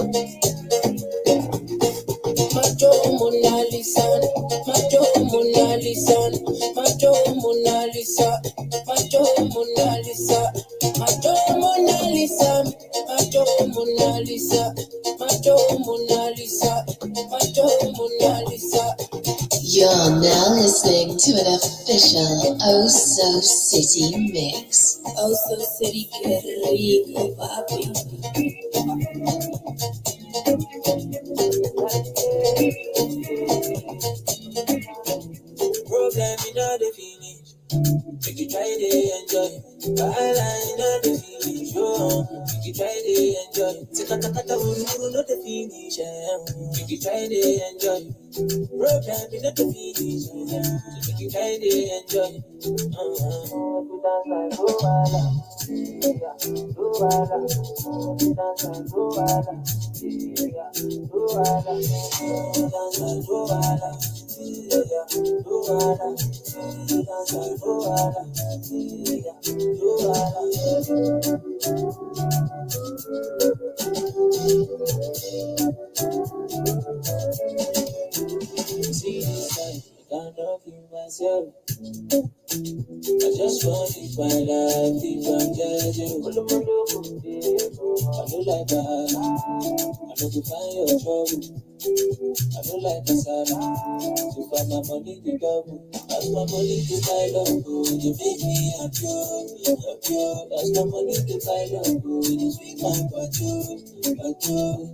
Macho Mona Lisa, Macho Mona Lisa, Macho Mona Lisa, Macho Mona Lisa, Macho Mona Lisa, Macho Mona Lisa, Macho Mona Lisa, Macho Mona Lisa. You're now listening to an official Oh So City mix. Oh So City, get rico, papi. Problem in all the finish. Make you try to enjoy. Wahala in all the finish. Oh, make you try to enjoy. Take a takata uru no the finish. Make you try to enjoy. Problem in all the finish. Make you try to enjoy. You dance like Luala. Yeah, Luala. You dance like Luala. Yeah, Luala. You dance like Luala. Yeah, Luala. You dance like Luala. Yeah, Luala. See this time, I cannot feel myself. I just want to find out if I'm judging. I don't like that. I know to find your trouble. I don't like kasala. To find my money to double. As my money to buy love, you make me happy, happy. As my money to buy love, you sweet my body, body.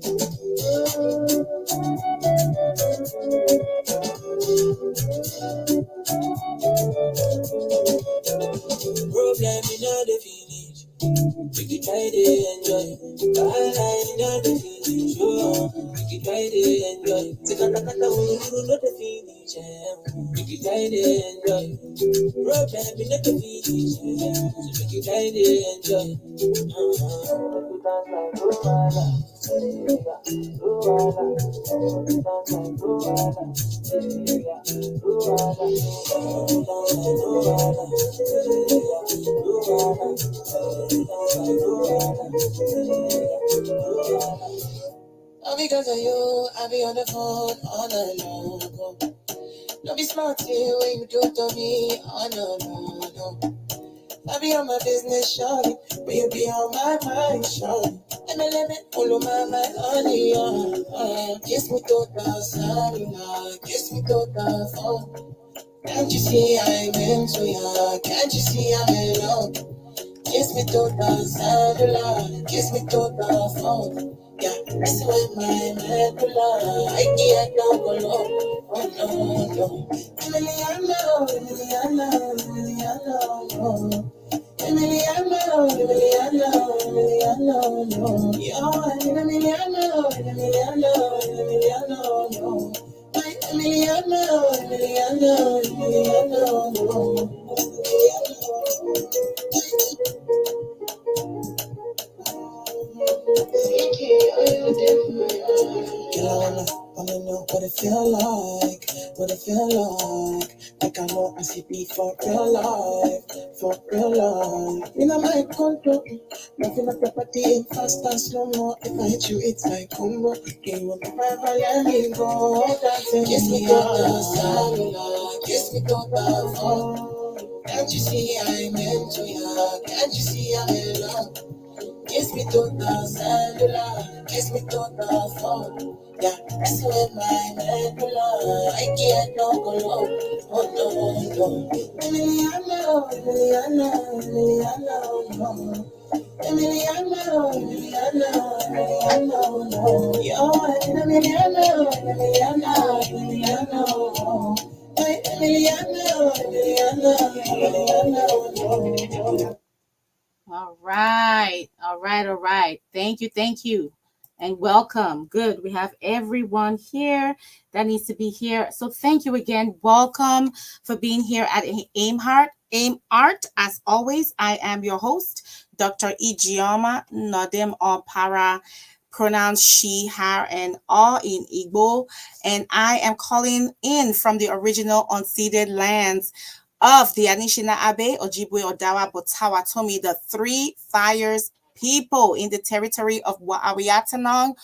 Problem in all the finish. Make you try to enjoy. Wahala in all the finish. Oh, make you try to enjoy. Take a takata uru no the finish. Make you try to enjoy. Problem in all the finish. So make you try to enjoy. Make you dance like Luala. Yeah, Luala. You dance like Luala. Yeah, Luala. You dance like Luala. All because of you, I be on the phone all night long. Don't be smart here when you do it to me. Oh no, no, no. I be on my business, shawty, but you be on my mind, shawty. And I let me follow my honey, kiss me to the cellular, kiss me to the phone. Can't you see I'm into ya? Can't you see I'm in love? Kiss me to the cellular, kiss me to the phone. Yeah, that's with my medulla. I can't go low. Oh no, no. Emiliano, Emiliano, Emiliano, no. Emiliano, Emiliano, Emiliano, no. Yo, Emiliano, Emiliano, Emiliano, no. My Emiliano, Emiliano, Emiliano, no. Girl, I wanna know what it feel like, what it feel like. Like I know I see be for real life, for real life. In a my control, nothing up your body fast and slow mo. If I hit you, it's like combo. Can you never let me go? Dancing, kiss me to the cellular, kiss me to the phone. Can't you see I'm into ya? Can't you see I'm in love? Kiss me to the cellular, kiss me to the phone. Yeah, that's with my medulla. I can't no go low. Oh no, no. Emiliano, Emiliano, Emiliano, no. Emiliano, Emiliano, Emiliano, no. Yo, Emiliano, Emiliano, Emiliano, no. Hey, Emiliano, Emiliano, Emiliano, no. All right. All right. All right. Thank you. Thank you. And welcome. Good. We have everyone here that needs to be here. So thank you again. Welcome for being here at Aim Heart. Aim Art. As always, I am your host, Dr. Ijeoma Nodim or Para, pronounced she, her, and all in Igbo. And I am calling in from the original unceded lands of the Anishina Abe, Ojibwe, Odawa, Potawatomi, the Three Fires people in the territory of Waawyatanong,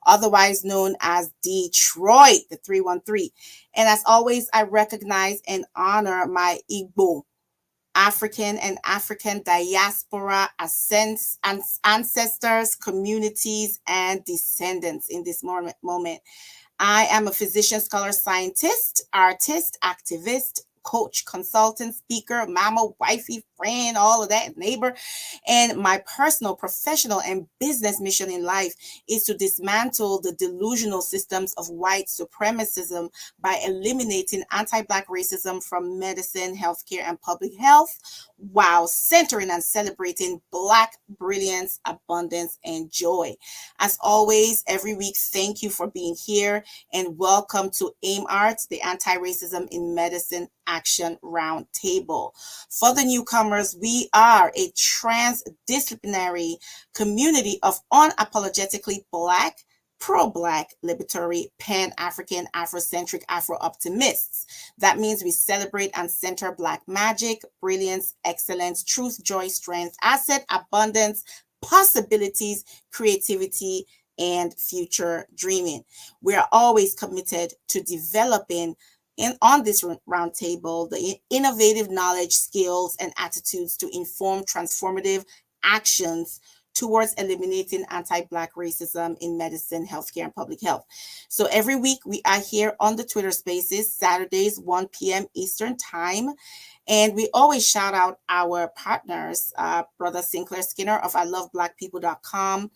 otherwise known as Detroit, the 313. And as always, I recognize and honor my Igbo, African and African diaspora ancestors, communities, and descendants in this moment. I am a physician, scholar, scientist, artist, activist, coach, consultant, speaker, mama, wifey, friend, all of that, neighbor. And my personal, professional, and business mission in life is to dismantle the delusional systems of white supremacism by eliminating anti-Black racism from medicine, healthcare, and public health, while centering and celebrating Black brilliance, abundance, and joy. As always, every week, thank you for being here and welcome to AIM Arts, the Anti-Racism in Medicine Action Roundtable. For the newcomers, we are a transdisciplinary community of unapologetically Black, pro-Black, liberatory, pan-African, Afrocentric, Afro-optimists. That means we celebrate and center Black magic, brilliance, excellence, truth, joy, strength, asset, abundance, possibilities, creativity, and future dreaming. We are always committed to developing on this roundtable the innovative knowledge, skills, and attitudes to inform transformative actions towards eliminating anti-Black racism in medicine, healthcare, and public health. So every week we are here on the Twitter Spaces, Saturdays, 1 p.m. Eastern Time. And we always shout out our partners, Brother Sinclair Skinner of ILoveBlackPeople.com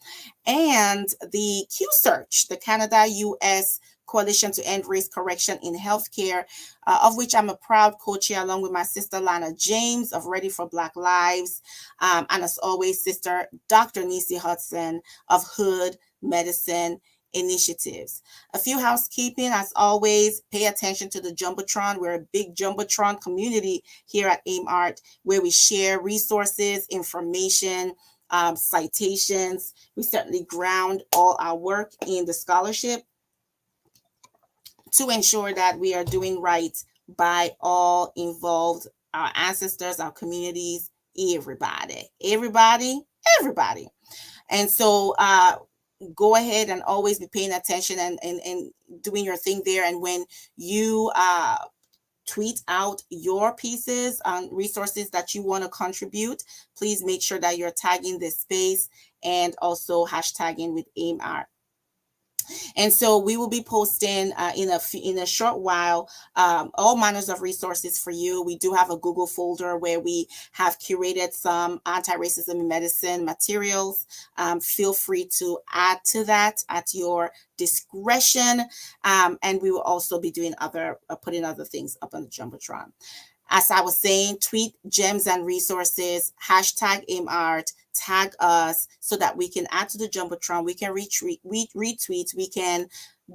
and the Q Search, the Canada-US Coalition to End Race Correction in Healthcare, of which I'm a proud co-chair along with my sister Lana James of Ready for Black Lives. And as always, sister Dr. Nisi Hudson of Hood Medicine Initiatives. A few housekeeping, as always, pay attention to the Jumbotron. We're a big Jumbotron community here at AIM Art where we share resources, information, citations. We certainly ground all our work in the scholarship to ensure that we are doing right by all involved, our ancestors, our communities, everybody. And so go ahead and always be paying attention and doing your thing there. And when you tweet out your pieces on resources that you want to contribute, please make sure that you're tagging this space and also hashtagging with AIM Art. And so we will be posting in a short while all manners of resources for you. We do have a Google folder where we have curated some anti-racism in medicine materials. Feel free to add to that at your discretion. And we will also be doing putting other things up on the Jumbotron. As I was saying, tweet gems and resources, hashtag AimArt, tag us so that we can add to the Jumbotron, we can retweet, we can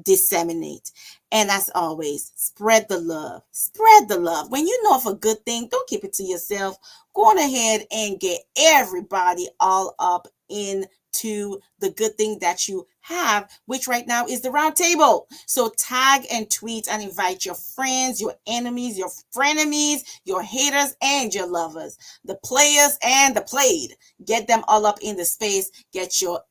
disseminate. And as always, spread the love. Spread the love. When you know of a good thing, don't keep it to yourself. Go on ahead and get everybody all up into the good thing that you have, which right now is the round table. So tag and tweet and invite your friends, your enemies, your frenemies, your haters, and your lovers, the players and the played. Get them all up in the space. Get your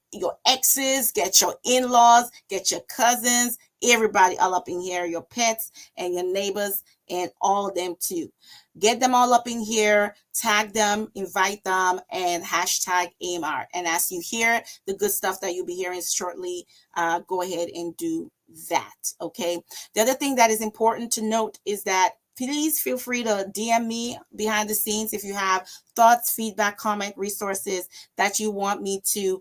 exes, get your in-laws, get your cousins, everybody all up in here, your pets and your neighbors and all of them too. Get them all up in here, tag them, invite them, and hashtag AimArt. And as you hear the good stuff that you'll be hearing shortly, go ahead and do that, okay? The other thing that is important to note is that please feel free to DM me behind the scenes if you have thoughts, feedback, comment, resources that you want me to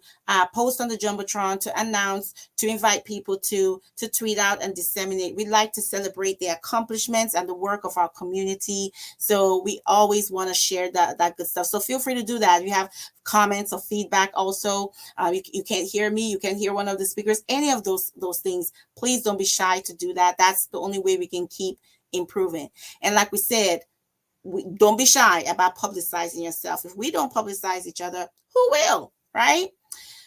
post on the Jumbotron, to announce, to invite people to tweet out and disseminate. We like to celebrate the accomplishments and the work of our community. So we always want to share that good stuff. So feel free to do that. If you have comments or feedback also, you can't hear me, you can hear one of the speakers, any of those things, please don't be shy to do that. That's the only way we can keep improving. And like we said, don't be shy about publicizing yourself. If we don't publicize each other, who will, right?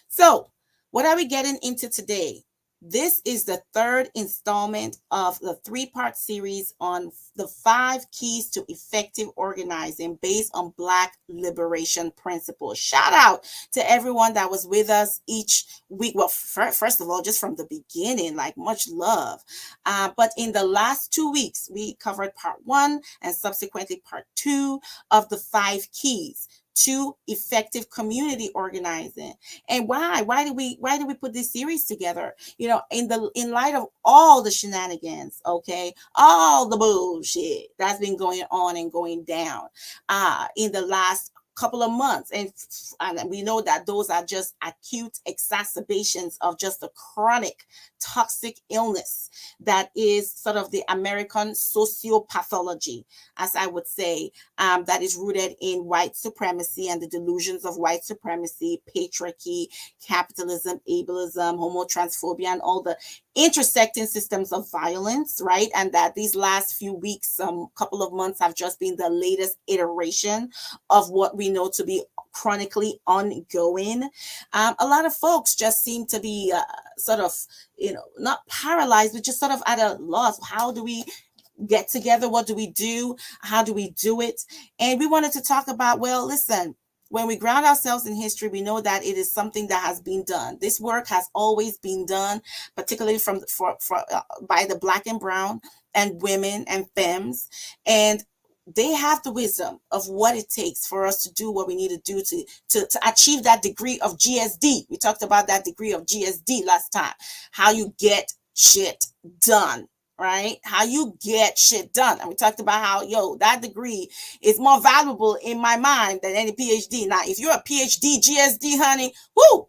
So what are we getting into today? This is the third installment of the three-part series on the 5 keys to effective organizing based on Black liberation principles. Shout out to everyone that was with us each week. Well, first of all, just from the beginning, like much love. But in the last 2 weeks, we covered part 1 and subsequently part 2 of the 5 keys to effective community organizing. And why did we put this series together? In light of all the shenanigans, okay, all the bullshit that's been going on and going down in the last couple of months, and we know that those are just acute exacerbations of just a chronic toxic illness that is sort of the American sociopathology, as I would say, that is rooted in white supremacy and the delusions of white supremacy, patriarchy, capitalism, ableism, homotransphobia, and all the intersecting systems of violence, right? And that these last few weeks, couple of months have just been the latest iteration of what we know to be chronically ongoing. A lot of folks just seem to be sort of, not paralyzed, but just sort of at a loss. How do we get together? What do we do? How do we do it? And we wanted to talk about, well, listen, when we ground ourselves in history, we know that it is something that has been done. This work has always been done, particularly by the Black and brown and women and femmes. And they have the wisdom of what it takes for us to do what we need to do to achieve that degree of GSD. We talked about that degree of GSD last time, how you get shit done, right? How you get shit done. And we talked about how, that degree is more valuable in my mind than any PhD. Now, if you're a PhD GSD, honey, whoo,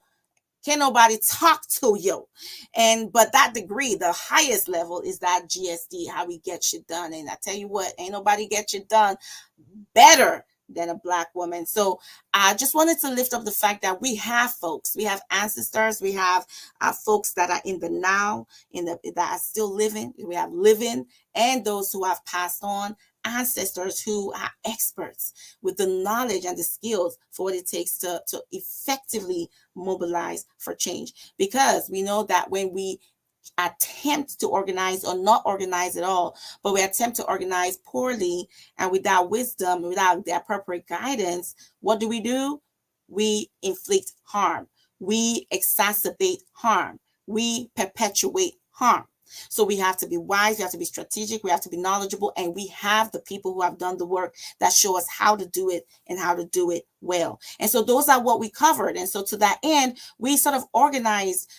can't nobody talk to you. But that degree, the highest level, is that GSD, how we get shit done. And I tell you what, ain't nobody get shit done better than a Black woman. So I just wanted to lift up the fact that we have folks, we have ancestors, we have folks that are in the now, that are still living. We have living and those who have passed on, ancestors who are experts with the knowledge and the skills for what it takes to effectively mobilize for change. Because we know that when we attempt to organize or not organize at all, but we attempt to organize poorly and without wisdom, without the appropriate guidance, what do? We inflict harm. We exacerbate harm. We perpetuate harm. So we have to be wise, we have to be strategic, we have to be knowledgeable, and we have the people who have done the work that show us how to do it and how to do it well. And so those are what we covered. And so to that end, we sort of organized,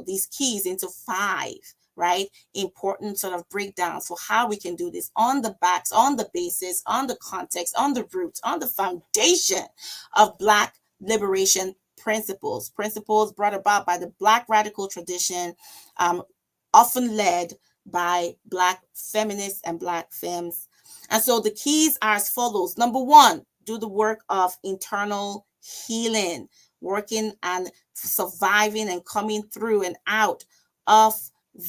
these keys into 5, right? Important sort of breakdowns for how we can do this on the backs, on the basis, on the context, on the roots, on the foundation of Black liberation principles brought about by the Black radical tradition, often led by Black feminists and Black femmes. And so the keys are as follows. Number 1, do the work of internal healing, working and surviving and coming through and out of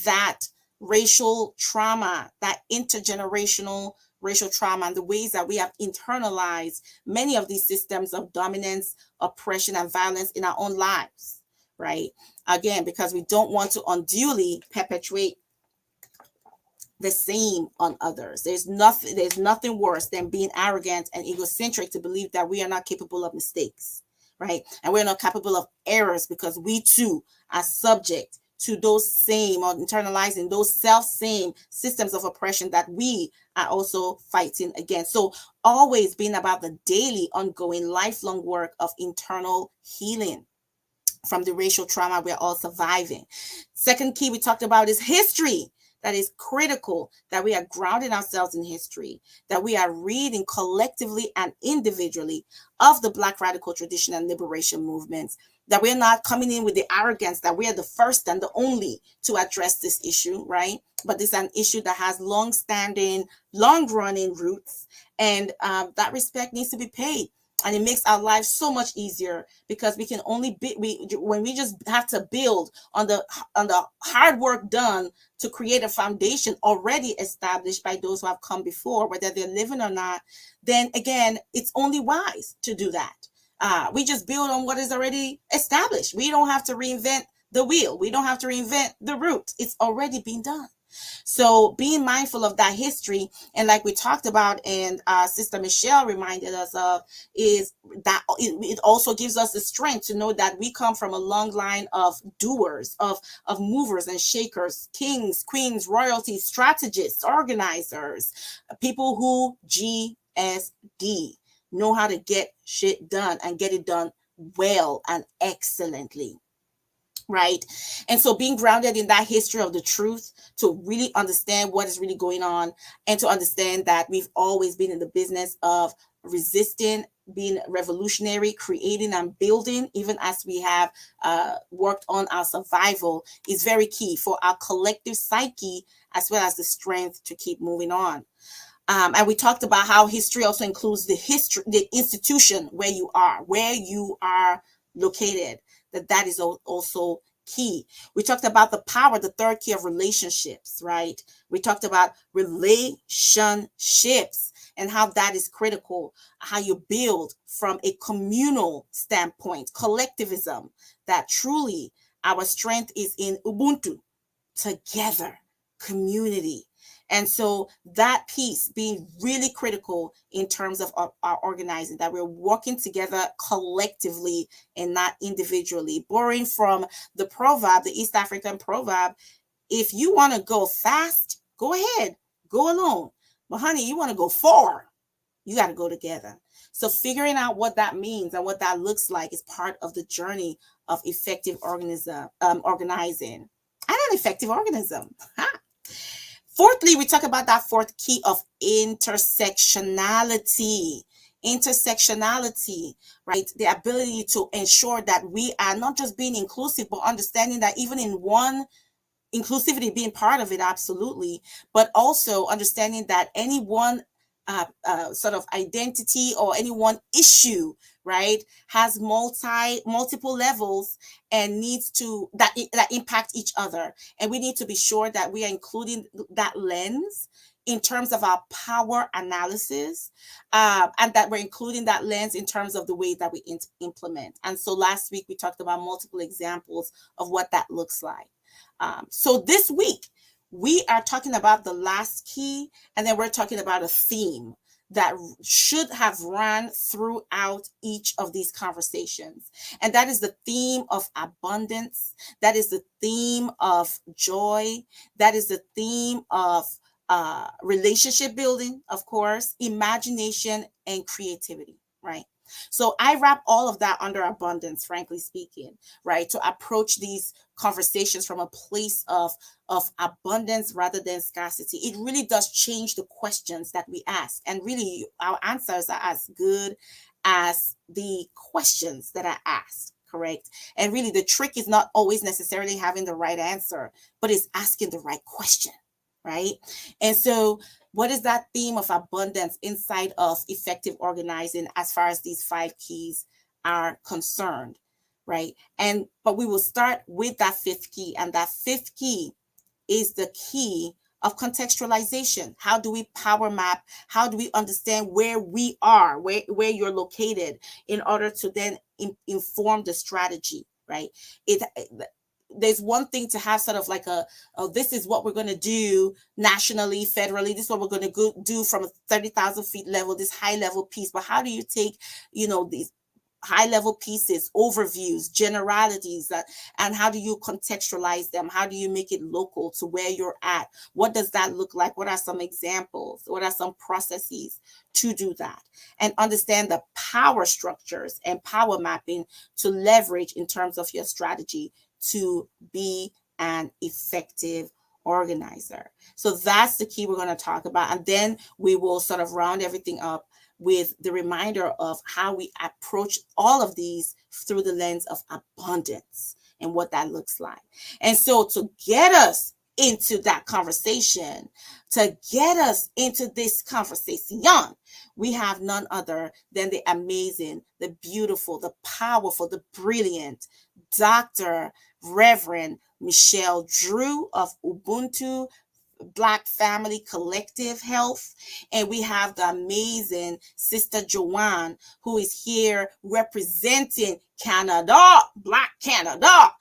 that racial trauma, that intergenerational racial trauma, and the ways that we have internalized many of these systems of dominance, oppression, and violence in our own lives, right? Again, because we don't want to unduly perpetuate the same on others. There's nothing worse than being arrogant and egocentric to believe that we are not capable of mistakes, right? And we're not capable of errors because we too are subject to those same, or internalizing those self-same systems of oppression that we are also fighting against. So always being about the daily, ongoing, lifelong work of internal healing from the racial trauma we're all surviving. Second key we talked about is history. That is critical, that we are grounding ourselves in history, that we are reading collectively and individually of the Black radical tradition and liberation movements, that we're not coming in with the arrogance that we are the first and the only to address this issue, right? But this is an issue that has long-standing, long-running roots, and that respect needs to be paid. And it makes our lives so much easier because we can only when we just have to build on the hard work done to create a foundation already established by those who have come before, whether they're living or not, then again, it's only wise to do that. We just build on what is already established. We don't have to reinvent the wheel. We don't have to reinvent the route. It's already been done. So being mindful of that history, and like we talked about, and Sister Michelle reminded us of, is that it also gives us the strength to know that we come from a long line of doers, of movers and shakers, kings, queens, royalty, strategists, organizers, people who GSD, know how to get shit done and get it done well and excellently. Right. And so being grounded in that history of the truth to really understand what is really going on, and to understand that we've always been in the business of resisting, being revolutionary, creating and building, even as we have worked on our survival, is very key for our collective psyche, as well as the strength to keep moving on. And we talked about how history also includes the institution where you are located, that is also key. We talked about the power, the third key of relationships, right? We talked about relationships and how that is critical, how you build from a communal standpoint, collectivism, that truly our strength is in Ubuntu, together, community. And so that piece being really critical in terms of our organizing, that we're working together collectively and not individually. Borrowing from the proverb, the East African proverb, if you want to go fast, go ahead, go alone. But honey, you want to go far, you got to go together. So figuring out what that means and what that looks like is part of the journey of effective organizing and an effective organism. Fourthly, we talk about that fourth key of intersectionality. Intersectionality, right? The ability to ensure that we are not just being inclusive, but understanding that even in one, inclusivity being part of it, absolutely, but also understanding that any one sort of identity or any one issue, right, has multiple levels and needs to that impact each other, and we need to be sure that we are including that lens in terms of our power analysis, and that we're including that lens in terms of the way that we implement. And so last week we talked about multiple examples of what that looks like. So this week we are talking about the last key, and then we're talking about a theme that should have run throughout each of these conversations. And that is the theme of abundance. That is the theme of joy. That is the theme of relationship building, of course, imagination and creativity, right? So I wrap all of that under abundance, frankly speaking, right? To approach these conversations from a place of abundance rather than scarcity. It really does change the questions that we ask. And really, our answers are as good as the questions that are asked, correct? And really, the trick is not always necessarily having the right answer, but it's asking the right question, right? And so what is that theme of abundance inside of effective organizing as far as these 5 keys are concerned, right? But we will start with that 5th key, and that 5th key is the key of contextualization. How do we power map? How do we understand where we are, where you're located, in order to then inform the strategy, right? There's one thing to have sort of like this is what we're going to do nationally, federally. This is what we're going to do from a 30,000 feet level, this high level piece. But how do you take, these high level pieces, overviews, generalities, and how do you contextualize them? How do you make it local to where you're at? What does that look like? What are some examples? What are some processes to do that? And understand the power structures and power mapping to leverage in terms of your strategy to be an effective organizer. So that's the key we're going to talk about. And then we will sort of round everything up with the reminder of how we approach all of these through the lens of abundance and what that looks like. And so to get us into that conversation, to get us into this conversation, we have none other than the amazing, the beautiful, the powerful, the brilliant Dr. Reverend Michelle Drew of Ubuntu Black Family Collective Health. And we have the amazing Sister Joanne, who is here representing Canada, Black Canada,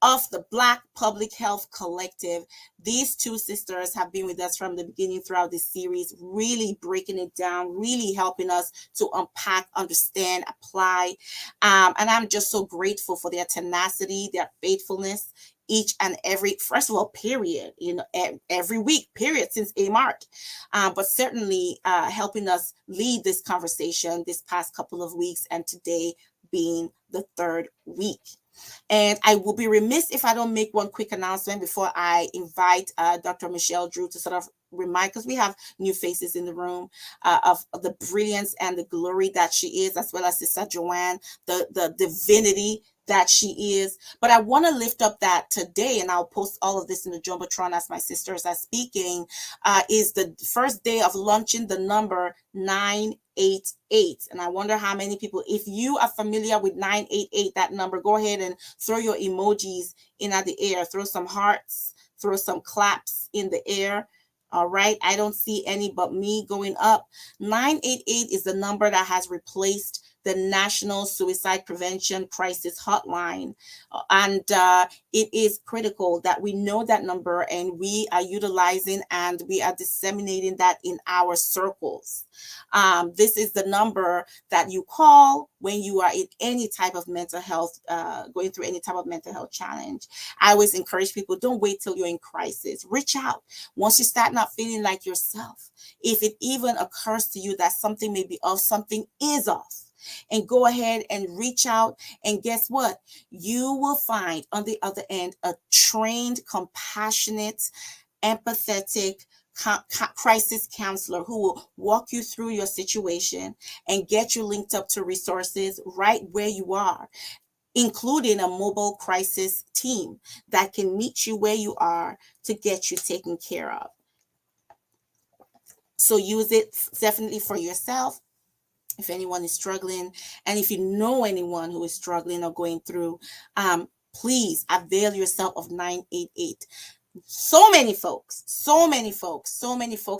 of the Black Public Health Collective. These two sisters have been with us from the beginning throughout this series, really breaking it down, really helping us to unpack, understand, apply. And I'm just so grateful for their tenacity, their faithfulness, each and every, first of all, period, every week, period, since a mark. But certainly helping us lead this conversation this past couple of weeks, and today being the third week. And I will be remiss if I don't make one quick announcement before I invite Dr. Michelle Drew to sort of remind, because we have new faces in the room, of the brilliance and the glory that she is, as well as Sister Joanne, the divinity that she is. But I want to lift up that today, and I'll post all of this in the Jumbotron as my sisters are speaking, is the first day of launching the number 988. And I wonder how many people, if you are familiar with 988, that number, go ahead and throw your emojis in at the air, throw some hearts, throw some claps in the air. All right, I don't see any but me going up. 988 is the number that has replaced the National Suicide Prevention Crisis Hotline. And it is critical that we know that number, and we are utilizing and we are disseminating that in our circles. This is the number that you call when you are in any type of mental health, going through any type of mental health challenge. I always encourage people, don't wait till you're in crisis. Reach out. Once you start not feeling like yourself, if it even occurs to you that something may be off, something is off, and go ahead and reach out. And guess what? You will find on the other end a trained, compassionate, empathetic crisis counselor who will walk you through your situation and get you linked up to resources right where you are, including a mobile crisis team that can meet you where you are to get you taken care of. So use it definitely for yourself. If anyone is struggling, and if you know anyone who is struggling or going through, please avail yourself of 988. So many folks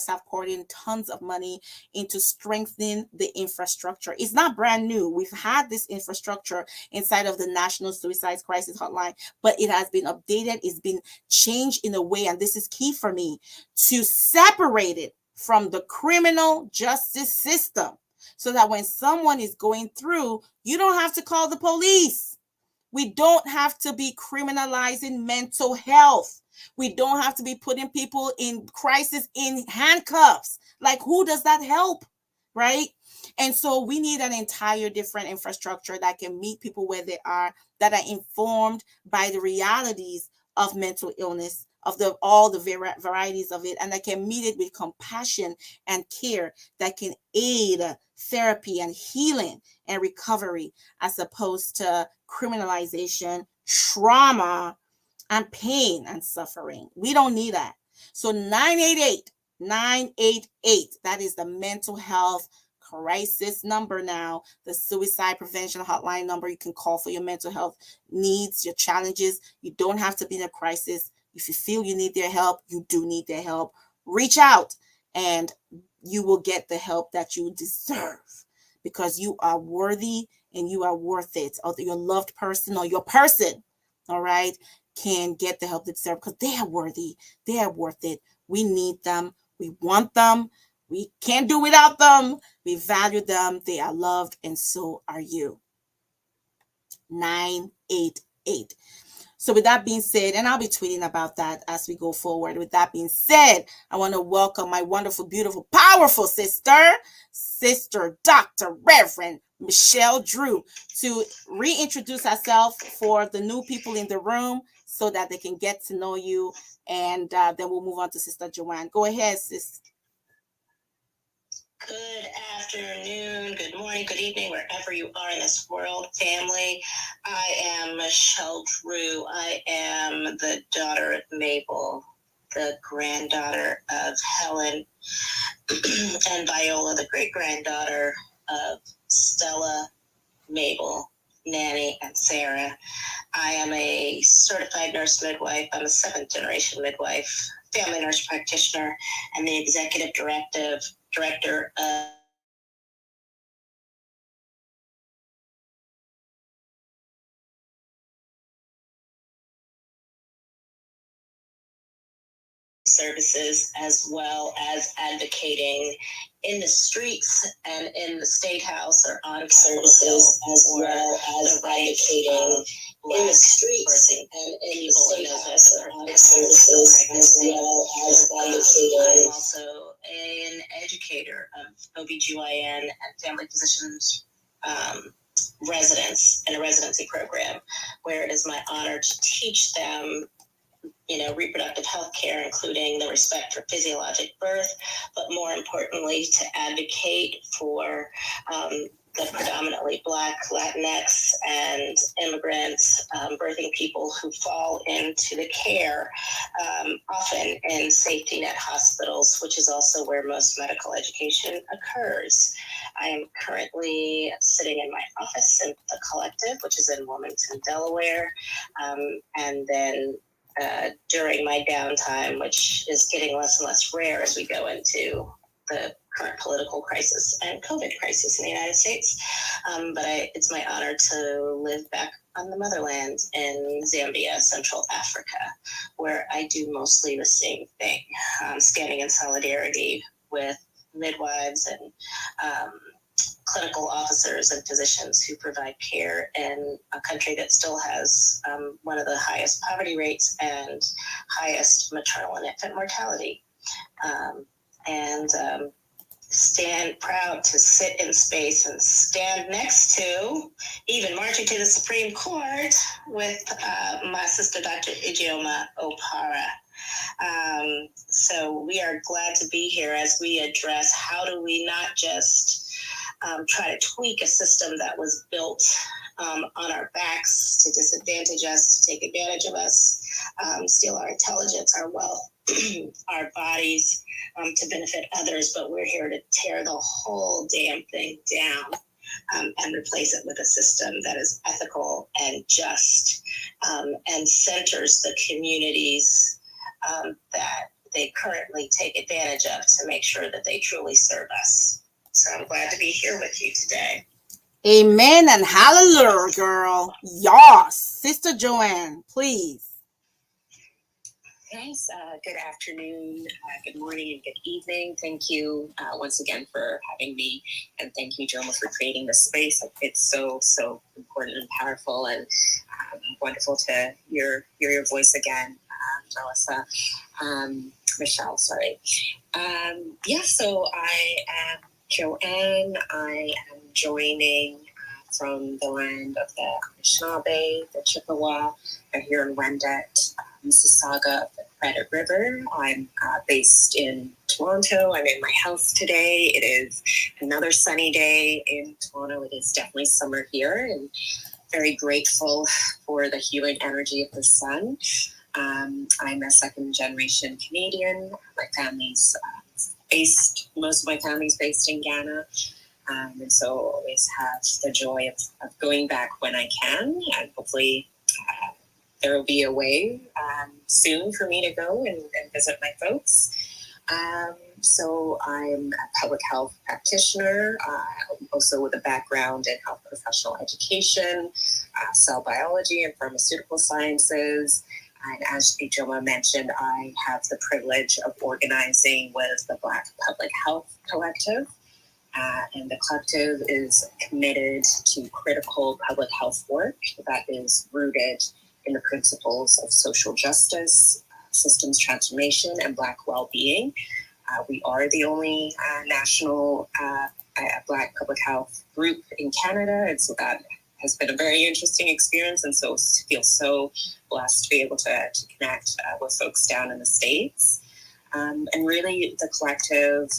have poured in tons of money into strengthening the infrastructure. It's not brand new. We've had this infrastructure inside of the National Suicide Crisis Hotline, but it has been updated. It's been changed in a way, and this is key for me, to separate it from the criminal justice system, so that when someone is going through, you don't have to call the police. We don't have to be criminalizing mental health. We don't have to be putting people in crisis in handcuffs. Like, who does that help? Right? And so we need an entire different infrastructure that can meet people where they are, that are informed by the realities of mental illness, of all the varieties of it, and that can meet it with compassion and care, that can aid therapy and healing and recovery, as opposed to criminalization, trauma, and pain and suffering. We don't need that. So 988, that is the mental health crisis number now, the suicide prevention hotline number you can call for your mental health needs, your challenges. You don't have to be in a crisis. If you feel you need their help, you do need their help. Reach out and you will get the help that you deserve, because you are worthy and you are worth it. Or your loved person or your person, all right, can get the help they deserve, because they are worthy. They are worth it. We need them. We want them. We can't do without them. We value them. They are loved, and so are you. 988. So with that being said, and I'll be tweeting about that as we go forward. With that being said, I want to welcome my wonderful, beautiful, powerful Sister Dr. Reverend Michelle Drew, to reintroduce herself for the new people in the room so that they can get to know you. And then we'll move on to Sister Joanne. Go ahead, sis. Good afternoon, good morning, good evening, wherever you are in this world, family. I am Michelle Drew. I am the daughter of Mabel, the granddaughter of Helen, and Viola, the great-granddaughter of Stella, Mabel, Nanny, and Sarah. I am a certified nurse midwife. I'm a seventh-generation midwife, family nurse practitioner, and the executive director of services, as well as advocating in the streets and in the State House or on services, as well as advocating in the streets and in the State House or on services, as well as advocating. I'm also an educator of OBGYN and family physicians residents in a residency program, where it is my honor to teach them, reproductive health care, including the respect for physiologic birth, but more importantly, to advocate for the predominantly Black, Latinx, and immigrants, birthing people who fall into the care, often in safety net hospitals, which is also where most medical education occurs. I am currently sitting in my office in the Collective, which is in Wilmington, Delaware, and then during my downtime, which is getting less and less rare as we go into the current political crisis and COVID crisis in the United States. But it's my honor to live back on the motherland in Zambia, Central Africa, where I do mostly the same thing, standing in solidarity with midwives and clinical officers and physicians who provide care in a country that still has one of the highest poverty rates and highest maternal and infant mortality. And stand proud to sit in space and stand next to, even marching to the Supreme Court with my sister, Dr. Ijeoma Opara. So we are glad to be here as we address how do we not just try to tweak a system that was built on our backs to disadvantage us, to take advantage of us, steal our intelligence, our wealth, our bodies, to benefit others, but we're here to tear the whole damn thing down and replace it with a system that is ethical and just and centers the communities that they currently take advantage of to make sure that they truly serve us. So I'm glad to be here with you today. Amen and hallelujah, girl. Yes. Sister Joanne, please. Guys, good afternoon, good morning, and good evening. Thank you once again for having me, and thank you, Joma, for creating this space. It's so important and powerful, and wonderful to hear your voice again, Melissa. Michelle, sorry. So I am Joanne. I am joining from the land of the Anishinaabe, the Chippewa, here in Wendat, Mississauga of the Credit River. I'm based in Toronto. I'm in my house today. It is another sunny day in Toronto. It is definitely summer here, and very grateful for the healing energy of the sun. I'm a second generation Canadian. My family's most of my family's based in Ghana. And so always have the joy of going back when I can, and hopefully there will be a way soon for me to go and visit my folks. So I'm a public health practitioner, also with a background in health professional education, cell biology and pharmaceutical sciences. And as Ijeoma mentioned, I have the privilege of organizing with the Black Public Health Collective. And the collective is committed to critical public health work that is rooted in the principles of social justice, systems transformation, and Black well-being. We are the only national Black public health group in Canada, and so that has been a very interesting experience, and so feel so blessed to be able to connect with folks down in the States. And really, the collective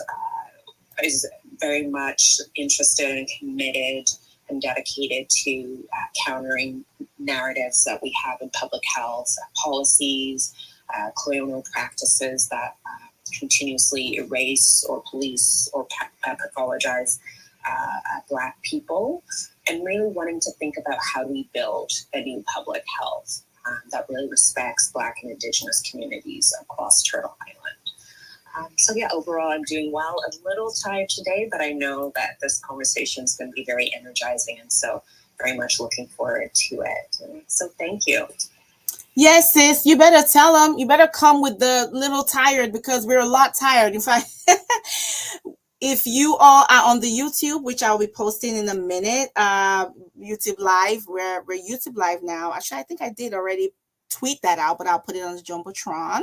is very much interested and committed and dedicated to countering narratives that we have in public health, policies, colonial practices that continuously erase or police or pathologize Black people, and really wanting to think about how do we build a new public health that really respects Black and Indigenous communities across Turtle Island. Overall, I'm doing well. A little tired today, but I know that this conversation is going to be very energizing, and so very much looking forward to it. So thank you. Yes, sis, you better tell them. You better come with the little tired because we're a lot tired. In fact, if you all are on the YouTube, which I'll be posting in a minute, YouTube Live, we're YouTube Live now. Actually, I think I did already tweet that out, but I'll put it on the Jumbotron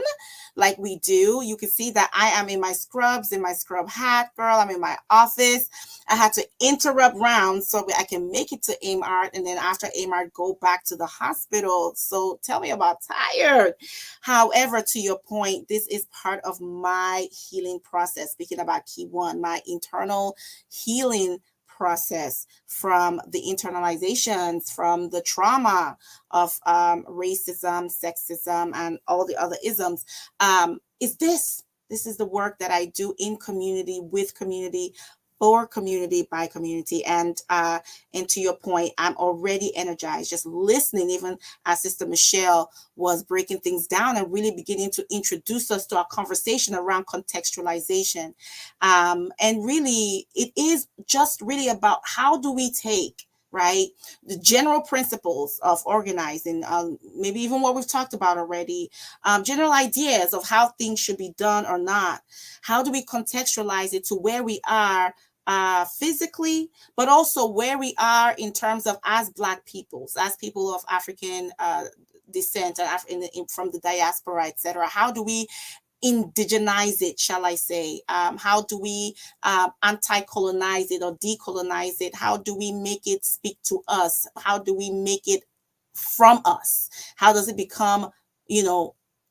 like we do. You can see that I am in my scrubs, in my scrub hat, girl. I'm in my office. I had to interrupt rounds so I can make it to AIM Art, and then after AIM Art, go back to the hospital. So tell me about tired. However, to your point, this is part of my healing process. Speaking about key one, my internal healing process from the internalizations, from the trauma of racism, sexism, and all the other isms, is this. This is the work that I do in community, with community, for community, by community. And to your point, I'm already energized just listening, even as Sister Michelle was breaking things down and really beginning to introduce us to our conversation around contextualization. And really, it is just really about how do we take, right, the general principles of organizing, maybe even what we've talked about already, general ideas of how things should be done or not. How do we contextualize it to where we are physically, but also where we are in terms of as Black peoples, as people of African descent, and from the diaspora, etc. How do we indigenize it, shall I say? How do we anti-colonize it or decolonize it? How do we make it speak to us? How do we make it from us? How does it become,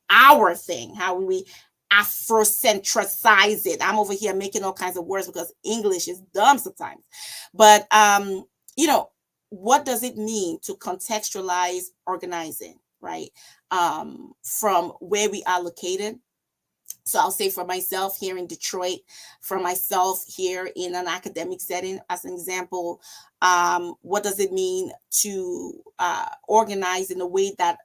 our thing? How we Afrocentricize it? I'm over here making all kinds of words because English is dumb sometimes. But you know, what does it mean to contextualize organizing, right? From where we are located. So I'll say for myself here in Detroit, for myself here in an academic setting, as an example, what does it mean to organize in a way that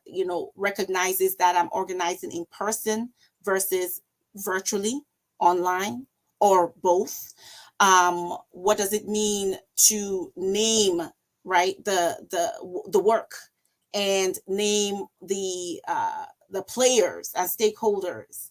recognizes that I'm organizing in person versus virtually, online, or both? What does it mean to name, right, the work, and name the players and stakeholders,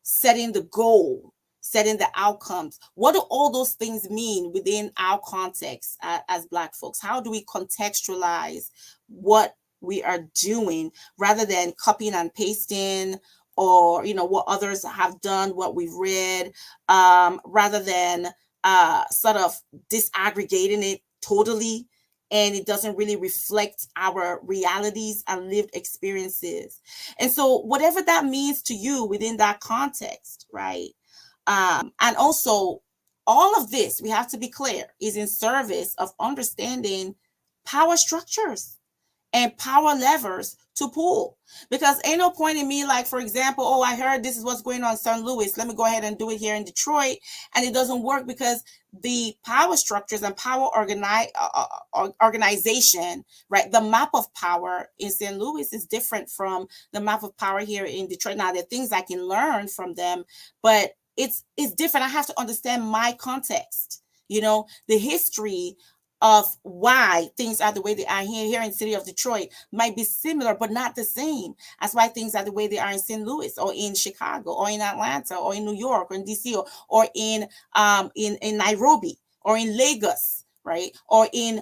setting the goal, setting the outcomes? What do all those things mean within our context as Black folks? How do we contextualize what we are doing rather than copying and pasting, or what others have done, what we've read, rather than sort of disaggregating it totally, and it doesn't really reflect our realities and lived experiences. And so whatever that means to you within that context, right? And also, all of this, we have to be clear, is in service of understanding power structures and power levers to pull. Because ain't no point in me, like, for example, oh, I heard this is what's going on in St. Louis, let me go ahead and do it here in Detroit, and it doesn't work because the power structures and power organization, right? The map of power in St. Louis is different from the map of power here in Detroit. Now, there are things I can learn from them, but it's different. I have to understand my context, the history of why things are the way they are here in the city of Detroit might be similar, but not the same as why things are the way they are in St. Louis, or in Chicago, or in Atlanta, or in New York, or in DC, or in Nairobi, or in Lagos, right? Or in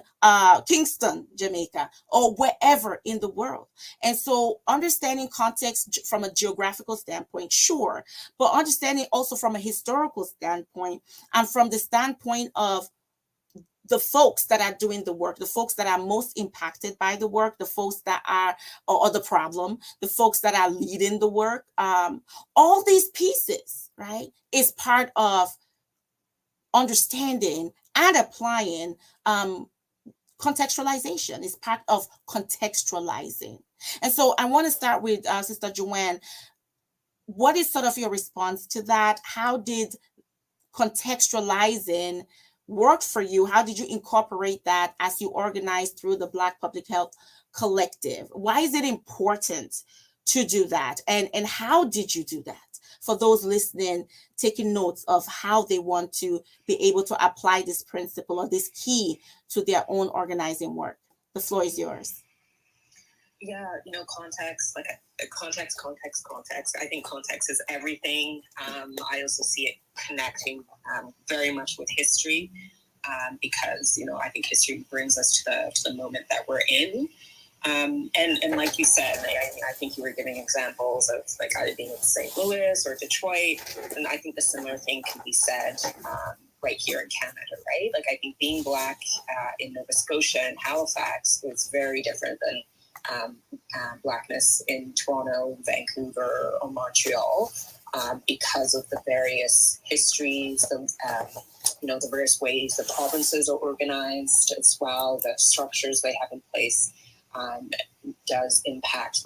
Kingston, Jamaica, or wherever in the world. And so understanding context from a geographical standpoint, sure, but understanding also from a historical standpoint, and from the standpoint of the folks that are doing the work, the folks that are most impacted by the work, the folks that are, or the problem, the folks that are leading the work, all these pieces, right, is part of understanding and applying contextualization. Is part of contextualizing. And so I want to start with Sister Joanne. What is sort of your response to that? How did contextualizing work for you? How did you incorporate that as you organized through the Black Public Health Collective? Why is it important to do that? And how did you do that? For those listening, taking notes of how they want to be able to apply this principle or this key to their own organizing work. The floor is yours. Yeah, context, like context. I think context is everything. I also see it connecting very much with history, because I think history brings us to the moment that we're in. And like you said, I think you were giving examples of like either being in St. Louis or Detroit, and I think the similar thing can be said right here in Canada, right? Like I think being Black in Nova Scotia and Halifax is very different than Blackness in Toronto, Vancouver, or Montreal, because of the various histories, the various ways the provinces are organized as well, the structures they have in place. Does impact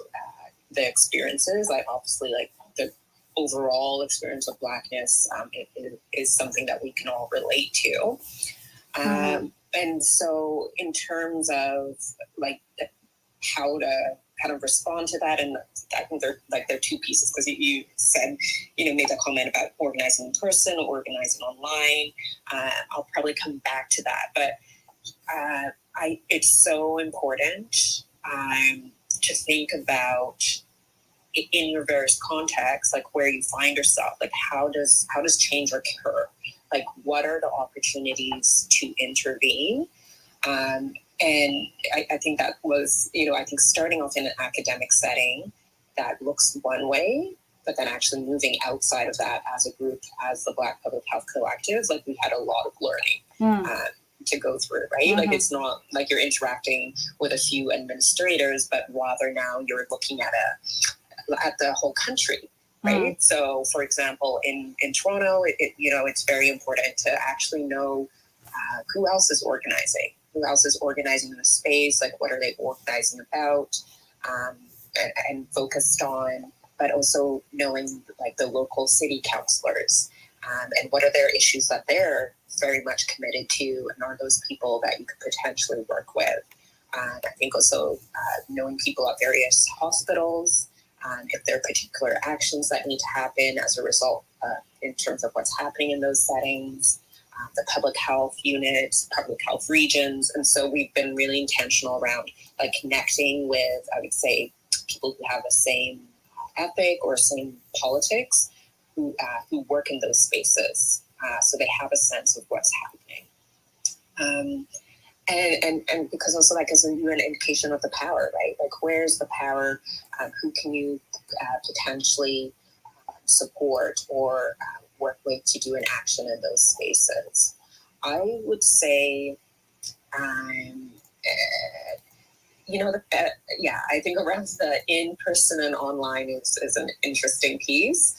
the experiences. Like obviously, like the overall experience of Blackness it is something that we can all relate to. And so, in terms of like how to kind of respond to that, and I think they're two pieces, because you said made that comment about organizing in person, organizing online. I'll probably come back to that, but. It's so important to think about in your various contexts, like where you find yourself, like how does change occur? Like what are the opportunities to intervene? And I think that was, I think starting off in an academic setting that looks one way, but then actually moving outside of that as a group, as the Black Public Health Collective, like we had a lot of learning. To go through, right? Like it's not like you're interacting with a few administrators, but rather now you're looking at the whole country, right? So, for example, in Toronto, it's very important to actually know who else is organizing in the space, like what are they organizing about, and focused on, but also knowing like the local city councilors, and what are their issues that they're very much committed to, and are those people that you could potentially work with. I think also knowing people at various hospitals, if there are particular actions that need to happen as a result in terms of what's happening in those settings, the public health units, public health regions. And so we've been really intentional around like connecting with, I would say, people who have the same ethic or same politics, who work in those spaces. So they have a sense of what's happening. And because also that gives you an indication of the power, right? Like where's the power? Who can you potentially support or work with to do an action in those spaces? I would say, I think around the in-person and online is an interesting piece.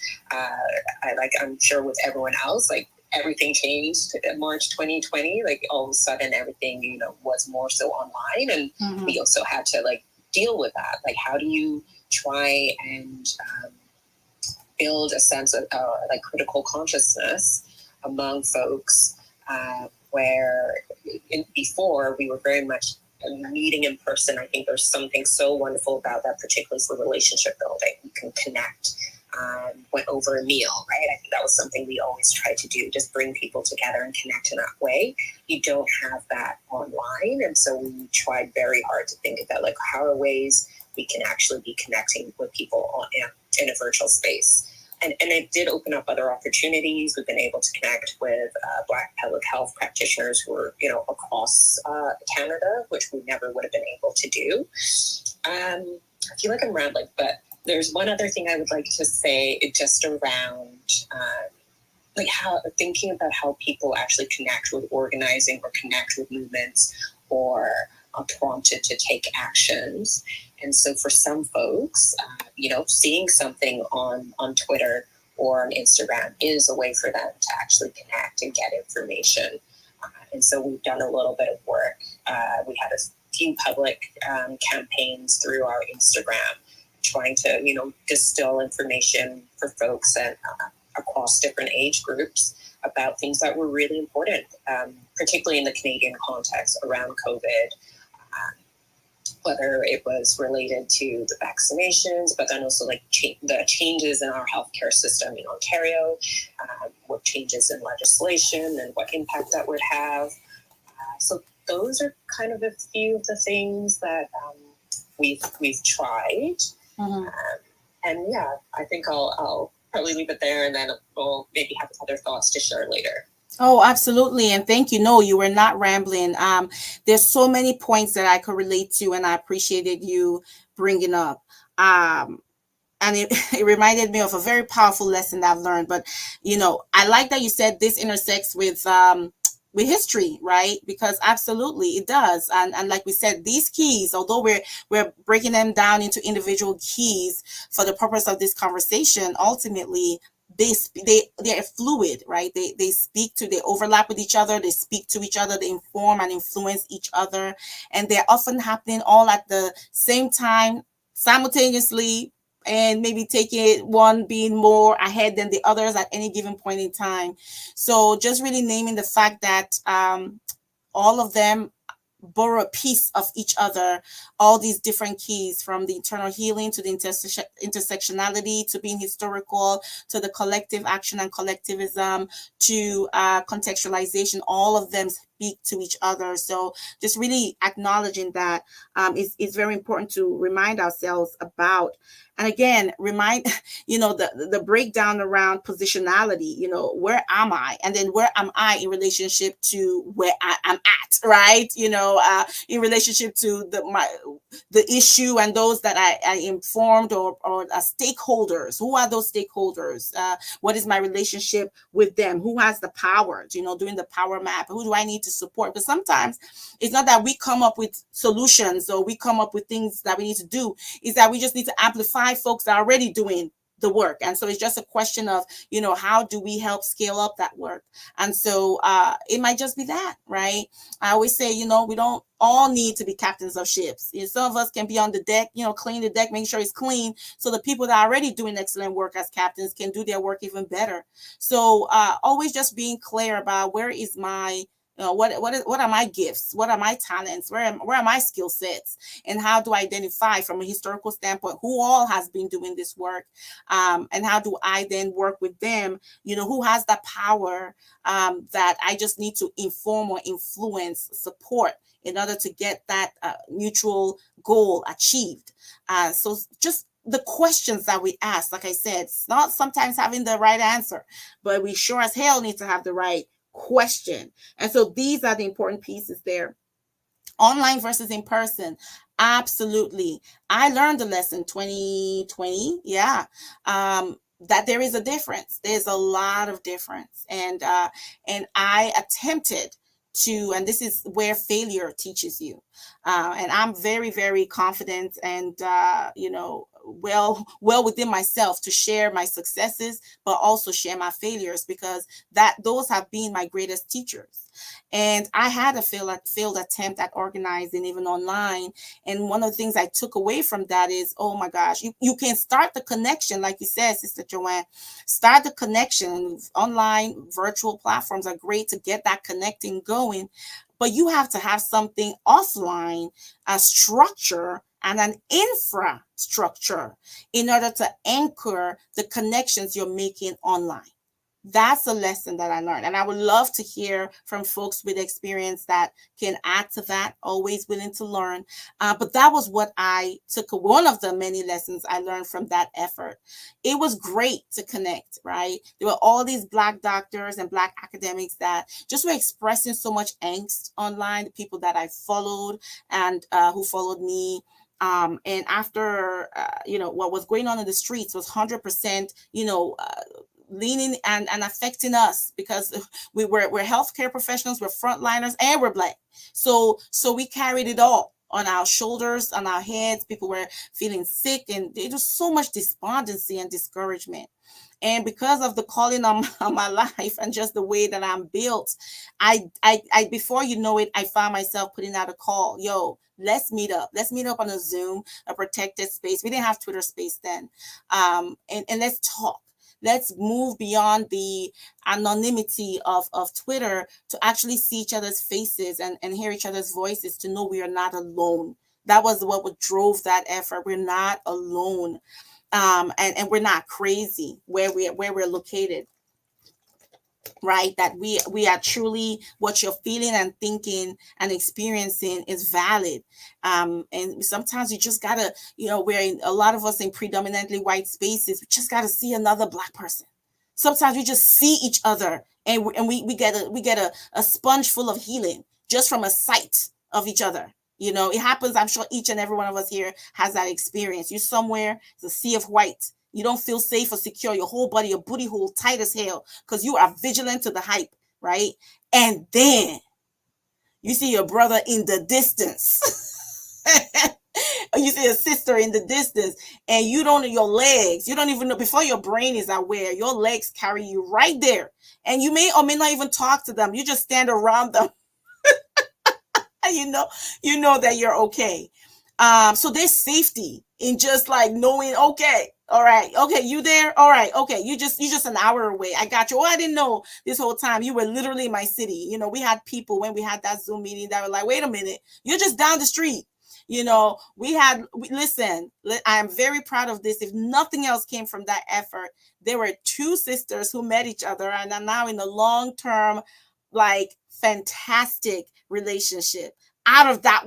I'm sure with everyone else, like everything changed in March 2020. Like all of a sudden, everything was more so online, and we also had to like deal with that. Like, how do you try and build a sense of like critical consciousness among folks, where before we were very much meeting in person. I think there's something so wonderful about that, particularly for relationship building. You can connect went over a meal, right? I think that was something we always tried to do, just bring people together and connect in that way. You don't have that online. And so we tried very hard to think about like how are ways we can actually be connecting with people in a virtual space. And it did open up other opportunities. We've been able to connect with Black public health practitioners who are, across Canada, which we never would have been able to do. I feel like I'm rambling, but there's one other thing I would like to say, just around like how thinking about how people actually connect with organizing or connect with movements or are prompted to take actions. And so for some folks, seeing something on Twitter or on Instagram is a way for them to actually connect and get information. And so we've done a little bit of work. We had a few public campaigns through our Instagram, trying to, distill information for folks and across different age groups about things that were really important, particularly in the Canadian context around COVID. Whether it was related to the vaccinations, but then also like the changes in our healthcare system in Ontario, what changes in legislation and what impact that would have. So those are kind of a few of the things that we've tried. Mhm. And yeah, I think I'll probably leave it there, and then we'll maybe have other thoughts to share later. Oh, absolutely. And thank you. No, you were not rambling. There's so many points that I could relate to, and I appreciated you bringing up. Um, and it, it reminded me of a very powerful lesson that I've learned. But I like that you said this intersects with history, right? Because absolutely it does. And like we said, these keys, although we're breaking them down into individual keys for the purpose of this conversation, ultimately they're fluid, right? They overlap with each other, they speak to each other, they inform and influence each other, and they're often happening all at the same time, simultaneously, and maybe taking it one being more ahead than the others at any given point in time. So just really naming the fact that all of them borrow a piece of each other, all these different keys, from the internal healing to the intersectionality to being historical to the collective action and collectivism to contextualization. All of them speak to each other. So just really acknowledging that is very important to remind ourselves about. And again, remind the breakdown around positionality. Where am I, and then where am I in relationship to where I am at, right? In relationship to the issue and those that I informed, or stakeholders. Who are those stakeholders? What is my relationship with them? Who has the power? Doing the power map. Who do I need to support? Because sometimes it's not that we come up with solutions or we come up with things that we need to do. Is that we just need to amplify folks that are already doing the work. And so it's just a question of, how do we help scale up that work? And so it might just be that, right? I always say, we don't all need to be captains of ships. Some of us can be on the deck, clean the deck, making sure it's clean, so the people that are already doing excellent work as captains can do their work even better. So always just being clear about where is my what are my gifts? What are my talents? Where are my skill sets? And how do I identify from a historical standpoint who all has been doing this work? And how do I then work with them? Who has that power that I just need to inform or influence, support in order to get that mutual goal achieved. So just the questions that we ask, like I said, it's not sometimes having the right answer, but we sure as hell need to have the right question. And so these are the important pieces there. Online versus in person. Absolutely. I learned the lesson 2020. Yeah. That there is a difference. There's a lot of difference. And I attempted to, and this is where failure teaches you. And I'm very, very confident and, well within myself to share my successes, but also share my failures, because those have been my greatest teachers. And I had a failed attempt at organizing, even online. And one of the things I took away from that is, oh my gosh, you can start the connection, like you said, Sister Joanne, start the connection. Online virtual platforms are great to get that connecting going, but you have to have something offline, a structure and an infrastructure in order to anchor the connections you're making online. That's a lesson that I learned. And I would love to hear from folks with experience that can add to that, always willing to learn. But that was what I took, one of the many lessons I learned from that effort. It was great to connect, right? There were all these Black doctors and Black academics that just were expressing so much angst online, the people that I followed and who followed me. And after, what was going on in the streets was 100%, leaning and affecting us, because we're healthcare professionals, we're frontliners, and we're Black. So we carried it all on our shoulders, on our heads. People were feeling sick, and there was so much despondency and discouragement. And because of the calling on my life and just the way that I'm built, I before you know it, I found myself putting out a call. Yo, let's meet up. Let's meet up on a Zoom, a protected space. We didn't have Twitter space then. And let's talk. Let's move beyond the anonymity of Twitter to actually see each other's faces and hear each other's voices, to know we are not alone. That was what drove that effort. We're not alone. And we're not crazy where we're located. right? That we are truly, what you're feeling and thinking and experiencing is valid. And sometimes you just gotta, we're in, a lot of us in predominantly white spaces, we just gotta see another Black person. Sometimes we just see each other, and we get a sponge full of healing just from a sight of each other. It happens. I'm sure each and every one of us here has that experience. You're somewhere, it's a sea of white. You don't feel safe or secure. Your whole body, your booty hole tight as hell because you are vigilant to the hype, right? And then you see your brother in the distance. You see a sister in the distance, and your legs, you don't even know, before your brain is aware, your legs carry you right there. And you may or may not even talk to them. You just stand around them. And you know that you're okay. So there's safety in just like knowing, okay, all right, okay, you there, all right, okay, you just an hour away, I got you. Oh, I didn't know this whole time you were literally in my city. We had people when we had that Zoom meeting that were like, wait a minute, you're just down the street. Listen, I am very proud of this. If nothing else came from that effort, there were two sisters who met each other and are now in a long-term, like, fantastic relationship out of that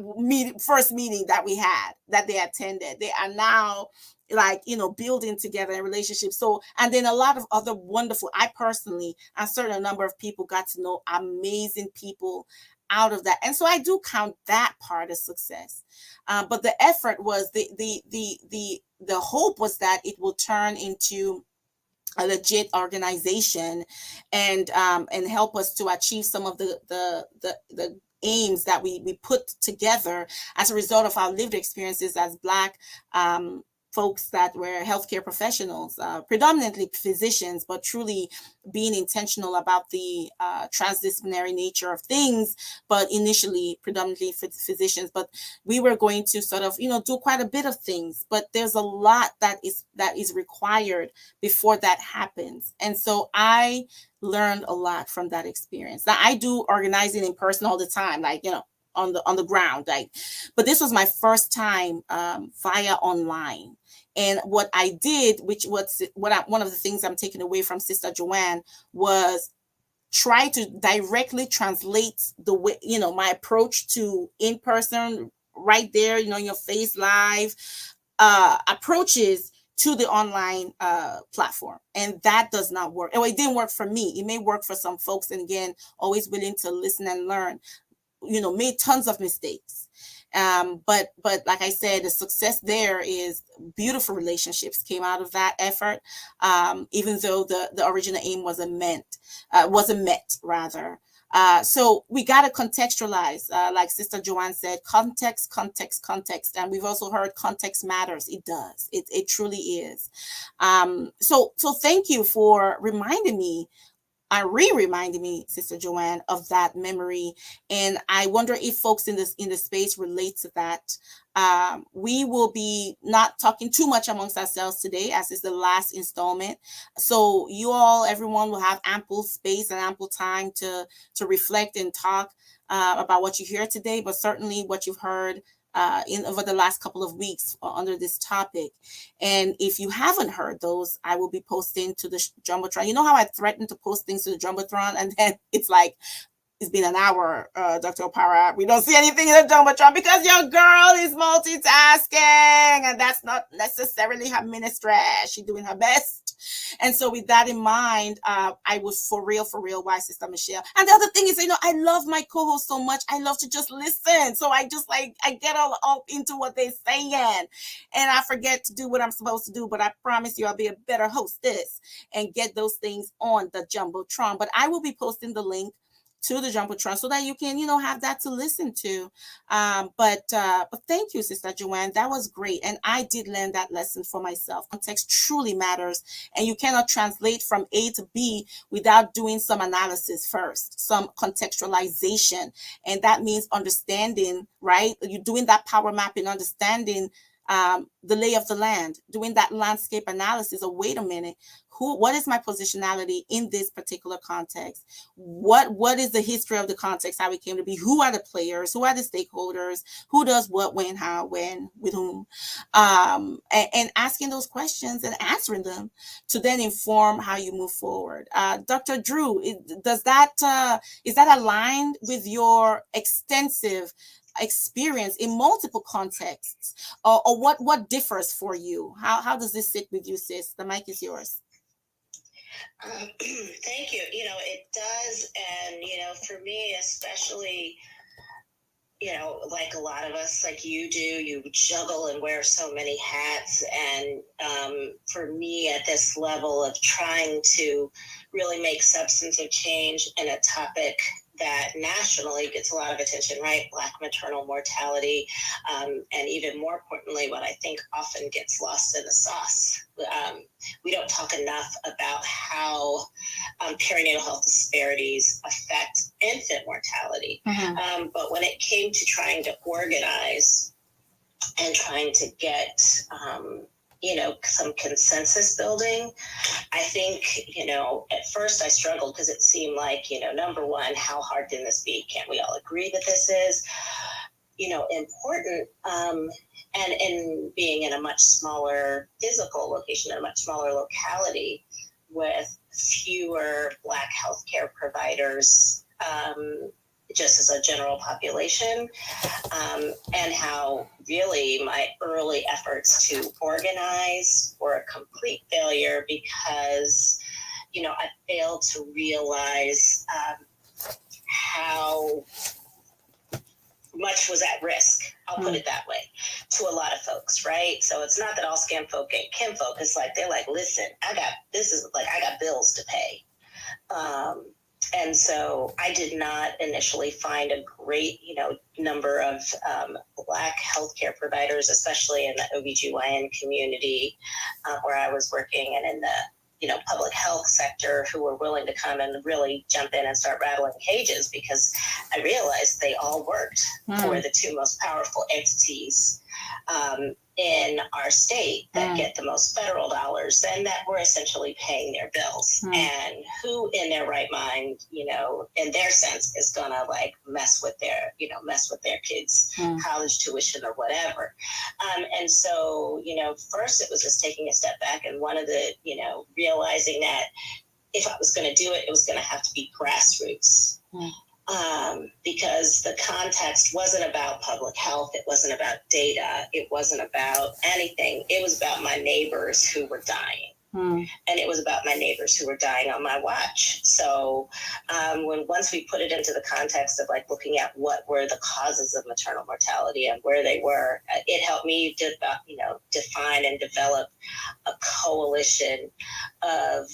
first meeting that we had, that they attended. They are now, like, building together in relationships. So, and then a lot of other wonderful, I personally, a certain number of people got to know amazing people out of that. And so I do count that part as success. But the effort was the hope was that it will turn into a legit organization, and help us to achieve some of the aims that we put together as a result of our lived experiences as Black folks that were healthcare professionals, predominantly physicians, but truly being intentional about the transdisciplinary nature of things, but initially predominantly physicians. But we were going to sort of, do quite a bit of things, but there's a lot that is required before that happens. And so I learned a lot from that experience. Now, I do organizing in person all the time, like, on the ground, like, but this was my first time via online. And what I did, one of the things I'm taking away from Sister Joanne, was try to directly translate the way, my approach to in person, right there, in your face, live approaches to the online platform. And that does not work. It didn't work for me. It may work for some folks. And again, always willing to listen and learn. Made tons of mistakes. But like I said, the success there is beautiful relationships came out of that effort. Even though the original aim wasn't met rather. So we got to contextualize, like Sister Joanne said, context. And we've also heard context matters. It does. It truly is. So thank you for reminding me, reminding me, Sister Joanne, of that memory. And I wonder if folks in the space relate to that. We will be not talking too much amongst ourselves today, as is the last installment. So everyone will have ample space and ample time to reflect and talk about what you hear today, but certainly what you've heard over the last couple of weeks under this topic. And if you haven't heard those, I will be posting to the Jumbotron. You know how I threatened to post things to the Jumbotron, and then it's like, it's been an hour, Dr. Opara. We don't see anything in the Jumbotron because your girl is multitasking, and that's not necessarily her ministry. She's doing her best. And so with that in mind, I was for real, why Sister Michelle. And the other thing is, I love my co-host so much. I love to just listen. So I just I get all into what they're saying, and I forget to do what I'm supposed to do. But I promise you, I'll be a better hostess and get those things on the Jumbotron. But I will be posting the link to the Jumbotron so that you can, have that to listen to. But thank you, Sister Joanne. That was great. And I did learn that lesson for myself. Context truly matters. And you cannot translate from A to B without doing some analysis first, some contextualization. And that means understanding, right? You're doing that power mapping, understanding the lay of the land, doing that landscape analysis of, wait a minute, what is my positionality in this particular context? What is the history of the context, how it came to be? Who are the players? Who are the stakeholders? Who does what, when, how, when, with whom? And asking those questions and answering them to then inform how you move forward. Dr. Drew, is that aligned with your extensive experience in multiple contexts, or what differs for you? How does this sit with you, sis? The mic is yours. Thank you. It does. And, for me, especially, like a lot of us, like you do, you juggle and wear so many hats. And for me, at this level of trying to really make substantive change in a topic that nationally gets a lot of attention, right? Black maternal mortality. And even more importantly, what I think often gets lost in the sauce. We don't talk enough about how perinatal health disparities affect infant mortality. Mm-hmm. But when it came to trying to organize and trying to get, some consensus building, I think, at first I struggled because it seemed like, number one, how hard can this be? Can't we all agree that this is, important? And in being in a much smaller physical location, in a much smaller locality with fewer Black healthcare providers, just as a general population, and how really my early efforts to organize were a complete failure because, I failed to realize how much was at risk, I'll put it that way, to a lot of folks, right? So it's not that all SCAM folk ain't Kim folk. It's like, they're like, listen, I got bills to pay. And so I did not initially find a great, number of Black healthcare providers, especially in the OBGYN community where I was working, and in the, public health sector, who were willing to come and really jump in and start rattling cages, because I realized they all worked for the two most powerful entities in our state that get the most federal dollars and that were essentially paying their bills. And who in their right mind, in their sense, is gonna mess with their kids' college tuition or whatever. And so, first it was just taking a step back, and one of the, realizing that if I was going to do it, it was going to have to be grassroots. Because the context wasn't about public health. It wasn't about data. It wasn't about anything. It was about my neighbors who were dying. And it was about my neighbors who were dying on my watch. So once we put it into the context of looking at what were the causes of maternal mortality and where they were, it helped me to, define and develop a coalition of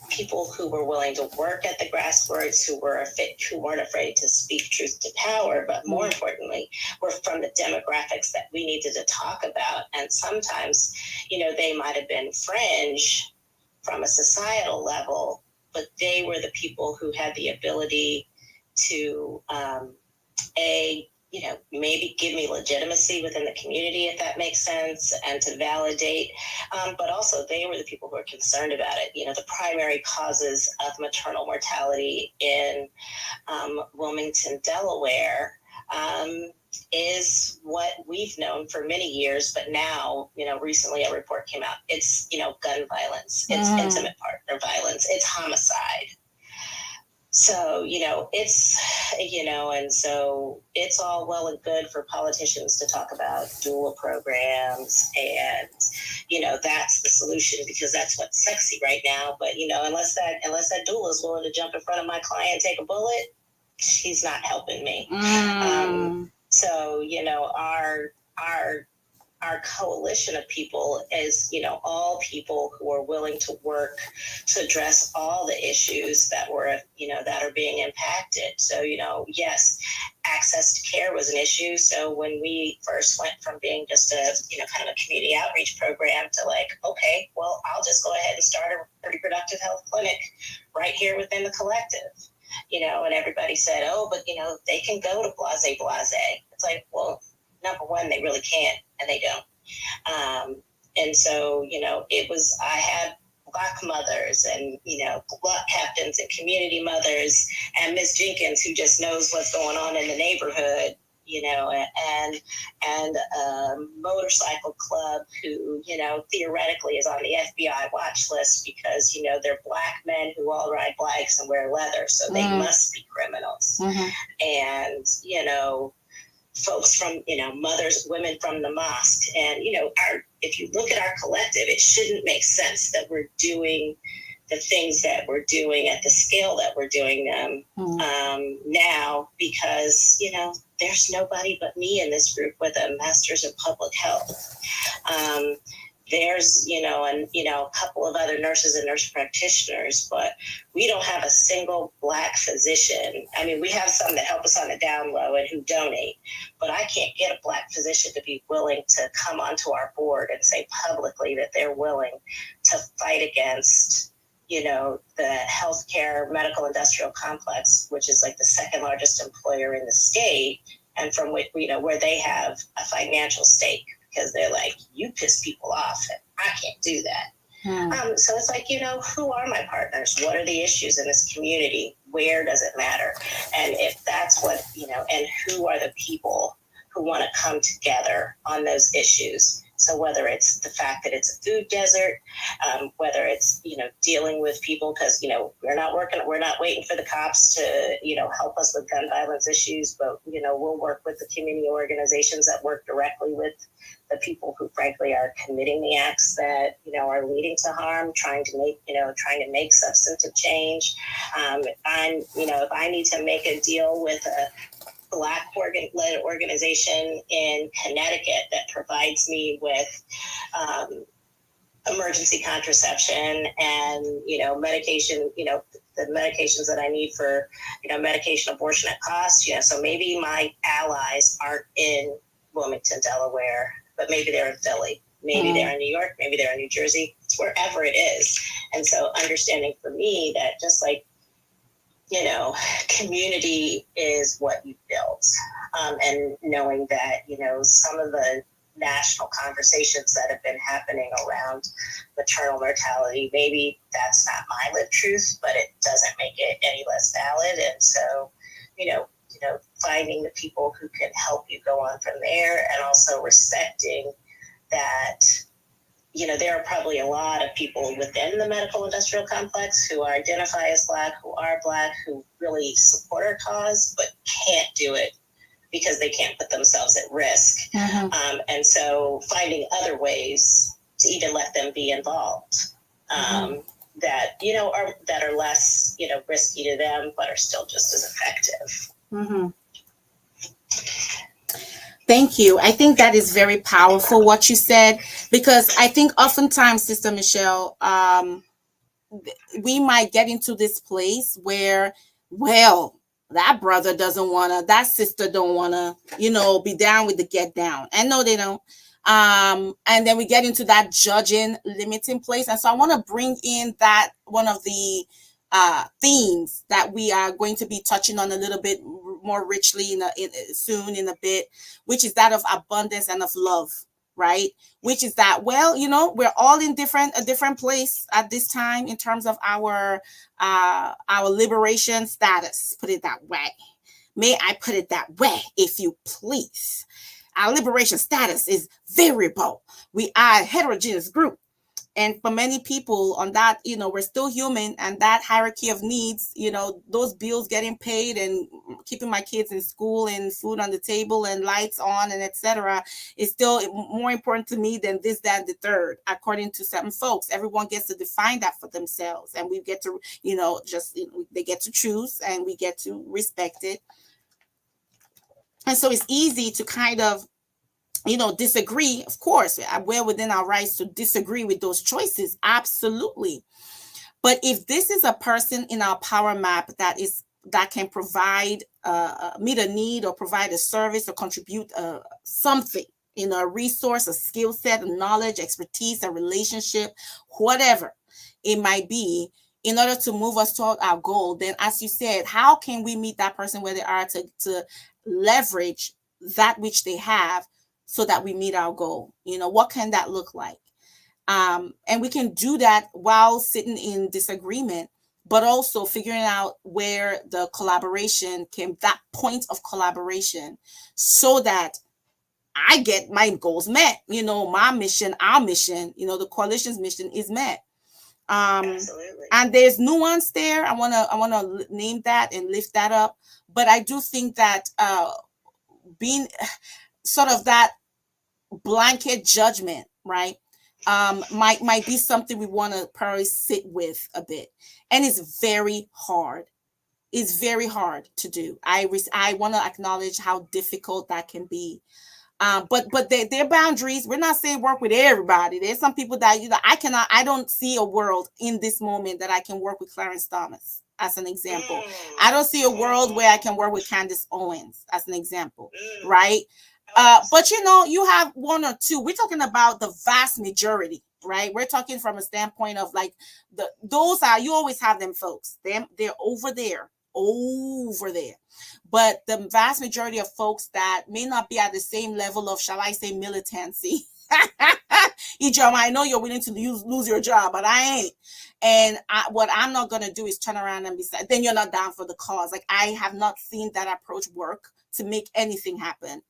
people who were willing to work at the grassroots, who weren't afraid to speak truth to power, but more importantly, were from the demographics that we needed to talk about. And sometimes, they might have been fringe from a societal level, but they were the people who had the ability to, maybe give me legitimacy within the community, if that makes sense, and to validate. But also they were the people who were concerned about it. The primary causes of maternal mortality in Wilmington, Delaware, is what we've known for many years. But now, recently a report came out. It's, gun violence. It's intimate partner violence. It's homicide. So, it's, and so it's all well and good for politicians to talk about doula programs and, that's the solution because that's what's sexy right now. But, unless that doula is willing to jump in front of my client and take a bullet, she's not helping me. So, our coalition of people is, all people who are willing to work to address all the issues that were, that are being impacted. So, yes, access to care was an issue. So when we first went from being just a, kind of a community outreach program to okay, well, I'll just go ahead and start a reproductive health clinic right here within the collective, and everybody said, oh, but, they can go to blase. It's like, well, number one, they really can't, and they don't. And so, I had Black mothers and, Black captains and community mothers and Miss Jenkins, who just knows what's going on in the neighborhood, and a motorcycle club who, theoretically is on the FBI watch list because, they're Black men who all ride bikes and wear leather. So they must be criminals. And, folks from, women from the mosque. And, if you look at our collective, it shouldn't make sense that we're doing the things that we're doing at the scale that we're doing them now, because, there's nobody but me in this group with a master's in public health. There's, a couple of other nurses and nurse practitioners, but we don't have a single Black physician. I mean, we have some that help us on the down low and who donate, but I can't get a Black physician to be willing to come onto our board and say publicly that they're willing to fight against, the healthcare medical industrial complex, which is like the second largest employer in the state, and from which, where they have a financial stake. Because they're like, you piss people off, and I can't do that. So it's like, who are my partners? What are the issues in this community? Where does it matter? And if that's what, and who are the people who want to come together on those issues? So whether it's the fact that it's a food desert, whether it's, dealing with people, because, we're not waiting for the cops to, help us with gun violence issues, but, we'll work with the community organizations that work directly with the people who frankly are committing the acts that, are leading to harm, trying to make substantive change. If I need to make a deal with a Black-led organization in Connecticut that provides me with emergency contraception and, medication, the medications that I need for, medication abortion at cost. So maybe my allies aren't in Wilmington, Delaware, but maybe they're in Philly. Maybe they're in New York. Maybe they're in New Jersey. It's wherever it is. And so understanding for me that just like, community is what you build. And knowing that, some of the national conversations that have been happening around maternal mortality, maybe that's not my lived truth, but it doesn't make it any less valid. And so, finding the people who can help you go on from there, and also respecting that, there are probably a lot of people within the medical industrial complex who identify as Black, who are Black, who really support our cause, but can't do it because they can't put themselves at risk. And so finding other ways to even let them be involved that, that are less, risky to them, but are still just as effective. Thank you. I think that is very powerful what you said, because I think oftentimes, Sister Michelle, we might get into this place where, well, that brother doesn't want to, that sister don't want to, be down with the get down. And no, they don't. And then we get into that judging, limiting place. And so I want to bring in that one of the themes that we are going to be touching on a little bit more richly soon in a bit, which is that of abundance and of love, right? Which is that, well, we're all in a different place at this time in terms of our liberation status, put it that way. May I put it that way, if you please? Our liberation status is variable. We are a heterogeneous group. And for many people on that, we're still human, and that hierarchy of needs, those bills getting paid and keeping my kids in school and food on the table and lights on and etc. is still more important to me than this, that, and the third, according to certain folks. Everyone gets to define that for themselves, and we get to, they get to choose, and we get to respect it. And so it's easy to kind of, disagree. Of course, we're within our rights to disagree with those choices. Absolutely. But if this is a person in our power map that can provide, meet a need or provide a service or contribute something, a resource, a skill set, a knowledge, expertise, a relationship, whatever it might be, in order to move us toward our goal, then as you said, how can we meet that person where they are to leverage that which they have so that we meet our goal? What can that look like? And we can do that while sitting in disagreement, but also figuring out where the collaboration that point of collaboration, so that I get my goals met. My mission, our mission, the coalition's mission is met. Absolutely. And there's nuance there. I wanna name that and lift that up. But I do think that being sort of that blanket judgment, right? Might be something we want to probably sit with a bit, and it's very hard. It's very hard to do. I want to acknowledge how difficult that can be. But their boundaries. We're not saying work with everybody. There's some people that I don't see a world in this moment that I can work with Clarence Thomas as an example. I don't see a world where I can work with Candace Owens as an example, right? But you have one or two. We're talking about the vast majority, right? We're talking from a standpoint of like you always have them folks. They're over there. But the vast majority of folks that may not be at the same level of, shall I say, militancy. Ijoma, I know you're willing to lose your job, but I ain't. And what I'm not going to do is turn around and be said, then you're not down for the cause. Like, I have not seen that approach work to make anything happen.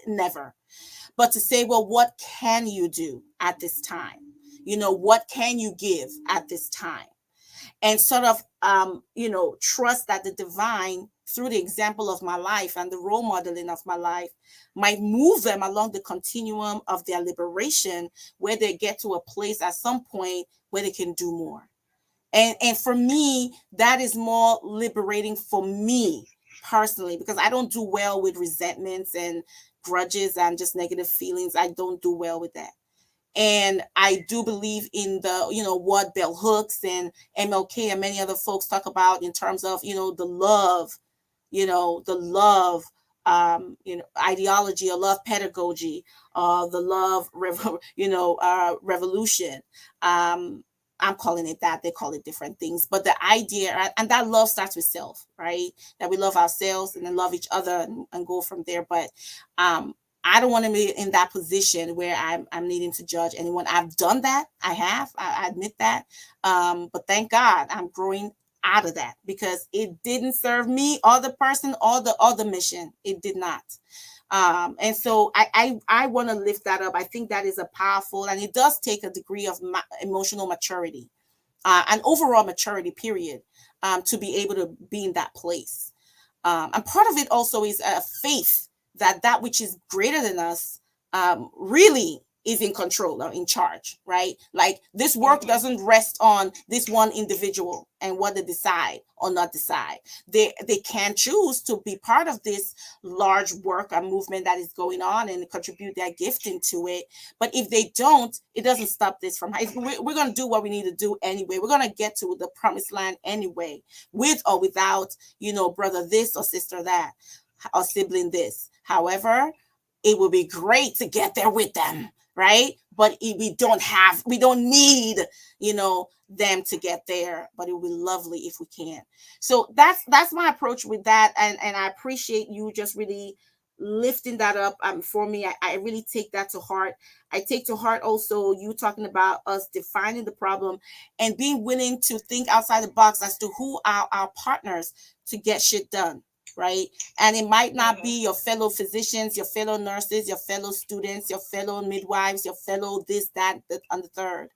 Never. But to say, well, what can you do at this time? What can you give at this time? And sort of, trust that the divine, through the example of my life and the role modeling of my life, might move them along the continuum of their liberation, where they get to a place at some point where they can do more. And for me, that is more liberating for me personally, because I don't do well with resentments and grudges and just negative feelings. I don't do well with that. And I do believe in the, what Bell Hooks and MLK and many other folks talk about in terms of, the love, ideology or love pedagogy, the love, revolution. I'm calling it that. They call it different things. But the idea, and that love starts with self, right? That we love ourselves and then love each other and go from there. But I don't want to be in that position where I'm needing to judge anyone. I've done that. I admit that. But thank God I'm growing out of that, because it didn't serve me or the person or the mission. It did not. And so I want to lift that up. I think that is a powerful, and it does take a degree of emotional maturity, and overall maturity, period, to be able to be in that place. And part of it also is a faith that which is greater than us really is in control or in charge, right? Like, this work doesn't rest on this one individual and what they decide or not decide. They can choose to be part of this large work and movement that is going on and contribute their gifting to it. But if they don't, it doesn't stop this from, we're going to do what we need to do anyway. We're going to get to the promised land anyway, with or without, brother this or sister that, or sibling this. However, it would be great to get there with them, right? But we don't need, them to get there, but it would be lovely if we can. So that's my approach with that. And I appreciate you just really lifting that up for me. I really take that to heart. I take to heart also you talking about us defining the problem and being willing to think outside the box as to who are our partners to get shit done. Right. And it might not be your fellow physicians, your fellow nurses, your fellow students, your fellow midwives, your fellow this, that, and the third.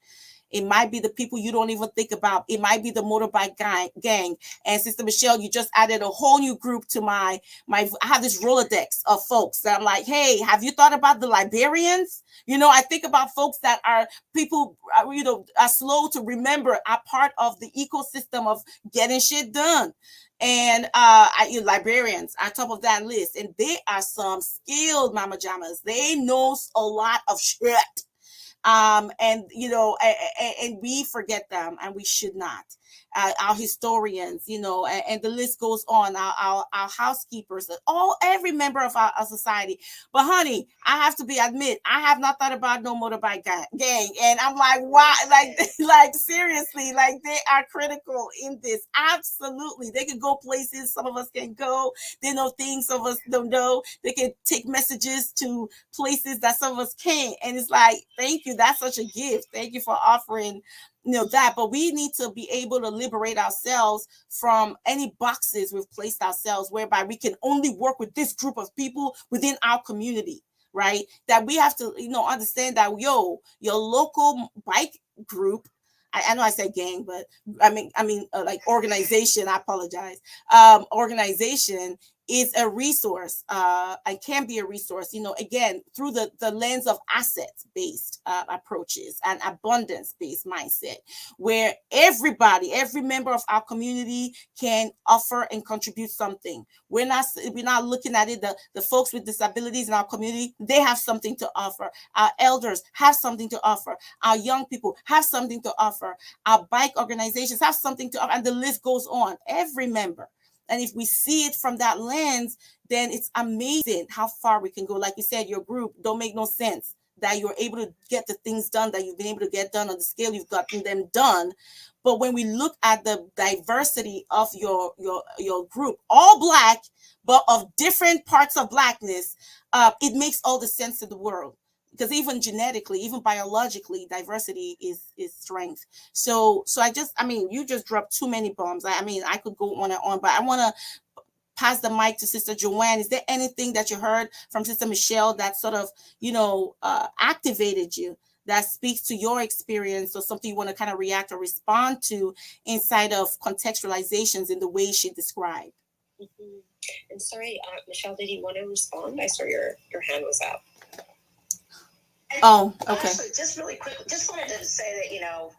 It might be the people you don't even think about. It might be the motorbike gang. And Sister Michelle, you just added a whole new group to my. I have this Rolodex of folks that I'm like, hey, have you thought about the librarians? I think about folks that are people, are slow to remember, are part of the ecosystem of getting shit done. And librarians on top of that list, and they are some skilled mama jammas. They know a lot of shit. And you know, and we forget them, and we should not. Our historians, you know, and the list goes on. Our housekeepers, every member of our society. But honey, I have to admit, I have not thought about no motorbike gang, and I'm like, why? Like seriously, like they are critical in this. Absolutely, they can go places some of us can go. They know things some of us don't know. They can take messages to places that some of us can't, and it's like, thank you. That's such a gift. Thank you for offering, you know, that. But we need to be able to liberate ourselves from any boxes we've placed ourselves, whereby we can only work with this group of people within our community, right? That we have to, you know, understand that your local bike group, I know I said gang, but I mean like organization, I apologize, organization is a resource, and can be a resource, you know, again, through the lens of assets based approaches and abundance based mindset, where every member of our community can offer and contribute something. We're not looking at it, the folks with disabilities in our community, they have something to offer. Our elders have something to offer. Our young people have something to offer. Our bike organizations have something to offer, and the list goes on. Every member. And if we see it from that lens, then it's amazing how far we can go. Like you said, your group don't make no sense that you're able to get the things done that you've been able to get done on the scale you've gotten them done. But when we look at the diversity of your group, all Black, but of different parts of Blackness, it makes all the sense in the world. Because even genetically, even biologically, diversity is strength. So I mean, you just dropped too many bombs. I mean, I could go on and on, but I want to pass the mic to Sister Joanne. Is there anything that you heard from Sister Michelle that sort of, you know, activated you, that speaks to your experience, or something you want to kind of react or respond to inside of contextualizations in the way she described? Mm-hmm. And sorry, Michelle, did you want to respond? I saw your hand was up. Oh, okay. Actually, just really quick, just wanted to say that,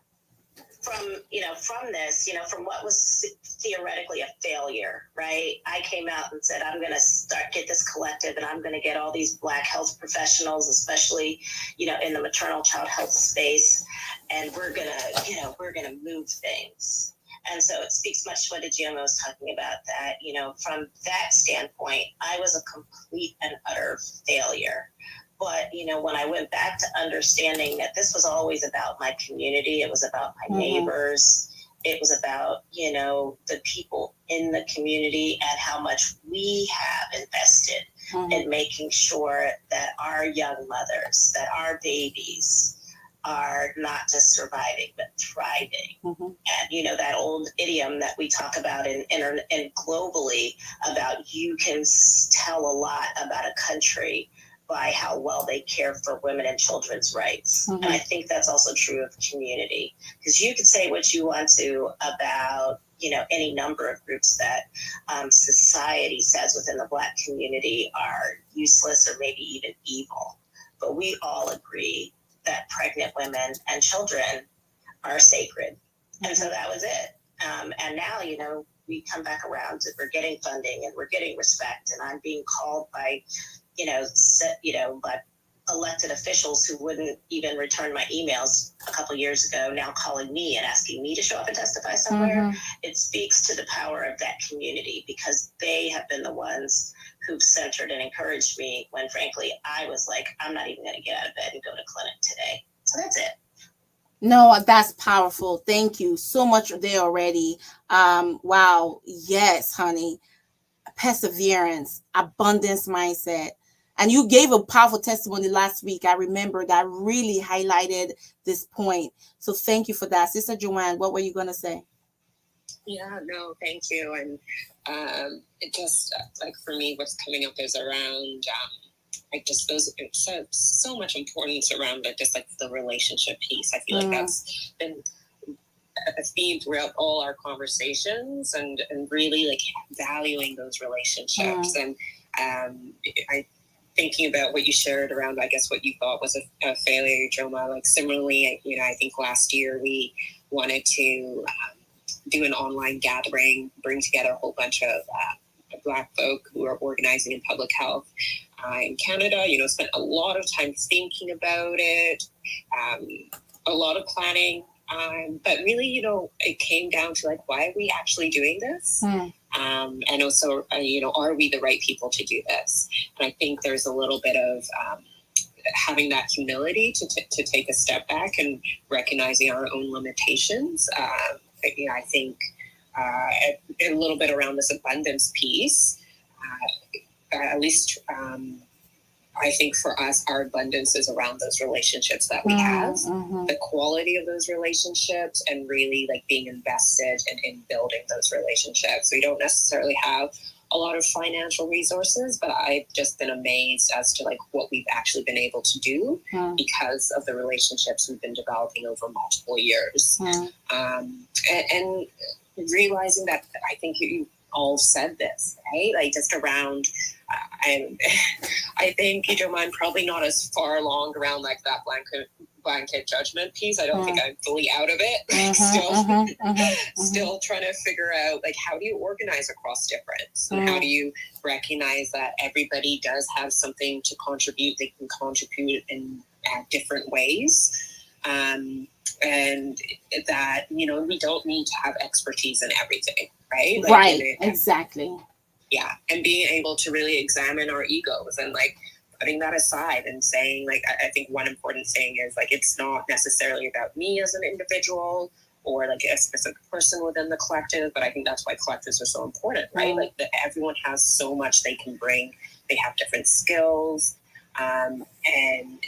from this, from what was theoretically a failure, right? I came out and said, I'm going to get this collective, and I'm going to get all these Black health professionals, especially, in the maternal child health space. And we're going to move things. And so it speaks much to what Adjiomo was talking about, that, from that standpoint, I was a complete and utter failure. But, when I went back to understanding that this was always about my community, it was about my neighbors, it was about, the people in the community, and how much we have invested in making sure that our young mothers, that our babies are not just surviving, but thriving. And, that old idiom that we talk about in globally about, you can tell a lot about a country by how well they care for women and children's rights. And I think that's also true of community, because you could say what you want to about, any number of groups that society says within the Black community are useless or maybe even evil. But we all agree that pregnant women and children are sacred. And so that was it. And now, we come back around to, we're getting funding and we're getting respect, and I'm being called by, but elected officials who wouldn't even return my emails a couple years ago, now calling me and asking me to show up and testify somewhere. It speaks to the power of that community, because they have been the ones who've centered and encouraged me when, frankly, I was like, I'm not even going to get out of bed and go to clinic today. So that's it. No, that's powerful. Thank you so much there already. Wow. Yes, honey. Perseverance, abundance mindset. And you gave a powerful testimony last week, I remember, that really highlighted this point. So thank you for that. Sister Joanne, what were you going to say? Yeah, no, thank you. And it just, like, for me, what's coming up is around, like, just those, so much importance around, like, just like the relationship piece. I feel like that's been a theme throughout all our conversations, and really, like, valuing those relationships. And I thinking about what you shared around, I guess, what you thought was a failure, Joma. Like, similarly, I think last year we wanted to do an online gathering, bring together a whole bunch of Black folk who are organizing in public health. in Canada, spent a lot of time thinking about it, a lot of planning. But really, it came down to like, why are we actually doing this? And also, are we the right people to do this? And I think there's a little bit of having that humility to take a step back and recognizing our own limitations. I think a little bit around this abundance piece, at least I think for us, our abundance is around those relationships that we have, the quality of those relationships, and really like being invested in building those relationships. We don't necessarily have a lot of financial resources, but I've just been amazed as to like what we've actually been able to do because of the relationships we've been developing over multiple years. And realizing that, I think you all said this, right? Like just around, I think, I'm probably not as far along around like that blanket judgment piece. I don't think I'm fully out of it. Still trying to figure out like, how do you organize across difference? And how do you recognize that everybody does have something to contribute? They can contribute in different ways. And that, we don't need to have expertise in everything, right? Like, right, exactly. Yeah, and being able to really examine our egos and like putting that aside and saying like, I think one important thing is like, it's not necessarily about me as an individual or like a specific person within the collective, but I think that's why collectives are so important, right? Like everyone has so much they can bring. They have different skills. And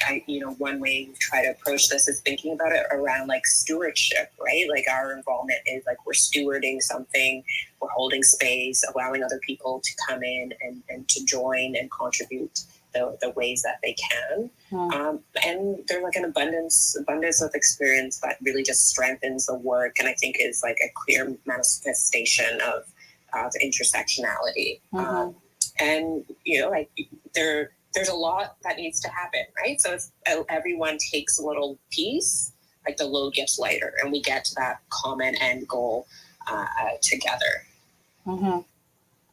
I, one way we try to approach this is thinking about it around like stewardship, right? Like our involvement is like, we're stewarding something, we're holding space, allowing other people to come in and to join and contribute the ways that they can. And there's like an abundance of experience that really just strengthens the work. And I think is like a clear manifestation of intersectionality. And, like there's a lot that needs to happen, right? So if everyone takes a little piece, like the load gets lighter and we get to that common end goal together.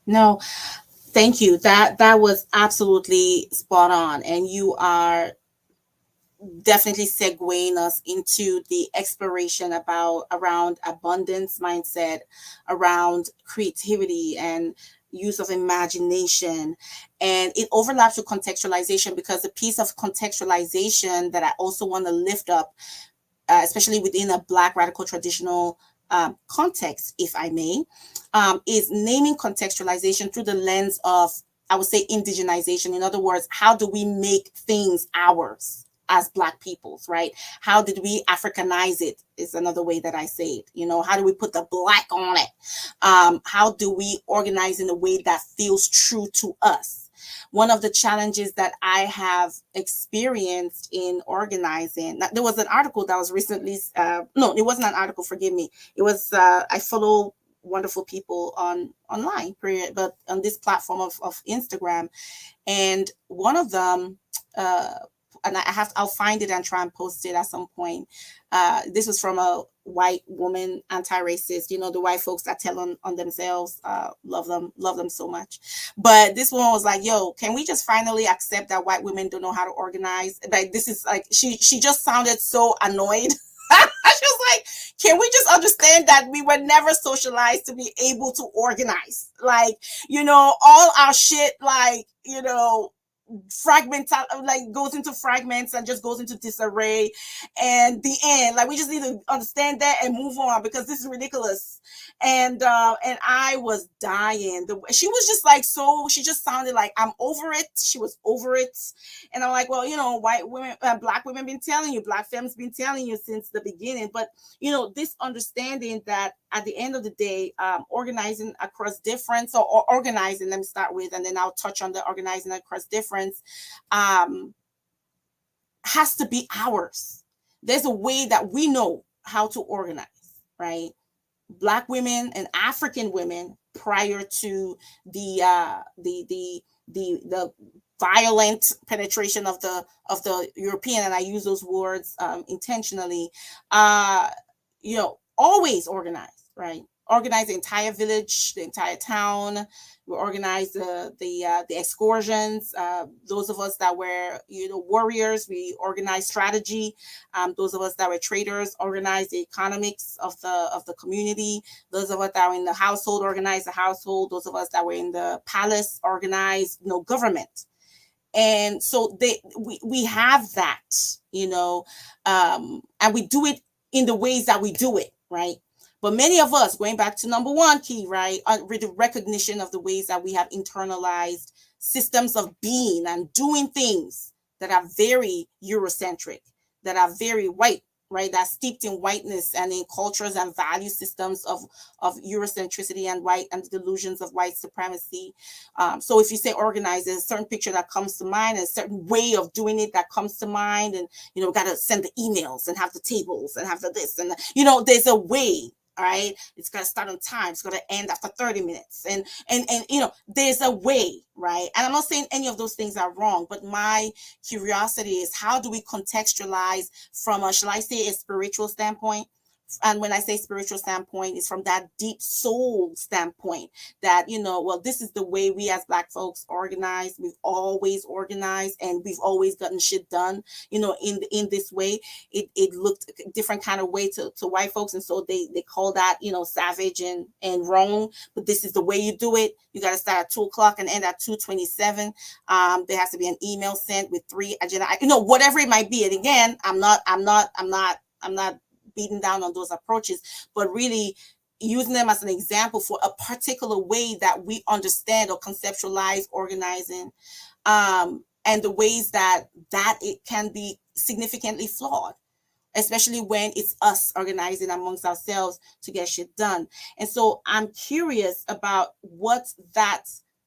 No, thank you. That was absolutely spot on. And you are definitely segueing us into the exploration around abundance mindset, around creativity and use of imagination. And it overlaps with contextualization, because the piece of contextualization that I also want to lift up, especially within a Black radical traditional context, if I may, is naming contextualization through the lens of, I would say, indigenization. In other words, how do we make things ours as Black peoples, right? How did we Africanize it is another way that I say it. How do we put the Black on it? How do we organize in a way that feels true to us? One of the challenges that I have experienced in organizing, there was an article that was recently, no, it wasn't an article, forgive me. It was, I follow wonderful people online, period, but on this platform of Instagram. And one of them, and I'll find it and try and post it at some point. This was from a white woman, anti-racist, the white folks that tell on themselves, love them so much. But this one was like, yo, can we just finally accept that white women don't know how to organize? Like, this is like, she just sounded so annoyed. She was like, can we just understand that we were never socialized to be able to organize? Like, all our shit, like, fragment, like goes into fragments and just goes into disarray. And the end, like, we just need to understand that and move on, because this is ridiculous. And I was dying. She was just like, she just sounded like, I'm over it. She was over it. And I'm like, well, white women, Black women been telling you, Black femmes been telling you since the beginning. But this understanding that at the end of the day, organizing across difference, or organizing, let me start with, and then I'll touch on the organizing across difference, has to be ours. There's a way that we know how to organize, right? Black women and African women, prior to the violent penetration of the European, and I use those words intentionally, always organized, right? organize the entire village, the entire town. We organize the excursions. Those of us that were warriors, we organize strategy. Those of us that were traders organize the economics of the community. Those of us that were in the household organize the household. Those of us that were in the palace organize government. And so we have that, and we do it in the ways that we do it, right? But many of us, going back to number one key, right, with the recognition of the ways that we have internalized systems of being and doing things that are very Eurocentric, that are very white, right, that's steeped in whiteness and in cultures and value systems of Eurocentricity and white and the delusions of white supremacy. So if you say organize, there's a certain picture that comes to mind, a certain way of doing it that comes to mind, and got to send the emails and have the tables and have the this and there's a way. All right, it's got to start on time. It's got to end after 30 minutes, and there's a way, right? And I'm not saying any of those things are wrong, but my curiosity is, how do we contextualize from a, shall I say, a spiritual standpoint? And when I say spiritual standpoint, it's from that deep soul standpoint that, well, this is the way we as Black folks organize. We've always organized, and we've always gotten shit done, in this way. It looked a different kind of way to white folks. And so they call that, savage and wrong. But this is the way you do it. You got to start at 2:00 and end at 2:27. There has to be an email sent with 3 agenda, whatever it might be. And again, I'm not beating down on those approaches, but really using them as an example for a particular way that we understand or conceptualize organizing, and the ways that it can be significantly flawed, especially when it's us organizing amongst ourselves to get shit done. And so I'm curious about what that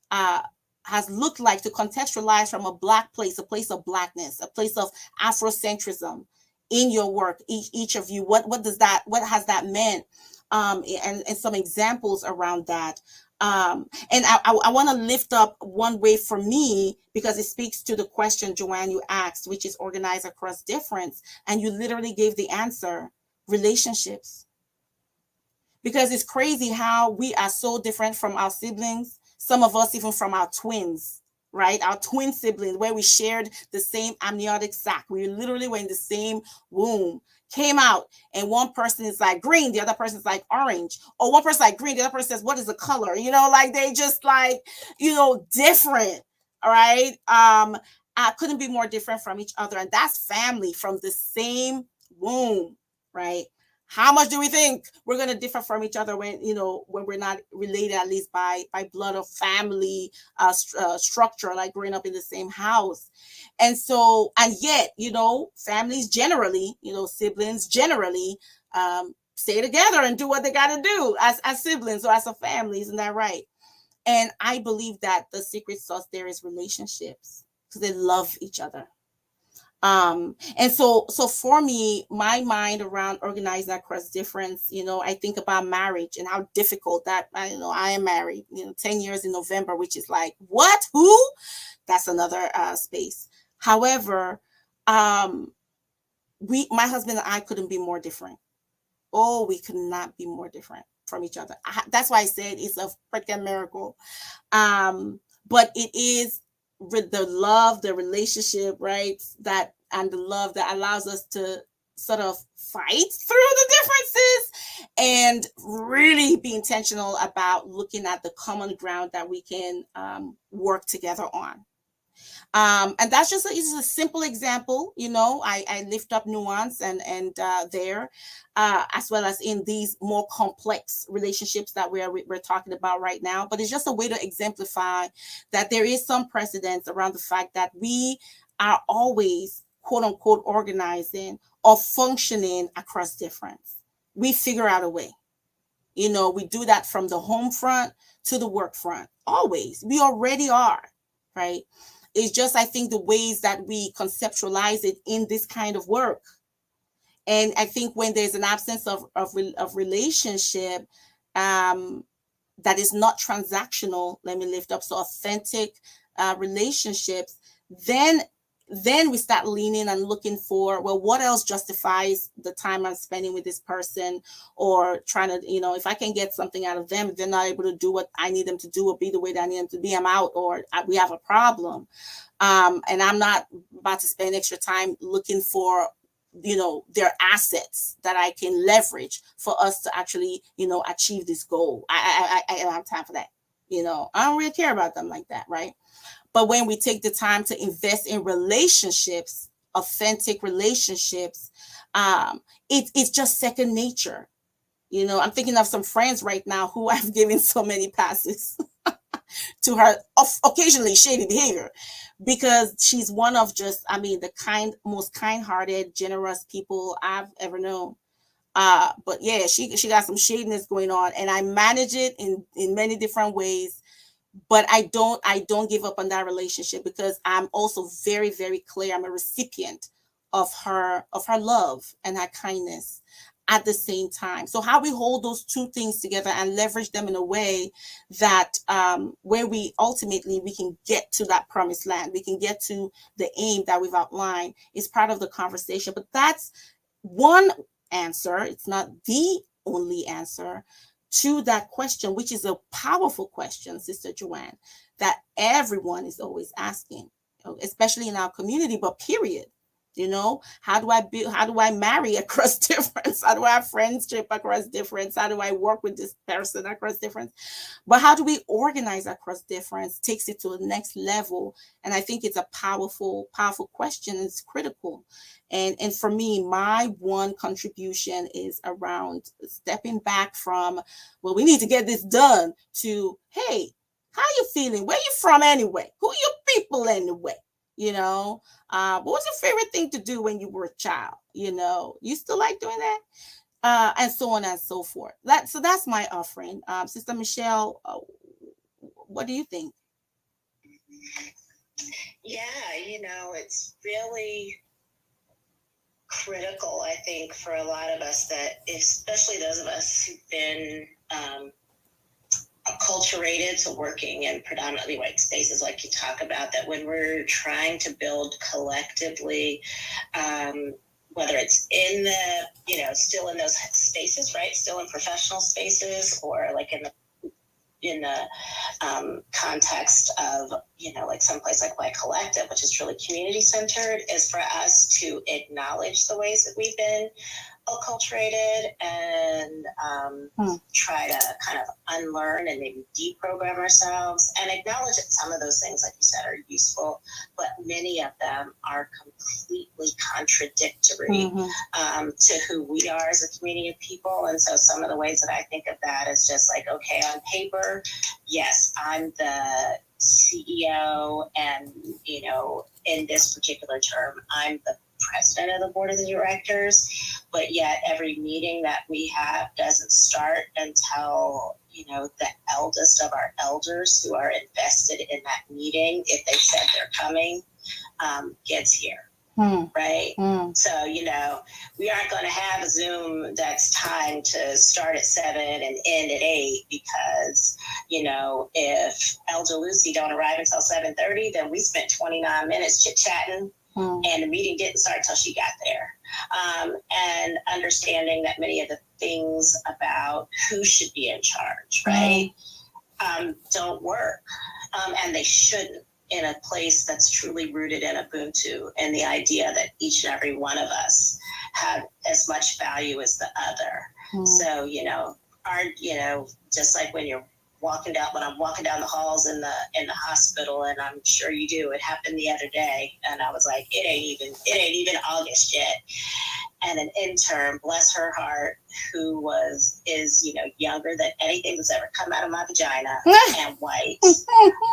has looked like to contextualize from a Black place, a place of Blackness, a place of Afrocentrism in your work, each of you. What has that meant? And some examples around that. And I want to lift up one way for me, because it speaks to the question, Joanne, you asked, which is organize across difference. And you literally gave the answer: relationships. Because it's crazy how we are so different from our siblings, some of us even from our twins. Right? Our twin siblings, where we shared the same amniotic sac. We literally were in the same womb, came out, and one person is like green, the other person is like orange. Or one person like green, the other person says, what is the color? They just different. All right. I couldn't be more different from each other. And that's family from the same womb, right? How much do we think we're going to differ from each other when we're not related, at least by blood or family structure, like growing up in the same house? And so, and yet, families generally, siblings generally stay together and do what they got to do as siblings or as a family. Isn't that right? And I believe that the secret sauce there is relationships, because they love each other. And so for me, my mind around organizing across difference, I think about marriage and how difficult that, I am married, 10 years in November, which is like, what, who? That's another space. However, my husband and I couldn't be more different. Oh, we could not be more different from each other. That's why I said it's a freaking miracle. But it is with the love, the relationship, right? And the love that allows us to sort of fight through the differences and really be intentional about looking at the common ground that we can work together on. And that's just it's a simple example. I lift up nuance and there, as well as in these more complex relationships that we're talking about right now. But it's just a way to exemplify that there is some precedence around the fact that we are always, quote unquote, organizing or functioning across difference. We figure out a way. We do that from the home front to the work front. Always. We already are, right? It's just, I think, the ways that we conceptualize it in this kind of work. And I think when there's an absence of relationship that is not transactional, let me lift up, so authentic relationships, then then we start leaning and looking for, well, what else justifies the time I'm spending with this person, or trying to, if I can get something out of them, if they're not able to do what I need them to do or be the way that I need them to be, I'm out, or we have a problem. And I'm not about to spend extra time looking for, their assets that I can leverage for us to actually, achieve this goal. I don't have time for that. I don't really care about them like that, right? But when we take the time to invest in relationships, authentic relationships, it's just second nature. I'm thinking of some friends right now who I've given so many passes to her of occasionally shady behavior, because she's one of just, the most kind-hearted, generous people I've ever known. But yeah, she got some shadiness going on, and I manage it in many different ways. But I don't give up on that relationship, because I'm also very, very clear. I'm a recipient of her love and her kindness at the same time. So how we hold those two things together and leverage them in a way that, where we can get to that promised land, we can get to the aim that we've outlined, is part of the conversation. But that's one answer. It's not the only answer to that question, which is a powerful question, Sister Joanne, that everyone is always asking, especially in our community, but period. How do I marry across difference? How do I have friendship across difference? How do I work with this person across difference? But how do we organize across difference takes it to the next level. And I think it's a powerful, powerful question. It's critical. And for me, my one contribution is around stepping back from, well, we need to get this done, to, hey, how you feeling? Where you from anyway? Who your people anyway? What was your favorite thing to do when you were a child? You still like doing that? And so on and so forth. That's my offering. Sister Michelle, what do you think? Yeah, it's really critical, I think, for a lot of us, that especially those of us who've been acculturated to working in predominantly white spaces, like you talk about, that when we're trying to build collectively, whether it's in the, still in those spaces, right? Still in professional spaces, or like in the context of, like someplace like Y Collective, which is truly community centered, is for us to acknowledge the ways that we've been acculturated, and try to kind of unlearn and maybe deprogram ourselves, and acknowledge that some of those things, like you said, are useful, but many of them are completely contradictory to who we are as a community of people. And so some of the ways that I think of that is just like, okay, on paper, yes, I'm the CEO, and in this particular term, I'm the president of the board of the directors, but yet every meeting that we have doesn't start until the eldest of our elders, who are invested in that meeting, if they said they're coming, gets here. Right? So, we aren't going to have a Zoom that's timed to start at 7 and end at 8, because, if Elder Lucy don't arrive until 7:30, then we spent 29 minutes chit-chatting, and the meeting didn't start until she got there. And understanding that many of the things about who should be in charge, right, don't work. And they shouldn't, in a place that's truly rooted in Ubuntu, and the idea that each and every one of us have as much value as the other. So, just like when I'm walking down the halls in the hospital, and I'm sure you do, it happened the other day, and I was like, it ain't even August yet. And an intern, bless her heart, who is younger than anything that's ever come out of my vagina, and white,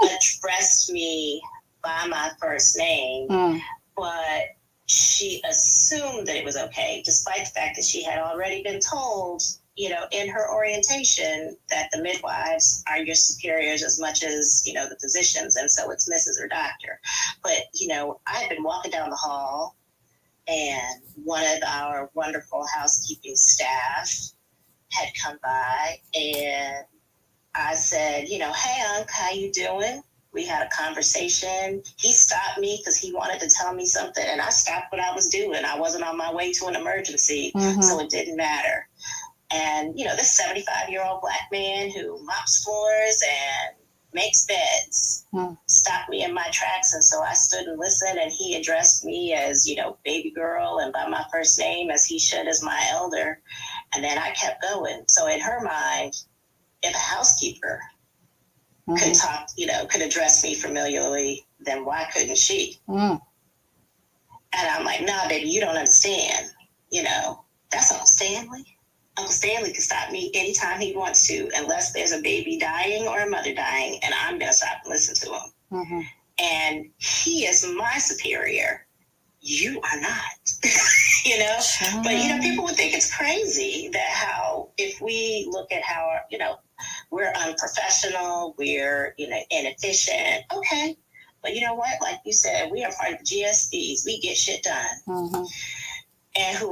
addressed me by my first name, but she assumed that it was okay, despite the fact that she had already been told, in her orientation, that the midwives are your superiors as much as, the physicians, and so it's Mrs. or Doctor. But, I had been walking down the hall, and one of our wonderful housekeeping staff had come by, and I said, hey, Unc, how you doing? We had a conversation. He stopped me because he wanted to tell me something, and I stopped what I was doing. I wasn't on my way to an emergency, so it didn't matter. And, this 75-year-old Black man who mops floors and makes beds stopped me in my tracks. And so I stood and listened, and he addressed me as, baby girl and by my first name, as he should as my elder. And then I kept going. So in her mind, if a housekeeper could talk, could address me familiarly, then why couldn't she? And I'm like, nah, baby, you don't understand. That's Uncle Stanley. Uncle Stanley can stop me anytime he wants to, unless there's a baby dying or a mother dying, and I'm going to stop and listen to him. And he is my superior. You are not, But, people would think it's crazy that how, if we look at how, we're unprofessional, we're, inefficient. Okay. But you know what? Like you said, we are part of the GSBs. We get shit done. And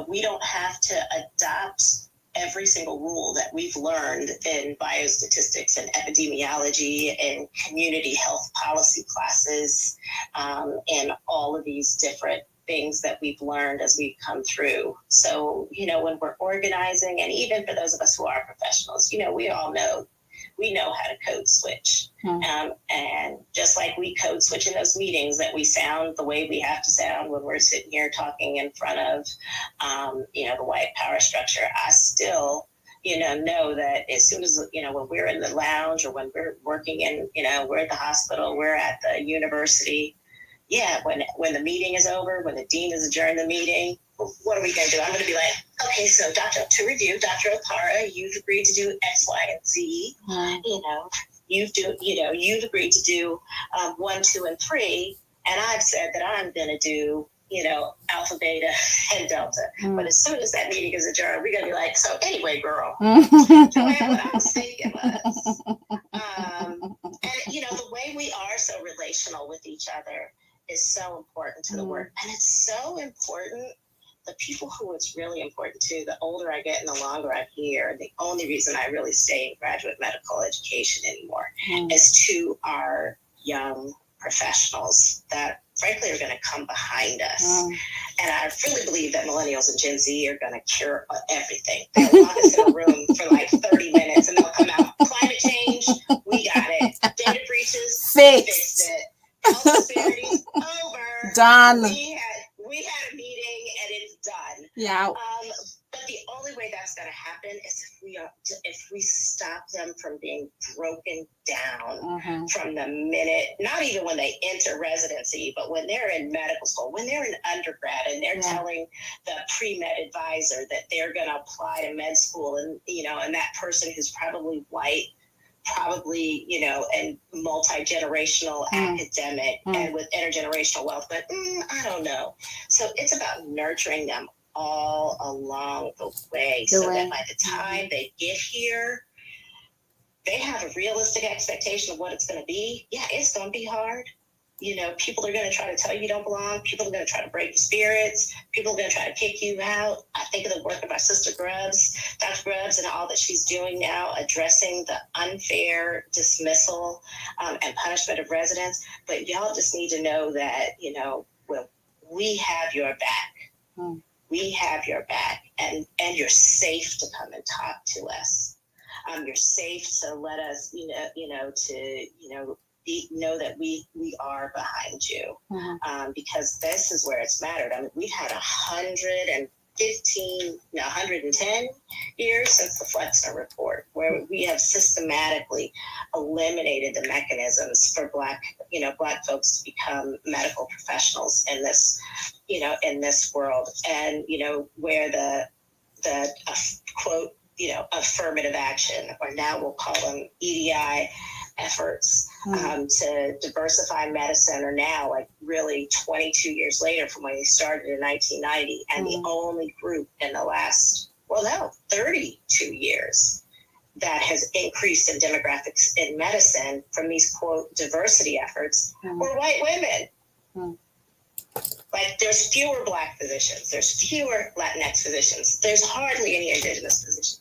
we don't have to adopt every single rule that we've learned in biostatistics and epidemiology and community health policy classes, and all of these different things that we've learned as we've come through. So, when we're organizing, and even for those of us who are professionals, we all know, we know how to code switch. And just like we code switch in those meetings, that we sound the way we have to sound when we're sitting here talking in front of, the white power structure, I still, know that as soon as, when we're in the lounge or when we're working in, we're at the hospital, we're at the university. Yeah, when the meeting is over, when the dean has adjourned the meeting, what are we going to do? I'm going to be like, okay, so to review, Dr. Okara, you've agreed to do X, Y, and Z. You've agreed to do 1, 2, and 3, and I've said that I'm going to do, alpha, beta, and delta. But as soon as that meeting is adjourned, we're going to be like, so anyway, girl, Joanne, what I was thinking was, and the way we are so relational with each other is so important to the work, and it's so important. The people who it's really important to, the older I get and the longer I'm here, the only reason I really stay in graduate medical education anymore is to our young professionals that frankly are going to come behind us. And I really believe that millennials and Gen Z are going to cure everything. They'll lock us in a room for like 30 minutes and they'll come out. Climate change, we got it. Data breaches, fixed it. Health disparities, over. Done. We had a meeting and it's done. Yeah. But the only way that's going to happen is if we stop them from being broken down from the minute, not even when they enter residency, but when they're in medical school, when they're in undergrad and they're telling the pre-med advisor that they're going to apply to med school, and and that person who's probably white, probably, and multi-generational academic and with intergenerational wealth, but I don't know. So it's about nurturing them all along the way that by the time they get here, they have a realistic expectation of what it's going to be. Yeah, it's going to be hard. People are going to try to tell you don't belong. People are going to try to break your spirits. People are going to try to kick you out. I think of the work of our sister Grubbs, Dr. Grubbs, and all that she's doing now, addressing the unfair dismissal and punishment of residents. But y'all just need to know that, when we have your back, we have your back, and you're safe to come and talk to us. You're safe to let us, know that we are behind you, because this is where it's mattered. I mean, we've had 110 years since the Flexner Report, where we have systematically eliminated the mechanisms for Black folks to become medical professionals in this, in this world, and where the quote, affirmative action, or now we'll call them EDI efforts to diversify medicine, are now like really 22 years later from when they started in 1990, and the only group in the last 32 years that has increased in demographics in medicine from these quote diversity efforts were white women. Like, there's fewer Black physicians, there's fewer Latinx physicians, there's hardly any Indigenous physicians.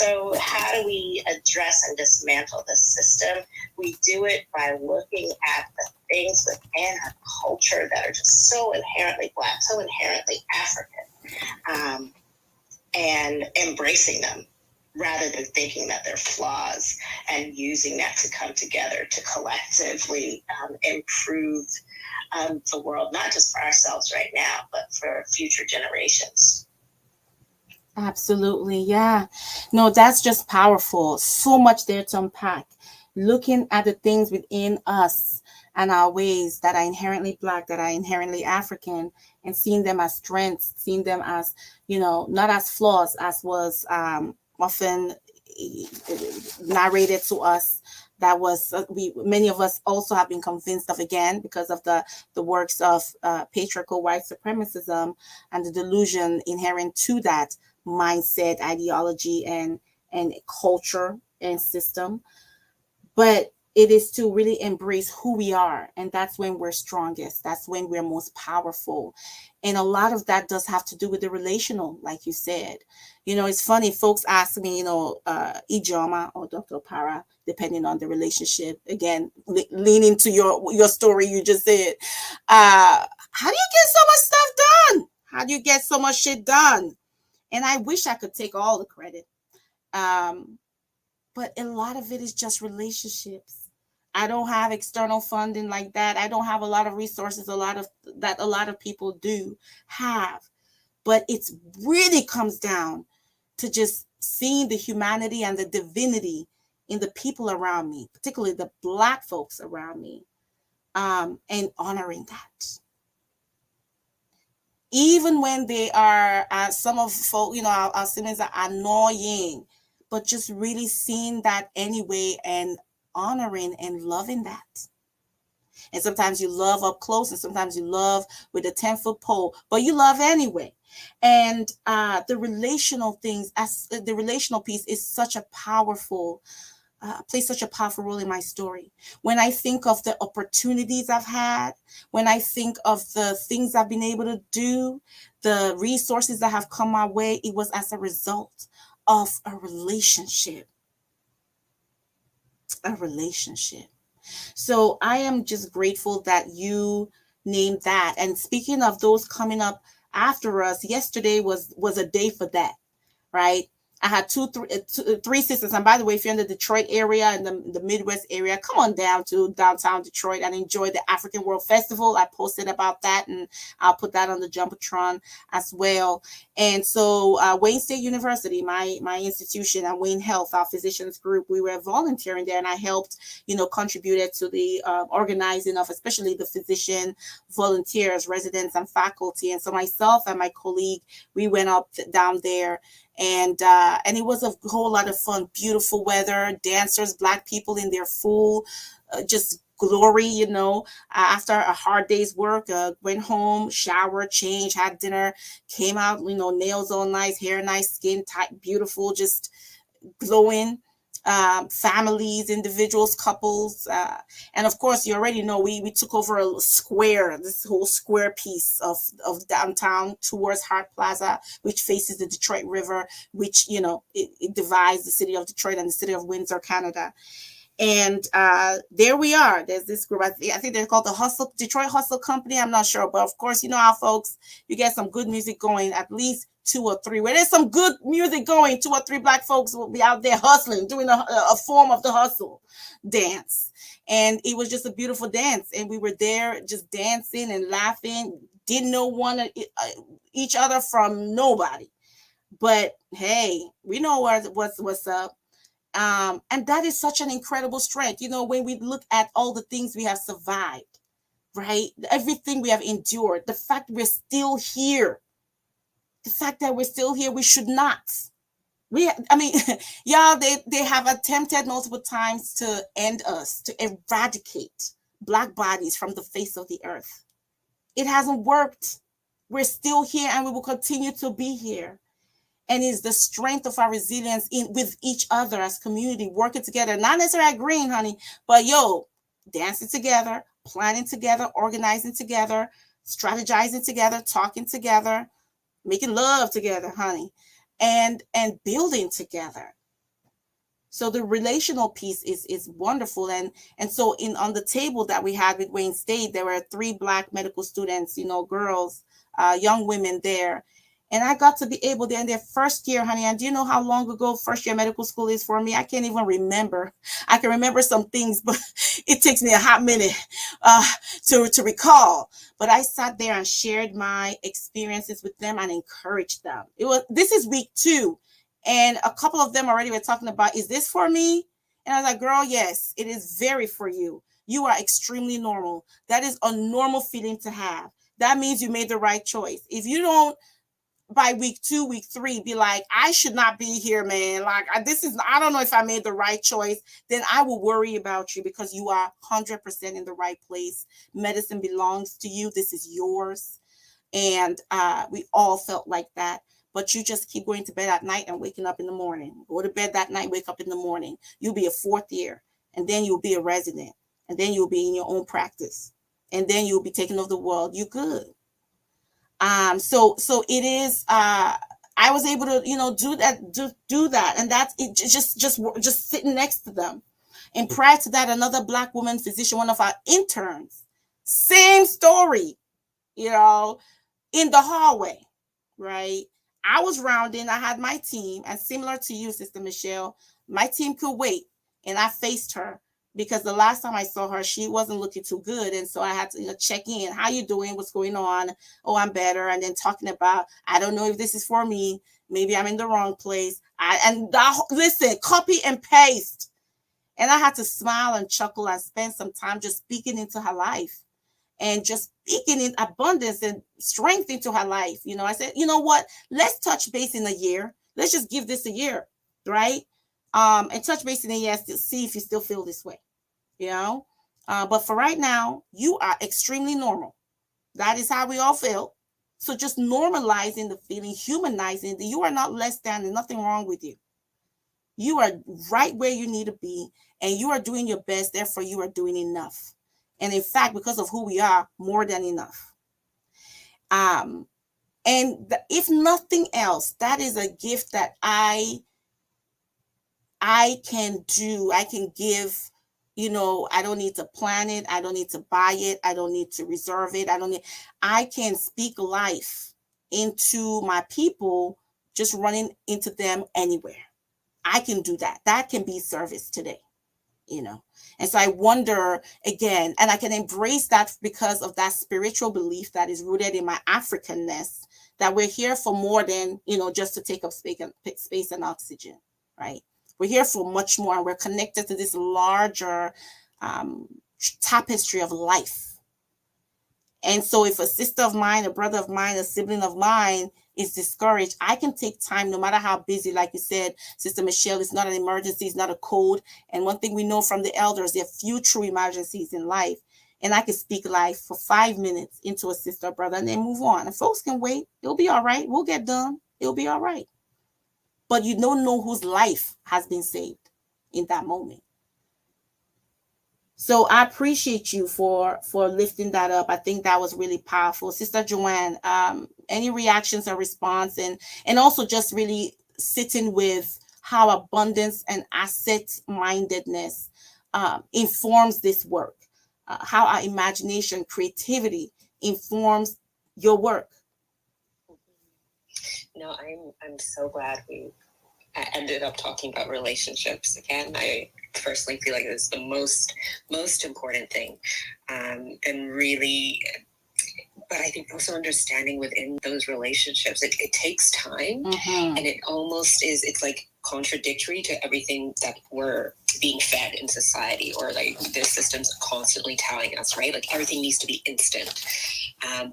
So how do we address and dismantle this system? We do it by looking at the things within our culture that are just so inherently Black, so inherently African, and embracing them rather than thinking that they're flaws, and using that to come together to collectively improve the world, not just for ourselves right now, but for future generations. Absolutely. Yeah. No, that's just powerful. So much there to unpack. Looking at the things within us and our ways that are inherently Black, that are inherently African, and seeing them as strengths, seeing them as, not as flaws, as was often narrated to us. That was many of us also have been convinced of, again, because of the works of patriarchal white supremacism and the delusion inherent to that mindset, ideology, and culture and system. But it is to really embrace who we are, and that's when we're strongest, that's when we're most powerful. And a lot of that does have to do with the relational, like you said. It's funny, folks ask me, Ijoma or Dr. Para, depending on the relationship, again, leaning to your story you just said, how do you get so much stuff done? How do you get so much shit done? And I wish I could take all the credit. But a lot of it is just relationships. I don't have external funding like that. I don't have a lot of resources, a lot of people do have. But it really comes down to just seeing the humanity and the divinity in the people around me, particularly the Black folks around me, and honoring that. Even when they are, some of folk, our siblings are annoying, but just really seeing that anyway and honoring and loving that. And sometimes you love up close, and sometimes you love with a 10-foot pole, but you love anyway. And the relational things, as the relational piece, is such a powerful plays such a powerful role in my story. When I think of the opportunities I've had, when I think of the things I've been able to do, the resources that have come my way, it was as a result of a relationship. A relationship. So I am just grateful that you named that. And speaking of those coming up after us, yesterday was a day for that, right? I had three sisters. And by the way, if you're in the Detroit area and the Midwest area, come on down to downtown Detroit and enjoy the African World Festival. I posted about that, and I'll put that on the Jumbotron as well. And so Wayne State University, my institution, and Wayne Health, our physicians group, we were volunteering there, and I helped, contributed to the organizing of especially the physician volunteers, residents, and faculty. And so myself and my colleague, we went up down there. And it was a whole lot of fun. Beautiful weather, dancers, Black people in their full, just glory, after a hard day's work, went home, showered, changed, had dinner, came out, nails all nice, hair nice, skin tight, beautiful, just glowing. Families, individuals, couples, and of course, you already know we took over a square, this whole square piece of downtown towards Hart Plaza, which faces the Detroit River, which it divides the city of Detroit and the city of Windsor, Canada. And there we are. There's this group. I think they're called the Detroit Hustle Company. I'm not sure, but of course, how folks, you get some good music going, at least 2 or 3. Where there's some good music going, 2 or 3 Black folks will be out there hustling, doing a form of the hustle dance. And it was just a beautiful dance. And we were there just dancing and laughing. Didn't know each other from nobody. But hey, we know what's up. And that is such an incredible strength. When we look at all the things we have survived, right? Everything we have endured, the fact we're still here, we should not. Y'all, they have attempted multiple times to end us, to eradicate Black bodies from the face of the earth. It hasn't worked. We're still here, and we will continue to be here. And it's the strength of our resilience with each other as community, working together, not necessarily agreeing, honey, but dancing together, planning together, organizing together, strategizing together, talking together, making love together, honey, and building together. So the relational piece is wonderful. And so on the table that we had with Wayne State, there were 3 Black medical students, girls, young women there. And I got to be able to, in their first year, honey, and do you know how long ago first year medical school is for me? I can't even remember. I can remember some things, but it takes me a hot minute uh, to recall. But I sat there and shared my experiences with them and encouraged them. This is week 2. And a couple of them already were talking about, is this for me? And I was like, girl, yes, it is very for you. You are extremely normal. That is a normal feeling to have. That means you made the right choice. If you don't, by week 2, week 3, be like, I should not be here, man. Like, I don't know if I made the right choice. Then I will worry about you, because you are 100% in the right place. Medicine belongs to you. This is yours. And we all felt like that. But you just keep going to bed at night and waking up in the morning. Go to bed that night, wake up in the morning. You'll be a 4th year, and then you'll be a resident, and then you'll be in your own practice, and then you'll be taking over the world. You're good. So it is. I was able to, do that, and that's it. Just sitting next to them. And prior to that, another Black woman physician, one of our interns, same story, in the hallway, right? I was rounding, I had my team, and similar to you, Sister Michelle, my team could wait. And I faced her, because the last time I saw her, she wasn't looking too good. And so I had to check in. How you doing? What's going on? Oh, I'm better. And then talking about, I don't know if this is for me. Maybe I'm in the wrong place. Listen, copy and paste. And I had to smile and chuckle and spend some time just speaking into her life. And just speaking in abundance and strength into her life. I said, you know what? Let's touch base in a year. Let's just give this a year, right? And touch base in a year to see if you still feel this way, But for right now, you are extremely normal. That is how we all feel. So just normalizing the feeling, humanizing that you are not less than, and nothing wrong with you. You are right where you need to be, and you are doing your best. Therefore, you are doing enough. And in fact, because of who we are, more than enough. If nothing else, that is a gift that I can do. I can give. I don't need to plan it. I don't need to buy it. I don't need to reserve it. I can speak life into my people, just running into them anywhere. I can do that. That can be service today. And so I wonder again, and I can embrace that because of that spiritual belief that is rooted in my Africanness, that we're here for more than, just to take up space and oxygen, right? We're here for much more, and we're connected to this larger tapestry of life. And so if a sister of mine, a brother of mine, a sibling of mine is discouraged, I can take time, no matter how busy. Like you said, Sister Michelle, it's not an emergency, it's not a code. And one thing we know from the elders, there are few true emergencies in life. And I can speak life for 5 minutes into a sister or brother and then move on. And folks can wait. It'll be all right. We'll get done. It'll be all right. But you don't know whose life has been saved in that moment. So I appreciate you for lifting that up. I think that was really powerful. Sister Joanne, any reactions or response, and also just really sitting with how abundance and asset-mindedness informs this work, how our imagination, creativity informs your work. No, I'm so glad we ended up talking about relationships again. I personally feel like it's the most important thing, and really, but I think also understanding within those relationships, it takes time, and it almost is, it's like contradictory to everything that we're being fed in society, or like the systems constantly telling us, right? Like everything needs to be instant,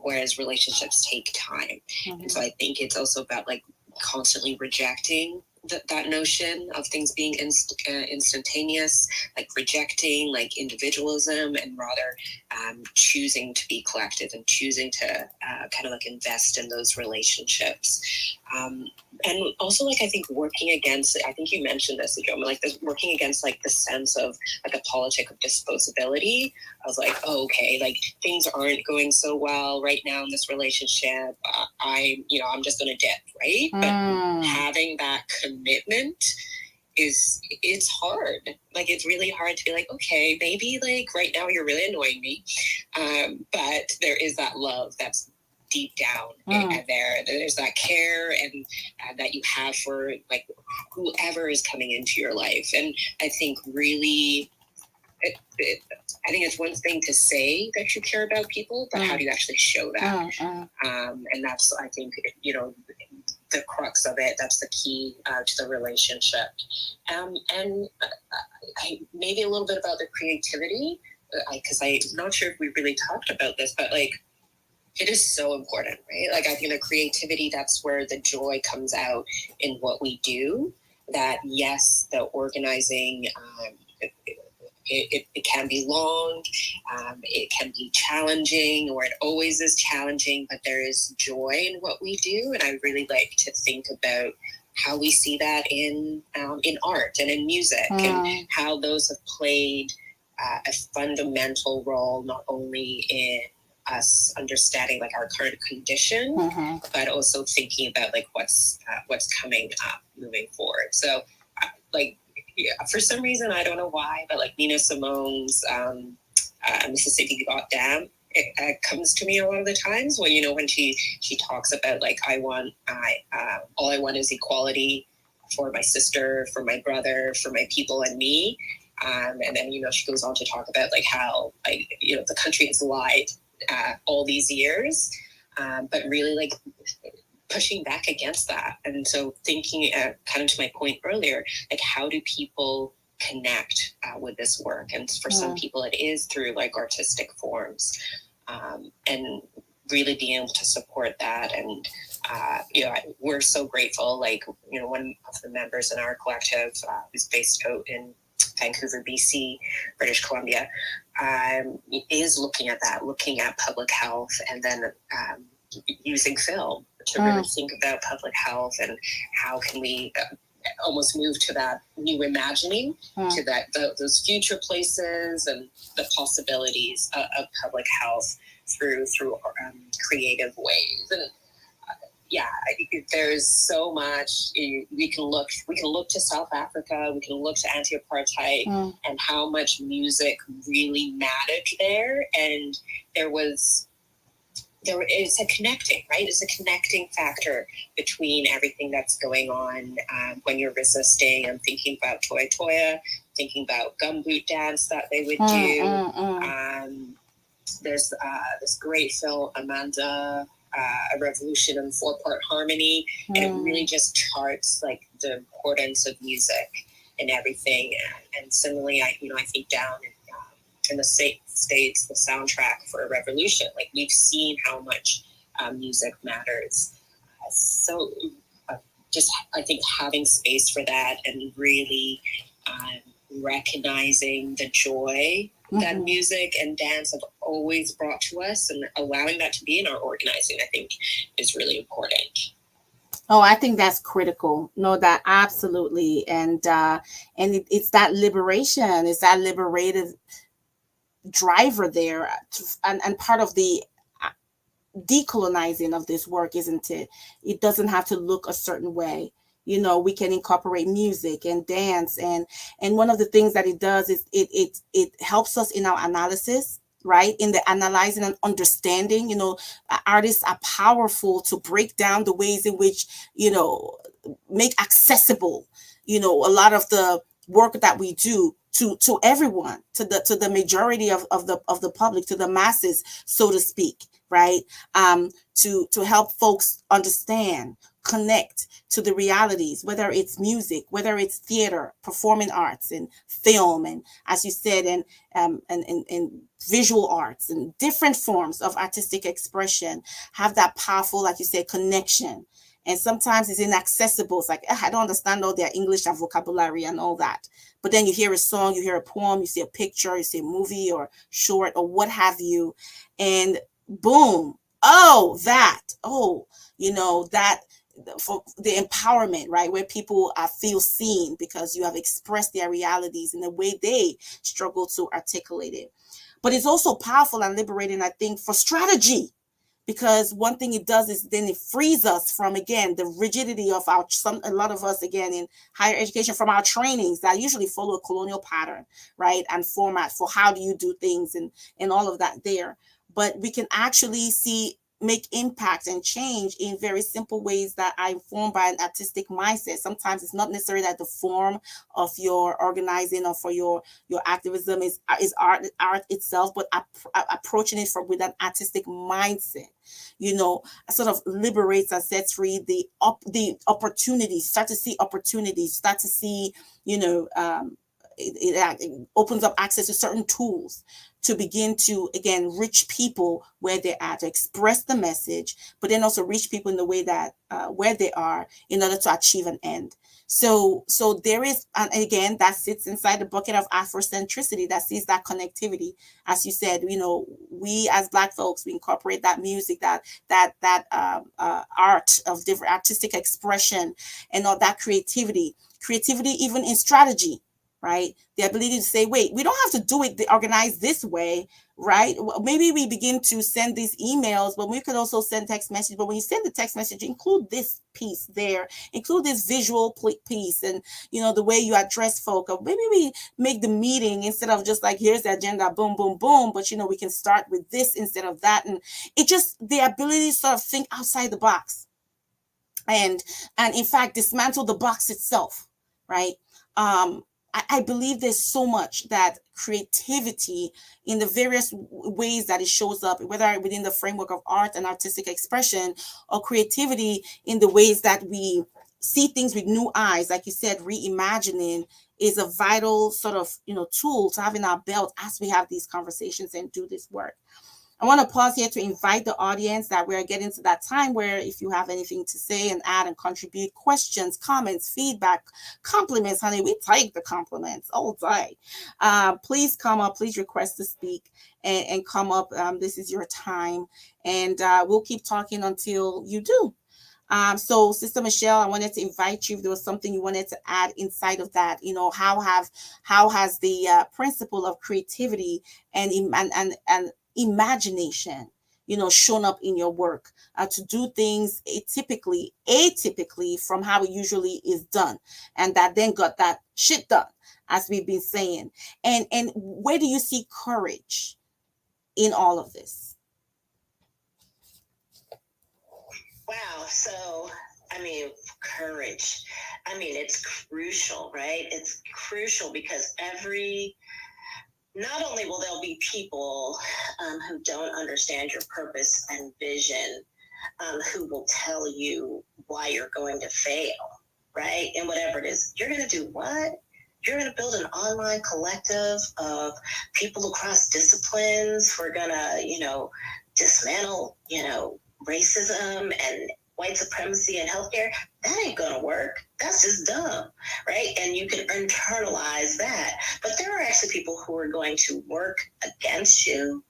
whereas relationships take time. And so I think it's also about like constantly rejecting that notion of things being instantaneous, like rejecting like individualism, and rather choosing to be collective and choosing to kind of like invest in those relationships. And also, like, I think working against, I think you mentioned this, Adroma, like this, working against like the sense of like a politic of disposability. I was like, oh, okay, like things aren't going so well right now in this relationship. I'm just going to dip, right? But having that commitment it's hard. Like, it's really hard to be like, okay, maybe like right now you're really annoying me, but there is that love that's deep down there. There's that care and that you have for like whoever is coming into your life. And I think really, I think it's one thing to say that you care about people, but how do you actually show that? And that's, I think, you know, the crux of it. That's the key to the relationship. And I maybe a little bit about the creativity, because I'm not sure if we really talked about this, but like, it is so important, right? Like, I think the creativity, that's where the joy comes out in what we do. That, yes, the organizing, it can be long, it can be challenging, or it always is challenging, but there is joy in what we do. And I really like to think about how we see that in art and in music, and how those have played a fundamental role, not only in us understanding like our current condition, but also thinking about like what's coming up moving forward. So like, yeah, for some reason, I don't know why, but like Nina Simone's Mississippi Goddam, it comes to me a lot of the times when, you know, when she talks about like, all I want is equality for my sister, for my brother, for my people and me. And then, you know, she goes on to talk about like how, like, you know, the country has lied all these years, but really like pushing back against that. And so thinking, kind of to my point earlier, like, how do people connect with this work? And for some people, it is through like artistic forms, and really being able to support that. And you know, we're so grateful. Like, you know, one of the members in our collective, who's based out in Vancouver, BC, British Columbia, is looking at that, looking at public health, and then using film to really think about public health and how can we almost move to that new imagining, to that those future places and the possibilities of public health through creative ways. And yeah, there's so much. We can look to South Africa, we can look to anti-apartheid, and how much music really mattered there. And it's a connecting, right? It's a connecting factor between everything that's going on when you're resisting. I'm thinking about Toya Toya, thinking about gumboot dance that they would do. There's this great film, Amanda, A Revolution in 4-Part Harmony, and it really just charts like the importance of music and everything. And similarly, I think down in the States, the soundtrack for A Revolution, like, we've seen how much music matters. So just, I think, having space for that and really recognizing the joy that music and dance have always brought to us, and allowing that to be in our organizing, I think, is really important. Oh, I think that's critical. No, that absolutely. And it's that liberation, it's that liberated driver there, and part of the decolonizing of this work, isn't it? It doesn't have to look a certain way. You know, we can incorporate music and dance, and one of the things that it does is it helps us in our analysis, right? In the analyzing and understanding. You know, artists are powerful to break down the ways in which, you know, make accessible, you know, a lot of the work that we do to everyone, to the majority of the public, to the masses, so to speak, right? To help folks understand, connect to the realities, whether it's music, whether it's theater, performing arts, and film, and, as you said, and visual arts, and different forms of artistic expression have that powerful, like you said, connection. And sometimes it's inaccessible. It's like, I don't understand all their English and vocabulary and all that. But then you hear a song, you hear a poem, you see a picture, you see a movie or short or what have you, and boom, you know, that for the empowerment, right? Where people feel seen because you have expressed their realities in the way they struggle to articulate it. But it's also powerful and liberating, I think, for strategy. because one thing it does is then it frees us from, again, the rigidity of a lot of us, again, in higher education, from our trainings that usually follow a colonial pattern, right, and format for how do you do things, and all of that there. But we can actually make impact and change in very simple ways that are informed by an artistic mindset. Sometimes it's not necessarily that the form of your organizing or for your activism is art itself, but approaching it with an artistic mindset, sort of liberates and sets free the opportunities. Start to see opportunities. Start to see, it opens up access to certain tools to begin to, again, reach people where they're at, to express the message, but then also reach people in the way that where they are, in order to achieve an end. So there is, and again, that sits inside the bucket of Afrocentricity, that sees that connectivity. As you said, we as Black folks, we incorporate that music, that art of different artistic expression, and all that creativity even in strategy, right? The ability to say, wait, we don't have to do it organized this way, right? Maybe we begin to send these emails, but we could also send text message. But when you send the text message, include this piece there, include this visual piece, and the way you address folk. Or maybe we make the meeting, instead of just like, here's the agenda, boom, boom, boom, but we can start with this instead of that. And it just, the ability to sort of think outside the box, and in fact dismantle the box itself, right? I believe there's so much that creativity, in the various ways that it shows up, whether within the framework of art and artistic expression, or creativity in the ways that we see things with new eyes, like you said, reimagining is a vital sort of tool to have in our belt as we have these conversations and do this work. I want to pause here to invite the audience, that we're getting to that time where if you have anything to say and add and contribute, questions, comments, feedback, compliments, honey, we take the compliments all day. Please come up, please request to speak and come up. This is your time, and we'll keep talking until you do. So Sister Michelle, I wanted to invite you, if there was something you wanted to add inside of that, how has the principle of creativity and imagination, shown up in your work, to do things atypically from how it usually is done, and that then got that shit done, as we've been saying. And where do you see courage in all of this? Wow. So, courage. It's crucial, right? It's crucial because not only will there be people who don't understand your purpose and vision, who will tell you why you're going to fail, right? And whatever it is, you're going to do what? You're going to build an online collective of people across disciplines who are going to, dismantle, racism and white supremacy in healthcare. That ain't gonna work. That's just dumb, right? And you can internalize that. But there are actually people who are going to work against you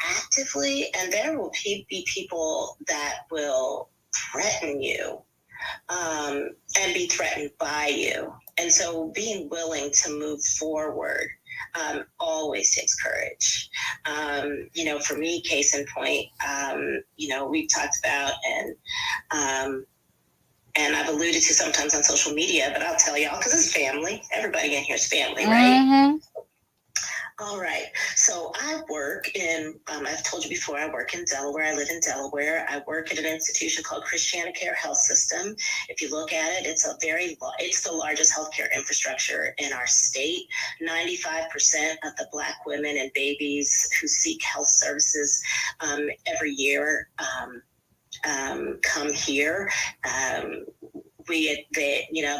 actively, and there will be people that will threaten you and be threatened by you. And so being willing to move forward always takes courage. For me, case in point, we've talked about and I've alluded to sometimes on social media, but I'll tell y'all because it's family. Everybody in here is family, right? Mm-hmm. All right. So I work in, I've told you before, I work in Delaware. I live in Delaware. I work at an institution called Christianacare Health System. If you look at it, it's the largest healthcare infrastructure in our state. 95% of the Black women and babies who seek health services every year come here.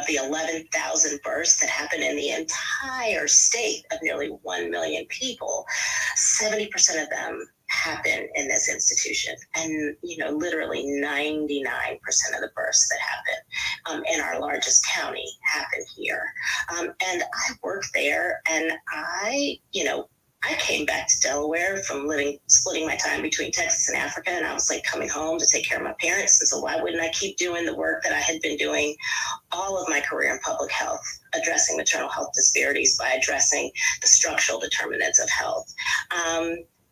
The 11,000 births that happen in the entire state of nearly 1 million people, 70% of them happen in this institution. And, literally 99% of the births that happen in our largest county happen here. And I work there, and I came back to Delaware from splitting my time between Texas and Africa, and I was coming home to take care of my parents. And so why wouldn't I keep doing the work that I had been doing all of my career in public health, addressing maternal health disparities by addressing the structural determinants of health?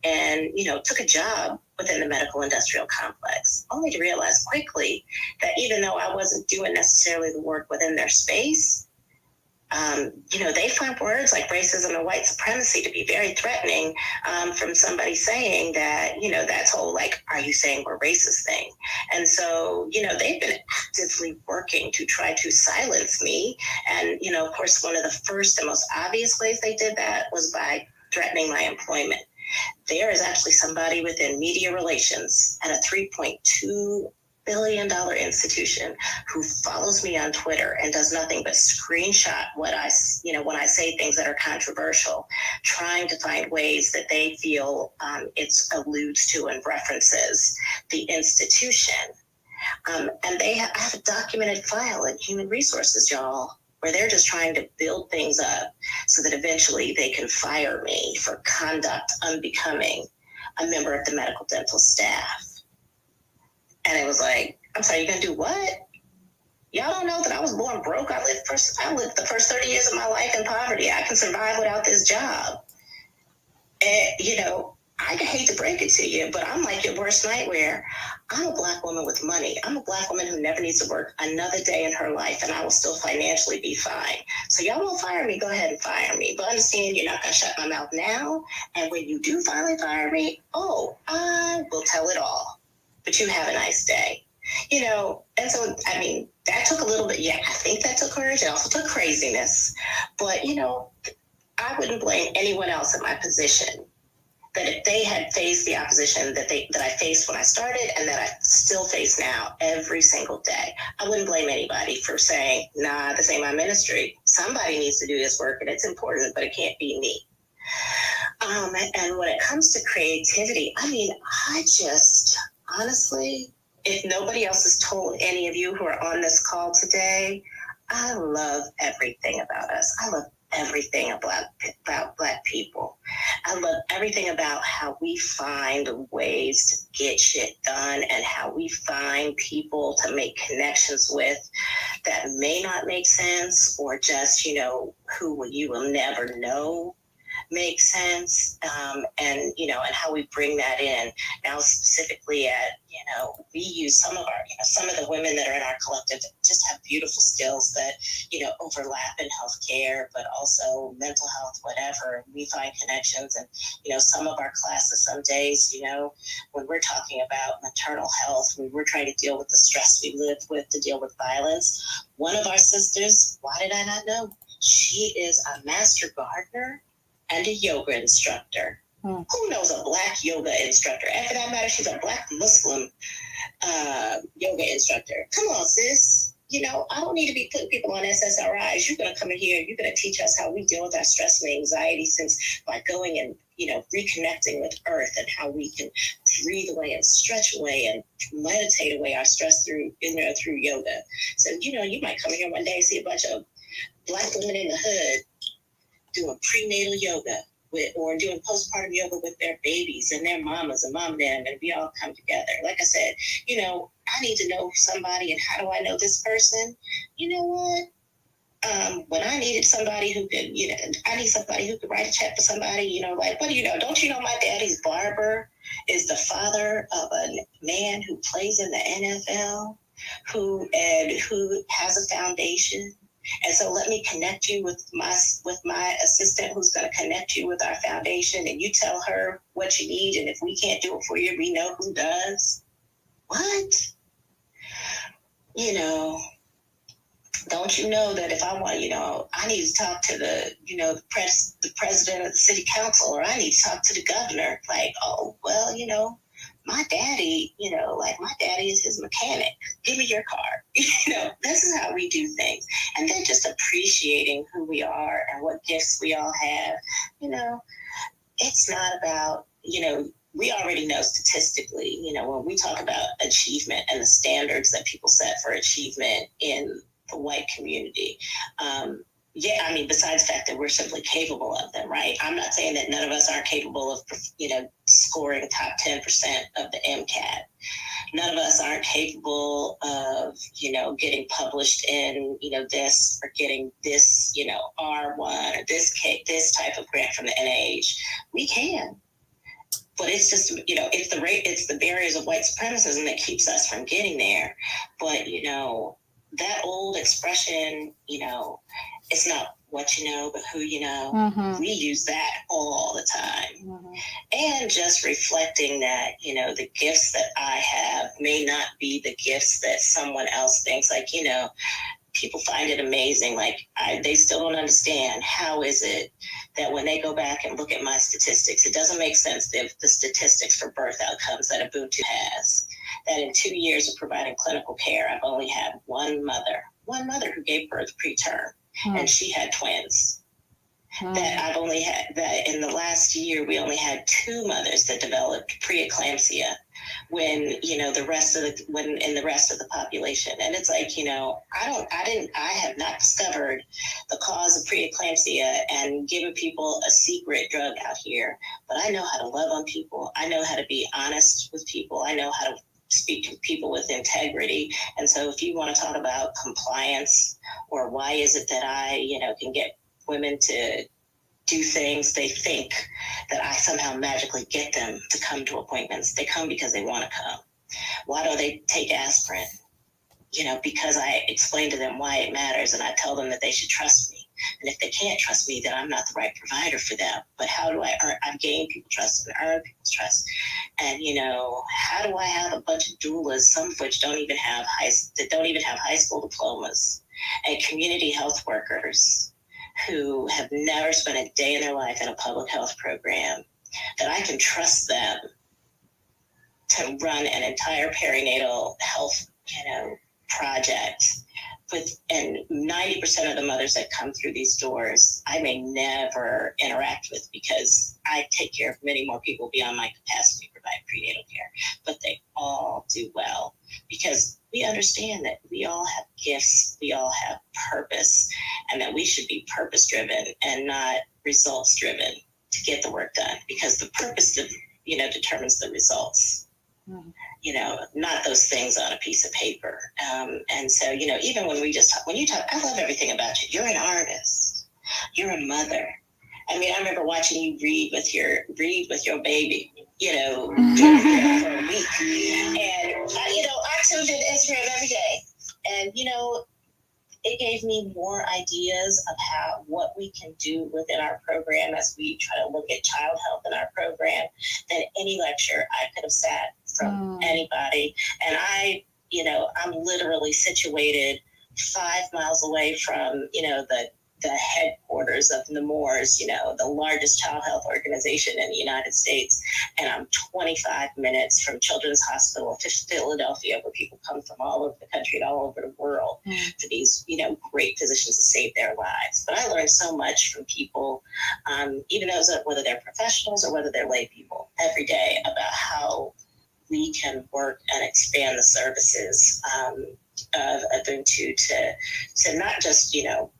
and, took a job within the medical industrial complex, only to realize quickly that even though I wasn't doing necessarily the work within their space, they find words like racism and white supremacy to be very threatening, from somebody saying that, that's whole, like, are you saying we're racist thing? And so, they've been actively working to try to silence me. And, of course, one of the first and most obvious ways they did that was by threatening my employment. There is actually somebody within media relations at a $3.2 billion institution who follows me on Twitter and does nothing but screenshot what I, when I say things that are controversial, trying to find ways that they feel it alludes to and references the institution. And I have a documented file in Human Resources, y'all, where they're just trying to build things up so that eventually they can fire me for conduct unbecoming a member of the medical dental staff. And it was like, I'm sorry, you're going to do what? Y'all don't know that I was born broke. I lived the first 30 years of my life in poverty. I can survive without this job. And, I hate to break it to you, but I'm like your worst nightmare. I'm a Black woman with money. I'm a Black woman who never needs to work another day in her life, and I will still financially be fine. So y'all won't fire me, go ahead and fire me. But understand you're not going to shut my mouth now. And when you do finally fire me, I will tell it all. But you have a nice day. And so, that took a little bit. Yeah, I think that took courage. It also took craziness. But, I wouldn't blame anyone else in my position that if they had faced the opposition that I faced when I started and that I still face now every single day, I wouldn't blame anybody for saying, nah, this ain't my ministry. Somebody needs to do this work and it's important, but it can't be me. And when it comes to creativity, I just, honestly, if nobody else has told any of you who are on this call today, I love everything about us. I love everything about Black people. I love everything about how we find ways to get shit done and how we find people to make connections with that may not make sense or just, who you will never know make sense, and how we bring that in. Now, specifically at, we use some of the women that are in our collective that just have beautiful skills that, overlap in healthcare, but also mental health, whatever. We find connections and, some of our classes, some days, when we're talking about maternal health, when we're trying to deal with the stress we live with to deal with violence, one of our sisters, why did I not know? She is a master gardener and a yoga instructor. Who knows a Black yoga instructor? And for that matter, she's a Black Muslim yoga instructor. Come on, sis. I don't need to be putting people on SSRIs. You're going to come in here. You're going to teach us how we deal with our stress and anxiety by going and, reconnecting with earth and how we can breathe away and stretch away and meditate away our stress through yoga. So, you might come in here one day and see a bunch of Black women in the hood doing prenatal yoga or doing postpartum yoga with their babies and their mamas and mom and them, and we all come together. Like I said, I need to know somebody, and how do I know this person? You know what? When I needed somebody who could, I need somebody who could write a check for somebody, like, what do you know? Don't you know my daddy's barber is the father of a man who plays in the NFL, who has a foundation? And so let me connect you with my assistant who's going to connect you with our foundation, and you tell her what you need. And if we can't do it for you, we know who does. What? Don't you know that if I want, I need to talk to the president of the city council, or I need to talk to the governor. Like, oh, well, my daddy, my daddy is his mechanic. Give me your car. This is how we do things. And then just appreciating who we are and what gifts we all have. It's not about, we already know statistically, when we talk about achievement and the standards that people set for achievement in the white community, besides the fact that we're simply capable of them, right? I'm not saying that none of us aren't capable of, scoring top 10% of the MCAT. None of us aren't capable of, getting published in, this, or getting this, R1 or this type of grant from the NIH. We can. But it's just, it's the barriers of white supremacism that keeps us from getting there. But, that old expression, it's not what you know, but who you know. Mm-hmm. We use that all the time. Mm-hmm. And just reflecting that, the gifts that I have may not be the gifts that someone else thinks. Like, people find it amazing. Like, they still don't understand how is it that when they go back and look at my statistics, it doesn't make sense if the statistics for birth outcomes that Ubuntu has, that in 2 years of providing clinical care, I've only had one mother who gave birth preterm, and she had twins. That I've only had, that in the last year, we only had 2 mothers that developed preeclampsia when, in the rest of the population. And it's like, I have not discovered the cause of preeclampsia and given people a secret drug out here, but I know how to love on people. I know how to be honest with people. I know how to speak to people with integrity. And so if you want to talk about compliance, or why is it that I, can get women to do things, they think that I somehow magically get them to come to appointments. They come because they want to come. Why do they take aspirin? Because I explain to them why it matters, and I tell them that they should trust me. And if they can't trust me, then I'm not the right provider for them. But how do I've gained people's trust and earned people's trust. And, how do I have a bunch of doulas, some of which don't even have high school diplomas, and community health workers who have never spent a day in their life in a public health program, that I can trust them to run an entire perinatal health, project and 90% of the mothers that come through these doors, I may never interact with because I take care of many more people beyond my capacity to provide prenatal care, but they all do well because we understand that we all have gifts, we all have purpose, and that we should be purpose-driven and not results-driven to get the work done, because the purpose, determines the results. Mm-hmm. Not those things on a piece of paper. And so, even when you talk, I love everything about you. You're an artist. You're a mother. I mean, I remember watching you read with your baby, for a week. And, I tuned into Instagram every day. And, it gave me more ideas of what we can do within our program as we try to look at child health in our program than any lecture I could have sat from anybody. And I'm literally situated 5 miles away from, the headquarters of Nemours, the largest child health organization in the United States. And I'm 25 minutes from Children's Hospital to Philadelphia, where people come from all over the country and all over the world for these, great physicians to save their lives. But I learned so much from people, even those, whether they're professionals or whether they're lay people, every day about how we can work and expand the services of Ubuntu to not just,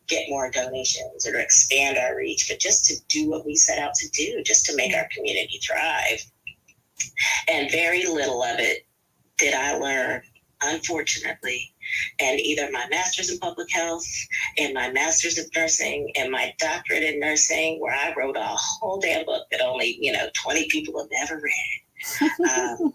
get more donations or to expand our reach, but just to do what we set out to do, just to make our community thrive. And very little of it did I learn, unfortunately, and either my master's in public health and my master's in nursing and my doctorate in nursing, where I wrote a whole damn book that only, 20 people have ever read.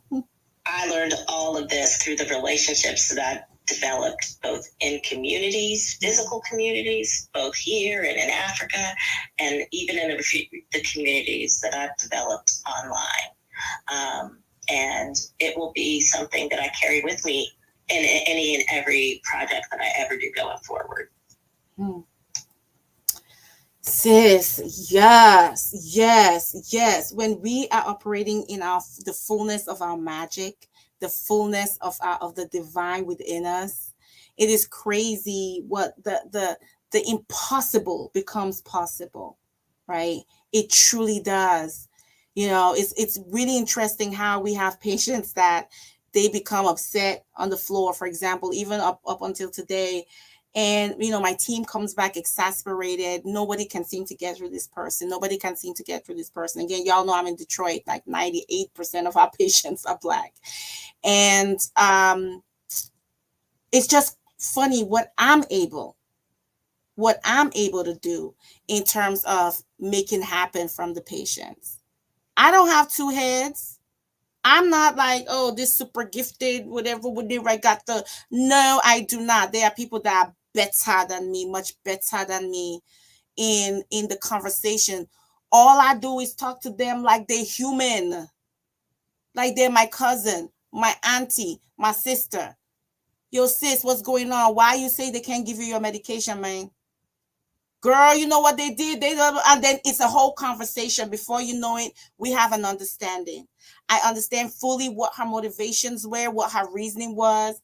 I learned all of this through the relationships that I've developed both in communities, physical communities, both here and in Africa, and even in the communities that I've developed online. And it will be something that I carry with me in any and every project that I ever do going forward. Sis, yes. When we are operating in the fullness of our magic, the fullness of the divine within us, it is crazy what the impossible becomes possible, right? It truly does. It's really interesting how we have patients that they become upset on the floor, for example, even up until today. And, my team comes back exasperated. Nobody can seem to get through this person. Again, y'all know I'm in Detroit. Like 98% of our patients are Black. And it's just funny what I'm able to do in terms of making happen from the patients. I don't have two heads. I'm not like, oh, this super gifted, whatever, whatever. I got the. No, I do not. There are people that are better than me, much better than me in the conversation. All I do is talk to them like they're human, like they're my cousin, my auntie, my sister. Yo, sis, what's going on? Why you say they can't give you your medication, man? Girl, you know what they did? And then it's a whole conversation. Before you know it, we have an understanding. I understand fully what her motivations were, what her reasoning was,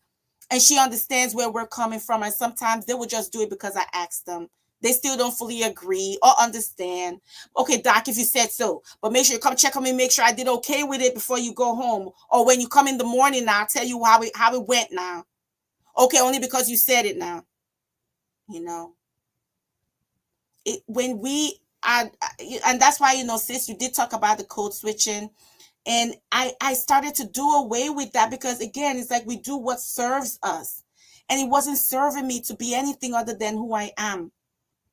and she understands where we're coming from. And sometimes they will just do it because I asked them. They still don't fully agree or understand. Okay, doc, if you said so, but make sure you come check on me, make sure I did okay with it before you go home. Or when you come in the morning now, I'll tell you how it went now. Okay, only because you said it now. You know, when we are, and that's why, sis, you did talk about the code switching. And I started to do away with that because, again, it's like we do what serves us. And it wasn't serving me to be anything other than who I am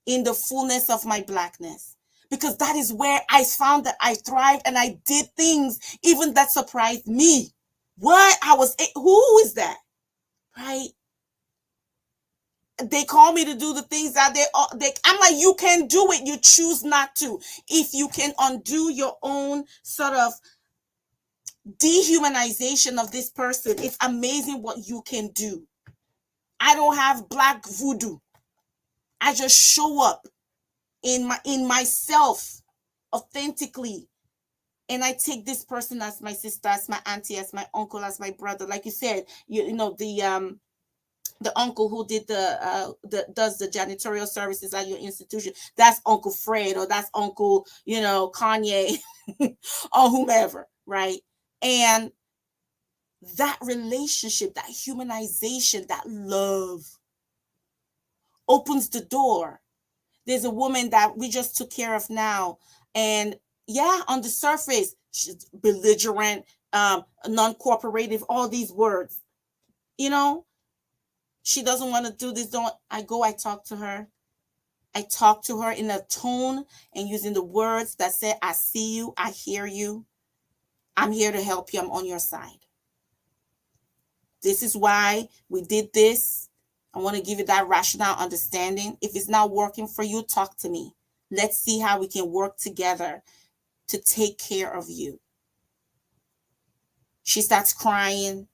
in the fullness of my Blackness. Because that is where I found that I thrived and I did things even that surprised me. What? Who is that? Right? They call me to do the things that I'm like, you can do it. You choose not to. If you can undo your own sort of dehumanization of this person, it's amazing what you can do. I don't have black voodoo. I just show up in myself authentically, and I take this person as my sister, as my auntie, as my uncle, as my brother. Like you said, the uncle who did does the janitorial services at your institution, that's Uncle Fred, or that's Uncle Kanye or whomever, right? And that relationship, that humanization, that love opens the door. There's a woman that we just took care of now, and yeah, on the surface, she's belligerent, non-cooperative, all these words. She doesn't want to do this. I talk to her. I talk to her in a tone and using the words that say, I see you, I hear you, I'm here to help you, I'm on your side. This is why we did this. I want to give you that rational understanding. If it's not working for you, talk to me. Let's see how we can work together to take care of you. She starts crying.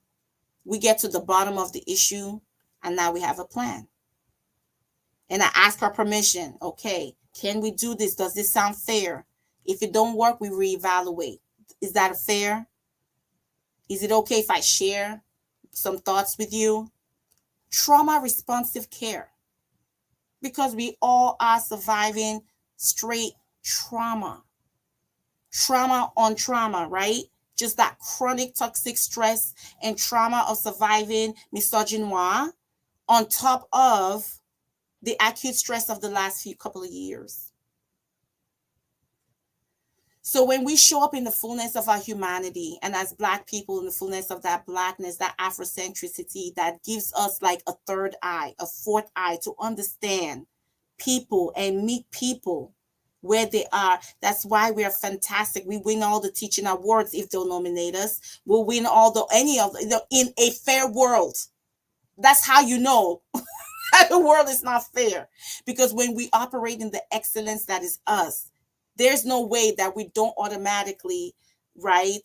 We get to the bottom of the issue, and now we have a plan. And I ask her permission. Okay, can we do this? Does this sound fair? If it don't work, we reevaluate. Is that fair? Is it okay if I share some thoughts with you? Trauma responsive care. Because we all are surviving straight trauma. Trauma on trauma, right? Just that chronic toxic stress and trauma of surviving misogynoir on top of the acute stress of the last couple of years. So when we show up in the fullness of our humanity, and as Black people in the fullness of that Blackness, that Afrocentricity that gives us like a third eye, a fourth eye to understand people and meet people where they are. That's why we are fantastic. We win all the teaching awards if they'll nominate us. We'll win in a fair world. That's how you know the world is not fair. Because when we operate in the excellence that is us, there's no way that we don't automatically, right,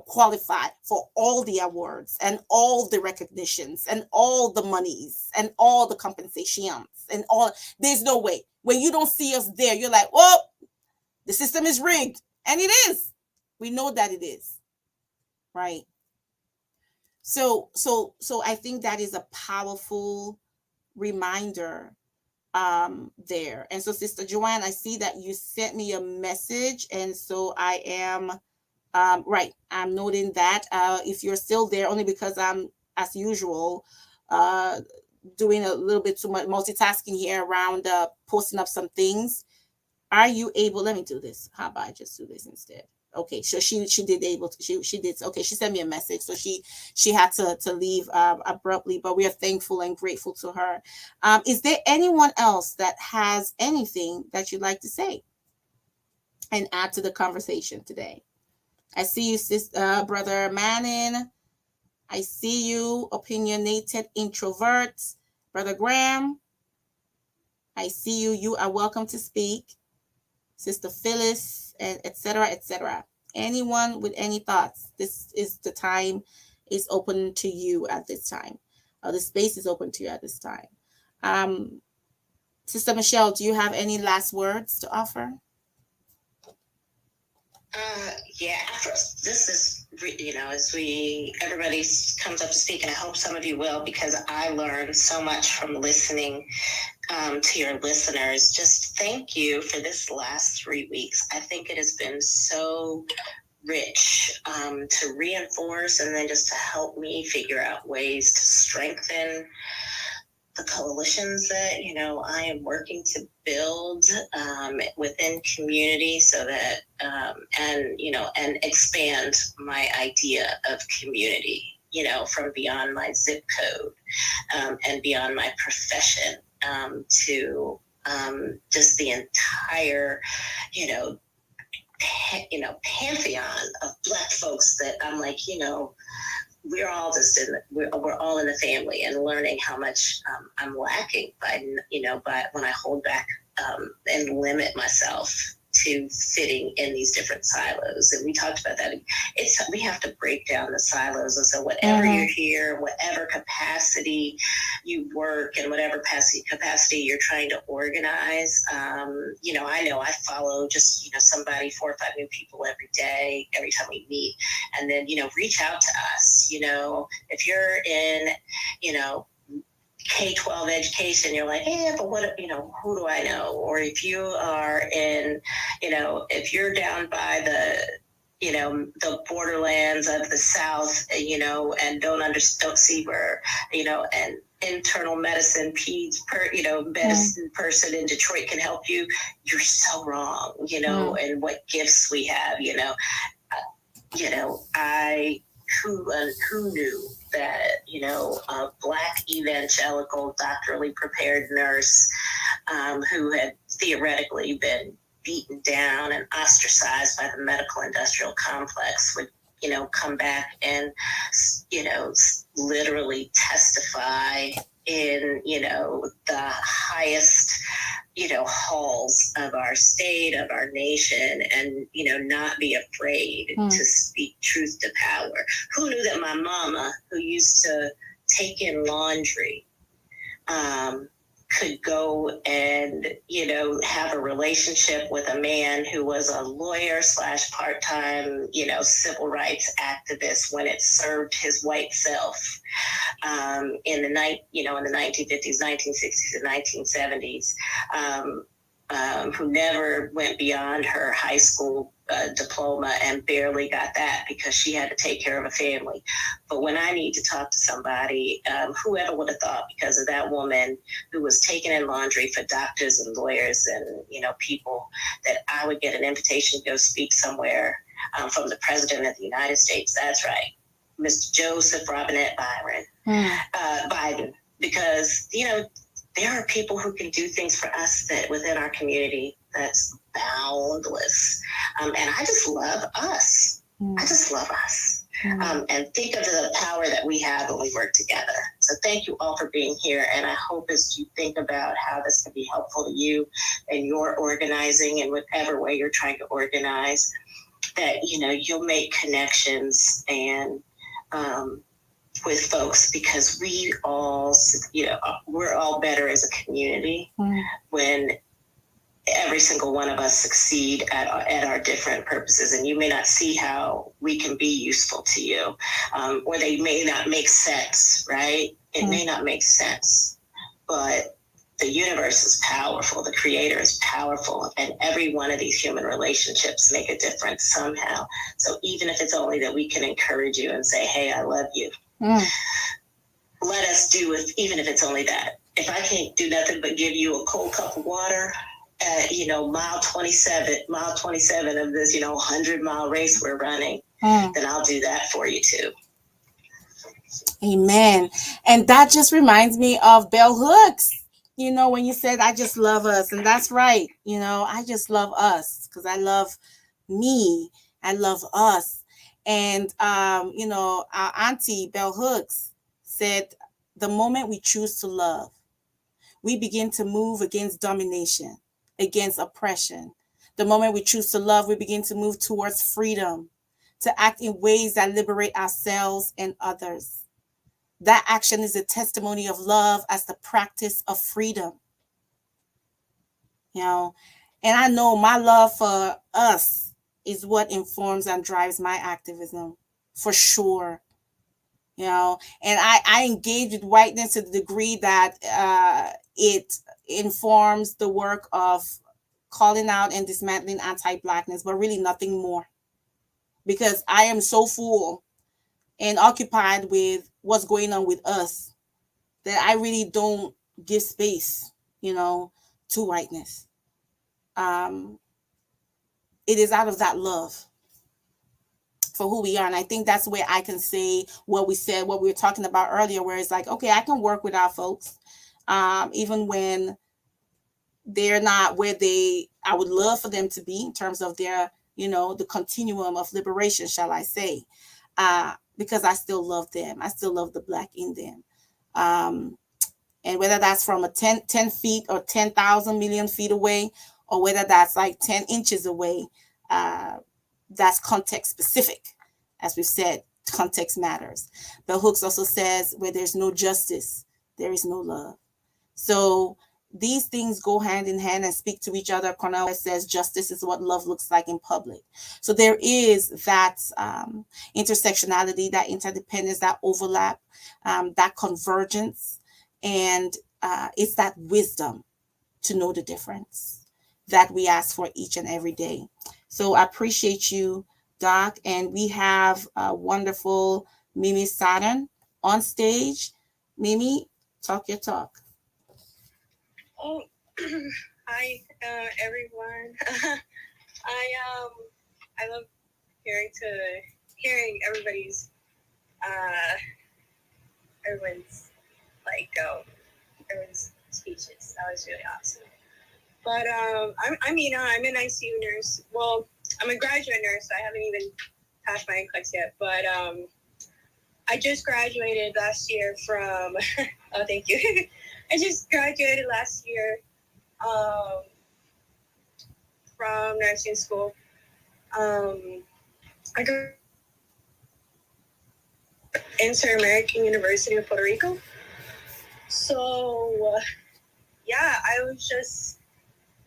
qualify for all the awards and all the recognitions and all the monies and all the compensations and all. There's no way. When you don't see us there, you're like, oh, the system is rigged. And it is. We know that it is. Right? So I think that is a powerful reminder there. And so, Sister Joanne, I see that you sent me a message, and so I am right. I'm noting that. If you're still there, only because I'm, as usual, doing a little bit too much multitasking here around posting up some things. Are you able? Let me do this. How about I just do this instead? Okay, so she did able to she did. Okay, she sent me a message, so she had to leave abruptly, but we are thankful and grateful to her. Is there anyone else that has anything that you'd like to say? and add to the conversation today. I see you, Brother Manning. I see you, opinionated introverts. Brother Graham, I see you. You are welcome to speak. Sister Phyllis, and etc., etc. Anyone with any thoughts, this is the time is open to you at this time. The space is open to you at this time. Sister Michelle, do you have any last words to offer? Yeah, first, this is, as everybody comes up to speak, and I hope some of you will, because I learned so much from listening to your listeners. Just thank you for this last 3 weeks. I think it has been so rich to reinforce and then just to help me figure out ways to strengthen the coalitions that I am working to build within community, so that and expand my idea of community, from beyond my zip code and beyond my profession to just the entire pantheon of Black folks that I'm like, we're all just we're all in the family, and learning how much I'm lacking by when I hold back and limit myself to fitting in these different silos. And we talked about that. We have to break down the silos. And so whatever you're here, whatever capacity you work, and whatever capacity you're trying to organize, I know I follow just, somebody, 4 or 5 new people every day, every time we meet. And then, reach out to us. If you're in, K-12 education, you're like, hey, but what, who do I know? Or if you are in, if you're down by the borderlands of the South, and don't see where, an internal medicine medicine person in Detroit can help you, you're so wrong, and what gifts we have, who knew that, a Black evangelical doctorally prepared nurse who had theoretically been beaten down and ostracized by the medical industrial complex would, come back and, literally testify in, the highest, halls of our state, of our nation, and, not be afraid to speak truth to power. Who knew that my mama, who used to take in laundry, could go and, have a relationship with a man who was a lawyer / part-time, civil rights activist when it served his white self in the 1950s, 1960s, and 1970s, who never went beyond her high school diploma and barely got that because she had to take care of a family. But when I need to talk to somebody, whoever would have thought, because of that woman who was taking in laundry for doctors and lawyers and, people, that I would get an invitation to go speak somewhere from the President of the United States. That's right, Mr. Joseph Robinette Biden, because, there are people who can do things for us that within our community that's boundless. And I just love us. I just love us. And think of the power that we have when we work together. So thank you all for being here. And I hope as you think about how this can be helpful to you and your organizing in whatever way you're trying to organize, that, you'll make connections and, with folks, because we all, we're all better as a community when every single one of us succeed at our different purposes. And you may not see how we can be useful to you, or they may not make sense, right? It may not make sense, but the universe is powerful. The creator is powerful. And every one of these human relationships make a difference somehow. So even if it's only that we can encourage you and say, hey, I love you. Let us do it, even if it's only that. If I can't do nothing but give you a cold cup of water at, mile 27 of this, 100-mile race we're running, then I'll do that for you too. Amen. And that just reminds me of bell hooks. you know, when you said, I just love us, and that's right. You know, I just love us because I love me. I love us. And, you know, our auntie Bell Hooks said, the moment we choose to love, we begin to move against domination, against oppression. The moment we choose to love, we begin to move towards freedom, to act in ways that liberate ourselves and others. That action is a testimony of love as the practice of freedom. You know, and I know my love for us is what informs and drives my activism for sure. You know, and I engage with whiteness to the degree that it informs the work of calling out and dismantling anti-blackness, but really nothing more, because I am so full and occupied with what's going on with us that I really don't give space, you know, to whiteness. um it is out of that love for who we are. And I think that's where I can say what we said, what we were talking about earlier, where it's like, okay, I can work with our folks, even when they're not where I would love for them to be in terms of their, you know, the continuum of liberation, shall I say, because I still love them. I still love the Black in them. And whether that's from a 10 feet or 10,000 million feet away, or whether that's like 10 inches away, that's context specific. As we've said, context matters. Bell Hooks also says, where there's no justice, there is no love. So these things go hand in hand and speak to each other. Cornell says justice is what love looks like in public. So there is that intersectionality, that interdependence, that overlap, that convergence. And it's that wisdom to know the difference that we ask for each and every day. So I appreciate you, Doc. And we have a wonderful Mimi Saturn on stage. Mimi, talk your talk. Oh, hi, everyone. I love hearing everybody's everyone's like everyone's speeches. That was really awesome. But I'm Ina. I'm an ICU nurse. Well, I'm a graduate nurse. So I haven't even passed my NCLEX yet. But I just graduated last year from. Oh, thank you. I just graduated last year from nursing school. I go Inter-American University of Puerto Rico. So, yeah, I was just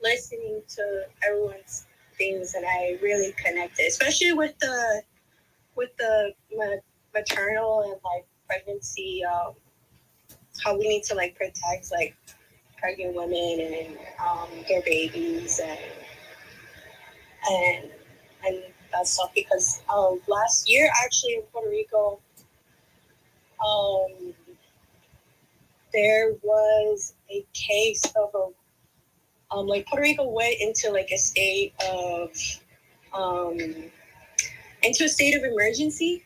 listening to everyone's things, and I really connected, especially with the maternal and like pregnancy. How we need to like protect like pregnant women and their babies and that stuff, because last year actually in Puerto Rico there was a case of a like Puerto Rico went into like a state of emergency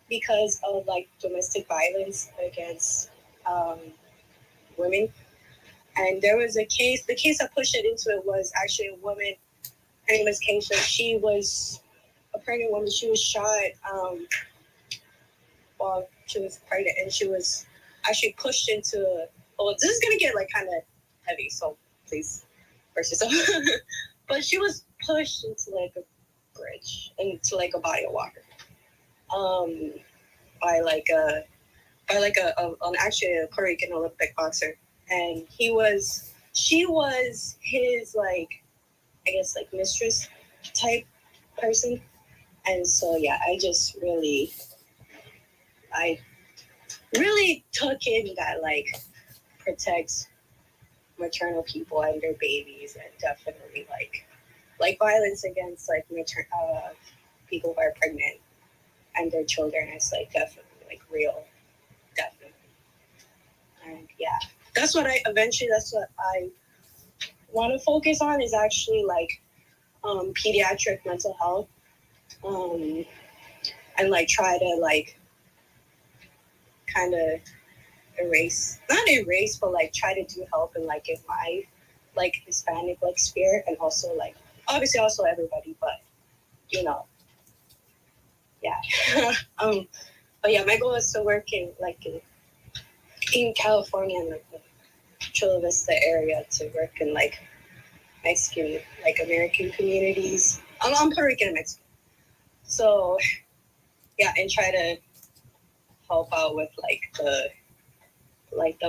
because of like domestic violence against women. And there was a case. The case that pushed it into it was actually a woman. Her name was Keisha. She was a pregnant woman. She was shot while she was pregnant, and she was actually pushed into. Oh, this is gonna get like kind of heavy, so please brace yourself. But she was pushed into like a bridge, into like a body of water, by actually a Puerto Rican Olympic boxer, and she was his like, I guess like mistress type person. And so yeah, I really took in that like protects maternal people and their babies, and definitely like violence against like people who are pregnant and their children is like definitely like real, definitely. And yeah, that's what I want to focus on, is actually like pediatric mental health, and like try to like kind of but like try to do help in like in my like Hispanic like sphere, and also like obviously also everybody, but you know, yeah. But yeah, my goal is to work in like in California and like the Chula Vista area, to work in like Mexican, like American communities. I'm Puerto Rican and Mexican, so yeah, and try to help out with like the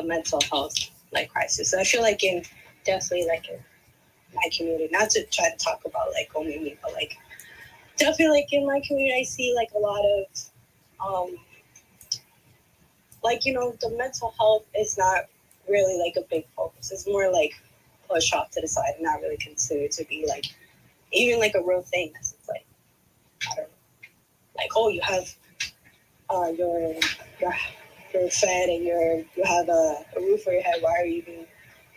mental health like crisis. So I feel like in definitely like in my community, not to try to talk about like only me, but like definitely like in my community, I see like a lot of like, you know, the mental health is not really like a big focus. It's more like pushed off to the side and not really considered to be like even like a real thing. It's like, I don't know, like, oh, you have you're fed and you have a roof over your head. Why are you even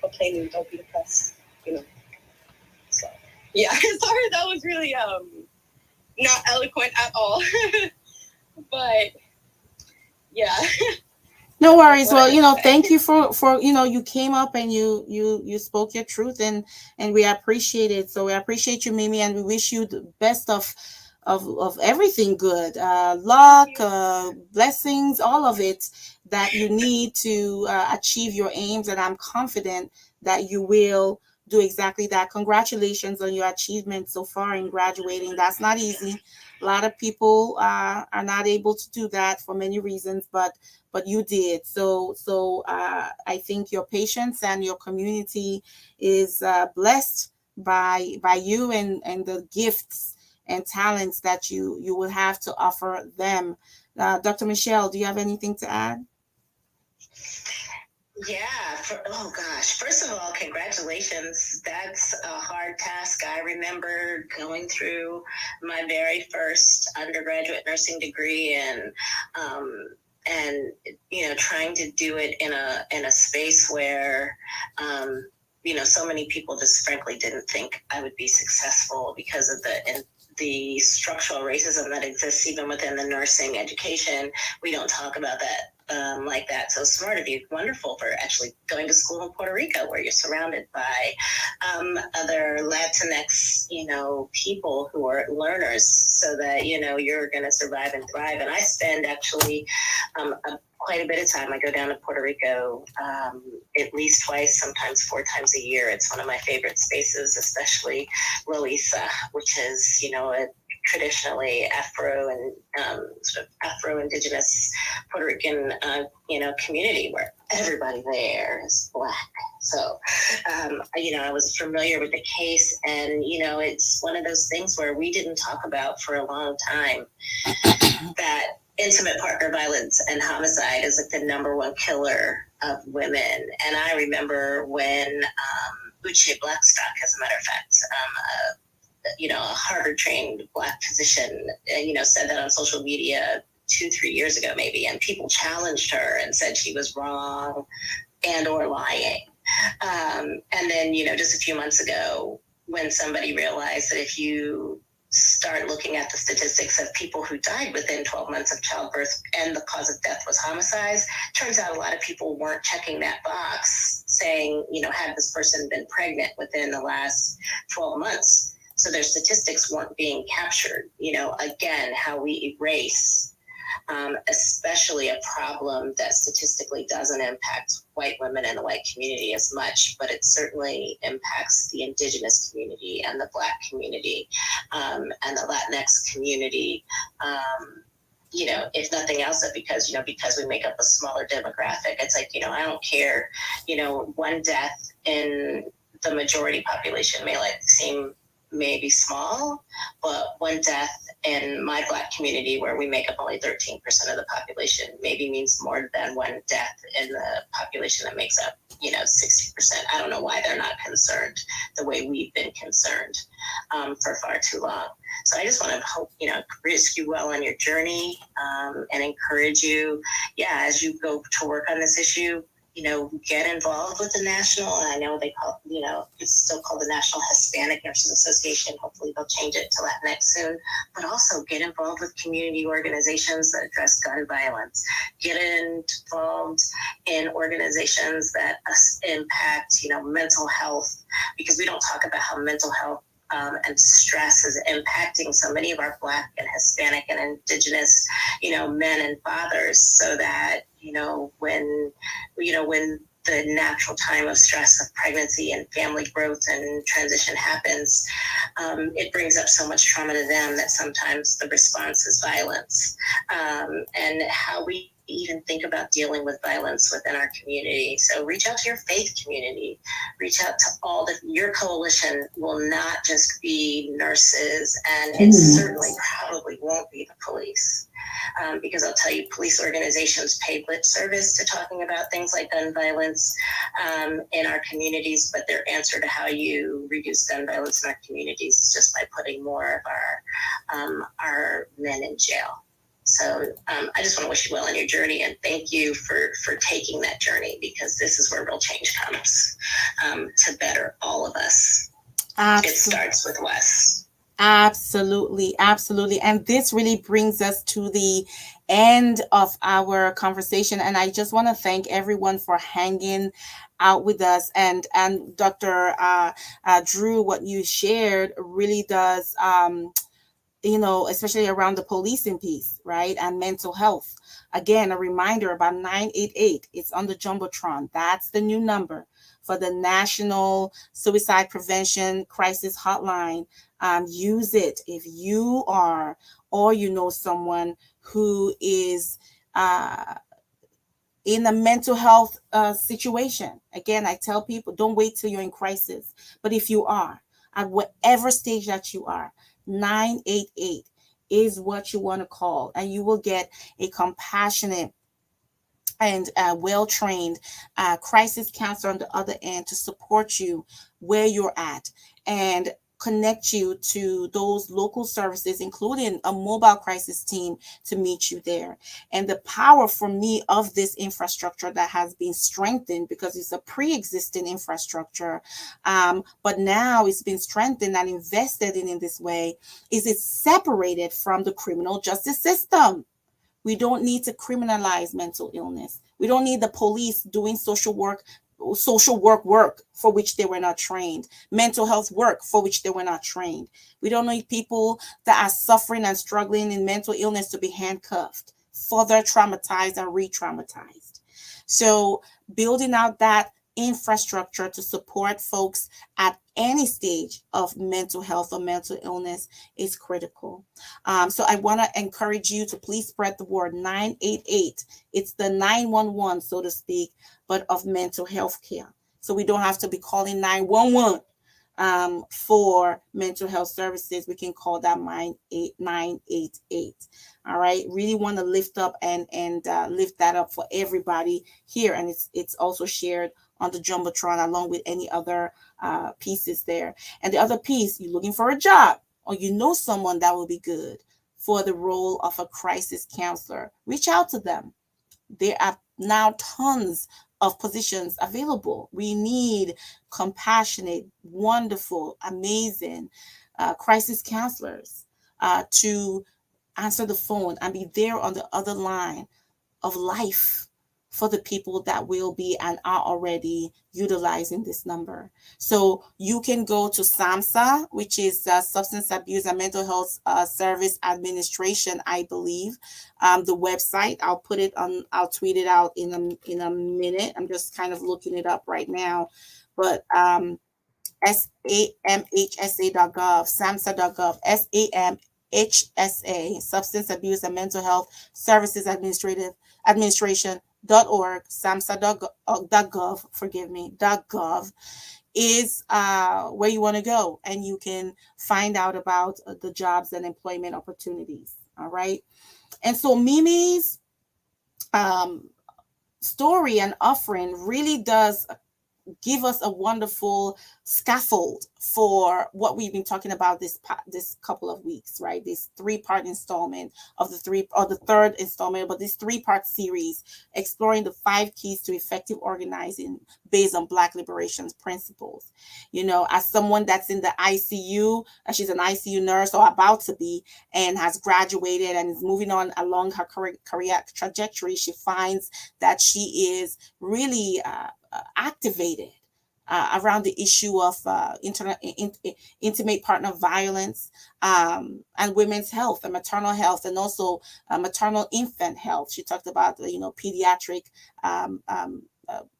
complaining? Don't be depressed, you know. So yeah, sorry that was really not eloquent at all, but yeah. No worries. Well, thank you for you came up and you spoke your truth, and we appreciate it. So we appreciate you, Mimi, and we wish you the best of everything good, luck, blessings, all of it that you need to achieve your aims. And I'm confident that you will do exactly that. Congratulations on your achievement so far in graduating. That's not easy. A lot of people are not able to do that for many reasons, but you did. So I think your patience and your community is blessed by you and the gifts and talents that you will have to offer them. Dr. Michelle, do you have anything to add? Yeah. Oh gosh. First of all, congratulations. That's a hard task. I remember going through my very first undergraduate nursing degree and trying to do it in a space where so many people just frankly didn't think I would be successful because of the structural racism that exists even within the nursing education. We don't talk about that like that. So smart of you. Wonderful for actually going to school in Puerto Rico, where you're surrounded by other Latinx, people who are learners, so that, you're going to survive and thrive. And I spend actually quite a bit of time. I go down to Puerto Rico at least twice, sometimes 4 times a year. It's one of my favorite spaces, especially Loíza, which is, a traditionally Afro and sort of Afro-Indigenous Puerto Rican, community where everybody there is Black. So, I was familiar with the case, and, it's one of those things where we didn't talk about for a long time that intimate partner violence and homicide is like the number one killer of women. And I remember when Uche Blackstock, as a matter of fact, a Harvard-trained Black physician, said that on social media 2-3 years ago, maybe, and people challenged her and said she was wrong and or lying. And then, just a few months ago, when somebody realized that if you start looking at the statistics of people who died within 12 months of childbirth and the cause of death was homicides, turns out a lot of people weren't checking that box saying, had this person been pregnant within the last 12 months? So their statistics weren't being captured. Again, how we erase especially a problem that statistically doesn't impact white women in the white community as much, but it certainly impacts the Indigenous community and the Black community and the Latinx community. If nothing else, because we make up a smaller demographic, it's like, I don't care, one death in the majority population may seem maybe small, but one death in my Black community, where we make up only 13% of the population, maybe means more than one death in the population that makes up, 60%. I don't know why they're not concerned the way we've been concerned for far too long. So I just want to hope, wish you well on your journey and encourage you, as you go to work on this issue, get involved with the national, and I know they call, it's still called the National Hispanic Nurses Association. Hopefully they'll change it to Latinx soon, but also get involved with community organizations that address gun violence. Get involved in organizations that impact, mental health, because we don't talk about how mental health and stress is impacting so many of our Black and Hispanic and Indigenous, men and fathers, so that, when the natural time of stress of pregnancy and family growth and transition happens, it brings up so much trauma to them that sometimes the response is violence. And how we even think about dealing with violence within our community. So reach out to your faith community, reach out to your coalition will not just be nurses, and it certainly probably won't be the police. Because I'll tell you, police organizations pay lip service to talking about things like gun violence in our communities, but their answer to how you reduce gun violence in our communities is just by putting more of our men in jail. So I just want to wish you well on your journey, and thank you for taking that journey, because this is where real change comes to better all of us. Absolutely. It starts with Wes. Absolutely, absolutely. And this really brings us to the end of our conversation. And I just want to thank everyone for hanging out with us. And Dr. Drew, what you shared really does, especially around the policing piece, right? And mental health. Again, a reminder about 988. It's on the Jumbotron. That's the new number for the National Suicide Prevention Crisis Hotline. Use it if you are, or someone who is in a mental health situation. Again, I tell people, don't wait till you're in crisis. But if you are, at whatever stage that you are, 988 is what you want to call, and you will get a compassionate and well-trained crisis counselor on the other end to support you where you're at and connect you to those local services, including a mobile crisis team to meet you there. And the power for me of this infrastructure that has been strengthened, because it's a pre-existing infrastructure, but now it's been strengthened and invested in this way, is it's separated from the criminal justice system. We don't need to criminalize mental illness. We don't need the police doing social work for which they were not trained, mental health work for which they were not trained. We don't need people that are suffering and struggling in mental illness to be handcuffed, further traumatized and re-traumatized. So building out that infrastructure to support folks at any stage of mental health or mental illness is critical. So I want to encourage you to please spread the word. 988. It's the 911, so to speak, but of mental health care. So we don't have to be calling 911 for mental health services. We can call that 988. All right. Really want to lift up and lift that up for everybody here. And it's also shared on the Jumbotron along with any other pieces there. And the other piece, you're looking for a job, or someone that will be good for the role of a crisis counselor, reach out to them. There are now tons of positions available. We need compassionate, wonderful, amazing crisis counselors to answer the phone and be there on the other line of life for the people that will be and are already utilizing this number. So you can go to SAMHSA, which is Substance Abuse and Mental Health Service Administration, I believe. The website, I'll tweet it out in a minute. I'm just kind of looking it up right now. But samhsa.gov, samhsa.gov, SAMHSA, Substance Abuse and Mental Health Services Administration.org, samhsa.gov, .gov is where you want to go, and you can find out about the jobs and employment opportunities. All right. And so Mimi's story and offering really does give us a wonderful scaffold for what we've been talking about this couple of weeks, right? This 3-part installment of the third installment, but this 3-part series exploring the 5 keys to effective organizing based on Black liberation principles. As someone that's in the ICU, she's an ICU nurse or about to be, and has graduated and is moving on along her career trajectory, she finds that she is really activated around the issue of intimate partner violence, and women's health and maternal health, and also maternal infant health. She talked about pediatric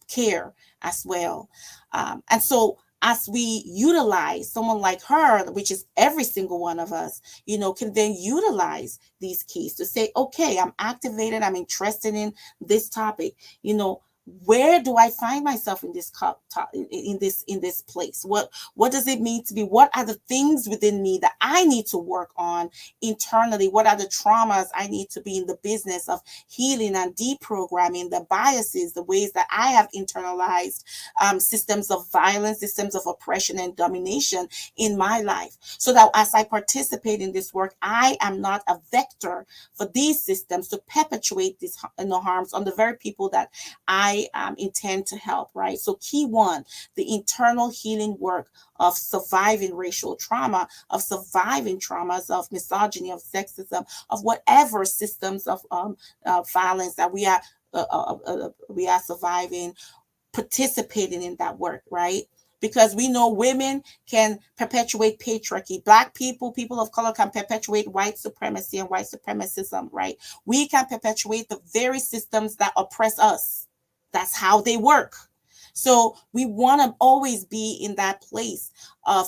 care as well, and so as we utilize someone like her, which is every single one of us, can then utilize these keys to say, okay, I'm activated, I'm interested in this topic, where do I find myself in this place? What does it mean to be? What are the things within me that I need to work on internally? What are the traumas I need to be in the business of healing and deprogramming, the biases, the ways that I have internalized systems of violence, systems of oppression and domination in my life, so that as I participate in this work, I am not a vector for these systems to perpetuate these harms on the very people that I intend to help, right? So key 1, the internal healing work of surviving racial trauma, of surviving traumas of misogyny, of sexism, of whatever systems of violence that we are surviving, participating in that work, right? Because we know women can perpetuate patriarchy. Black people, people of color can perpetuate white supremacy and white supremacism, right? We can perpetuate the very systems that oppress us. That's how they work. So we want to always be in that place of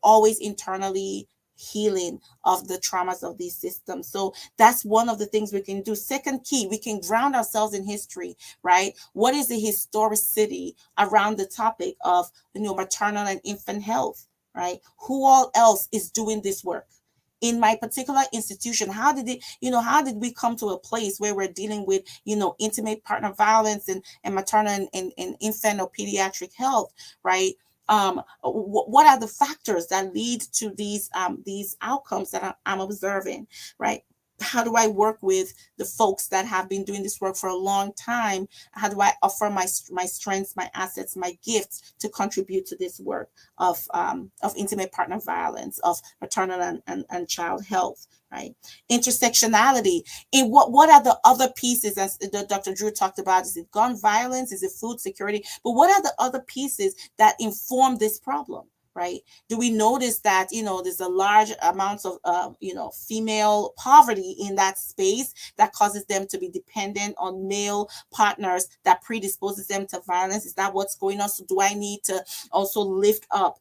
always internally healing of the traumas of these systems. So that's one of the things we can do. Second key, we can ground ourselves in history, right? What is the historicity around the topic of maternal and infant health, right? Who all else is doing this work? In my particular institution, how did we come to a place where we're dealing with, intimate partner violence and maternal and infant or pediatric health, right? What are the factors that lead to these outcomes that I'm observing, right? How do I work with the folks that have been doing this work for a long time? How do I offer my strengths, my assets, my gifts to contribute to this work of intimate partner violence, of maternal and child health, right? Intersectionality. In what are the other pieces, as Dr. Drew talked about? Is it gun violence? Is it food security? But what are the other pieces that inform this problem? Right? Do we notice that, there's a large amount of, female poverty in that space that causes them to be dependent on male partners that predisposes them to violence? Is that what's going on? So do I need to also lift up,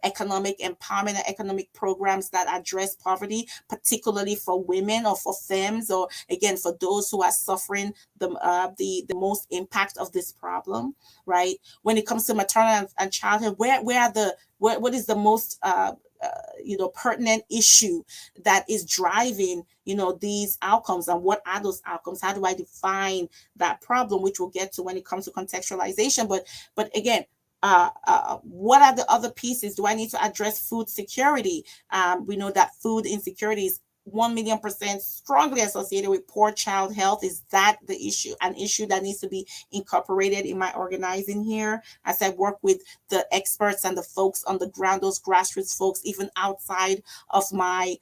economic empowerment and economic programs that address poverty, particularly for women or for femmes, or again, for those who are suffering the most impact of this problem, right? When it comes to maternal and childhood, where are the what is the most pertinent issue that is driving these outcomes, and what are those outcomes? How do I define that problem, which we'll get to when it comes to contextualization? But again, what are the other pieces? Do I need to address food security? We know that food insecurity is 1,000,000% strongly associated with poor child health. Is that the issue? An issue that needs to be incorporated in my organizing here as I work with the experts and the folks on the ground, those grassroots folks, even outside of my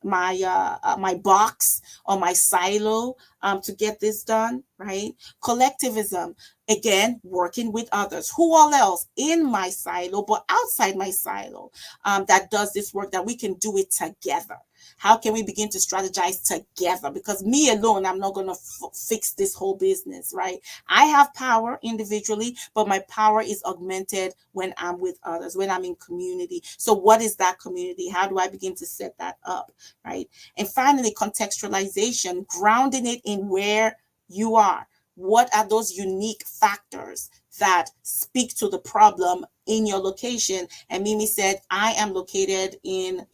my box or my silo to get this done, right? Collectivism, again, working with others. Who all else in my silo, but outside my silo, that does this work, that we can do it together? How can we begin to strategize together? Because me alone, I'm not going to fix this whole business, right? I have power individually, but my power is augmented when I'm with others, when I'm in community. So what is that community? How do I begin to set that up, right? And finally, contextualization, grounding it in where you are. What are those unique factors that speak to the problem in your location. And Mimi said, I am located in,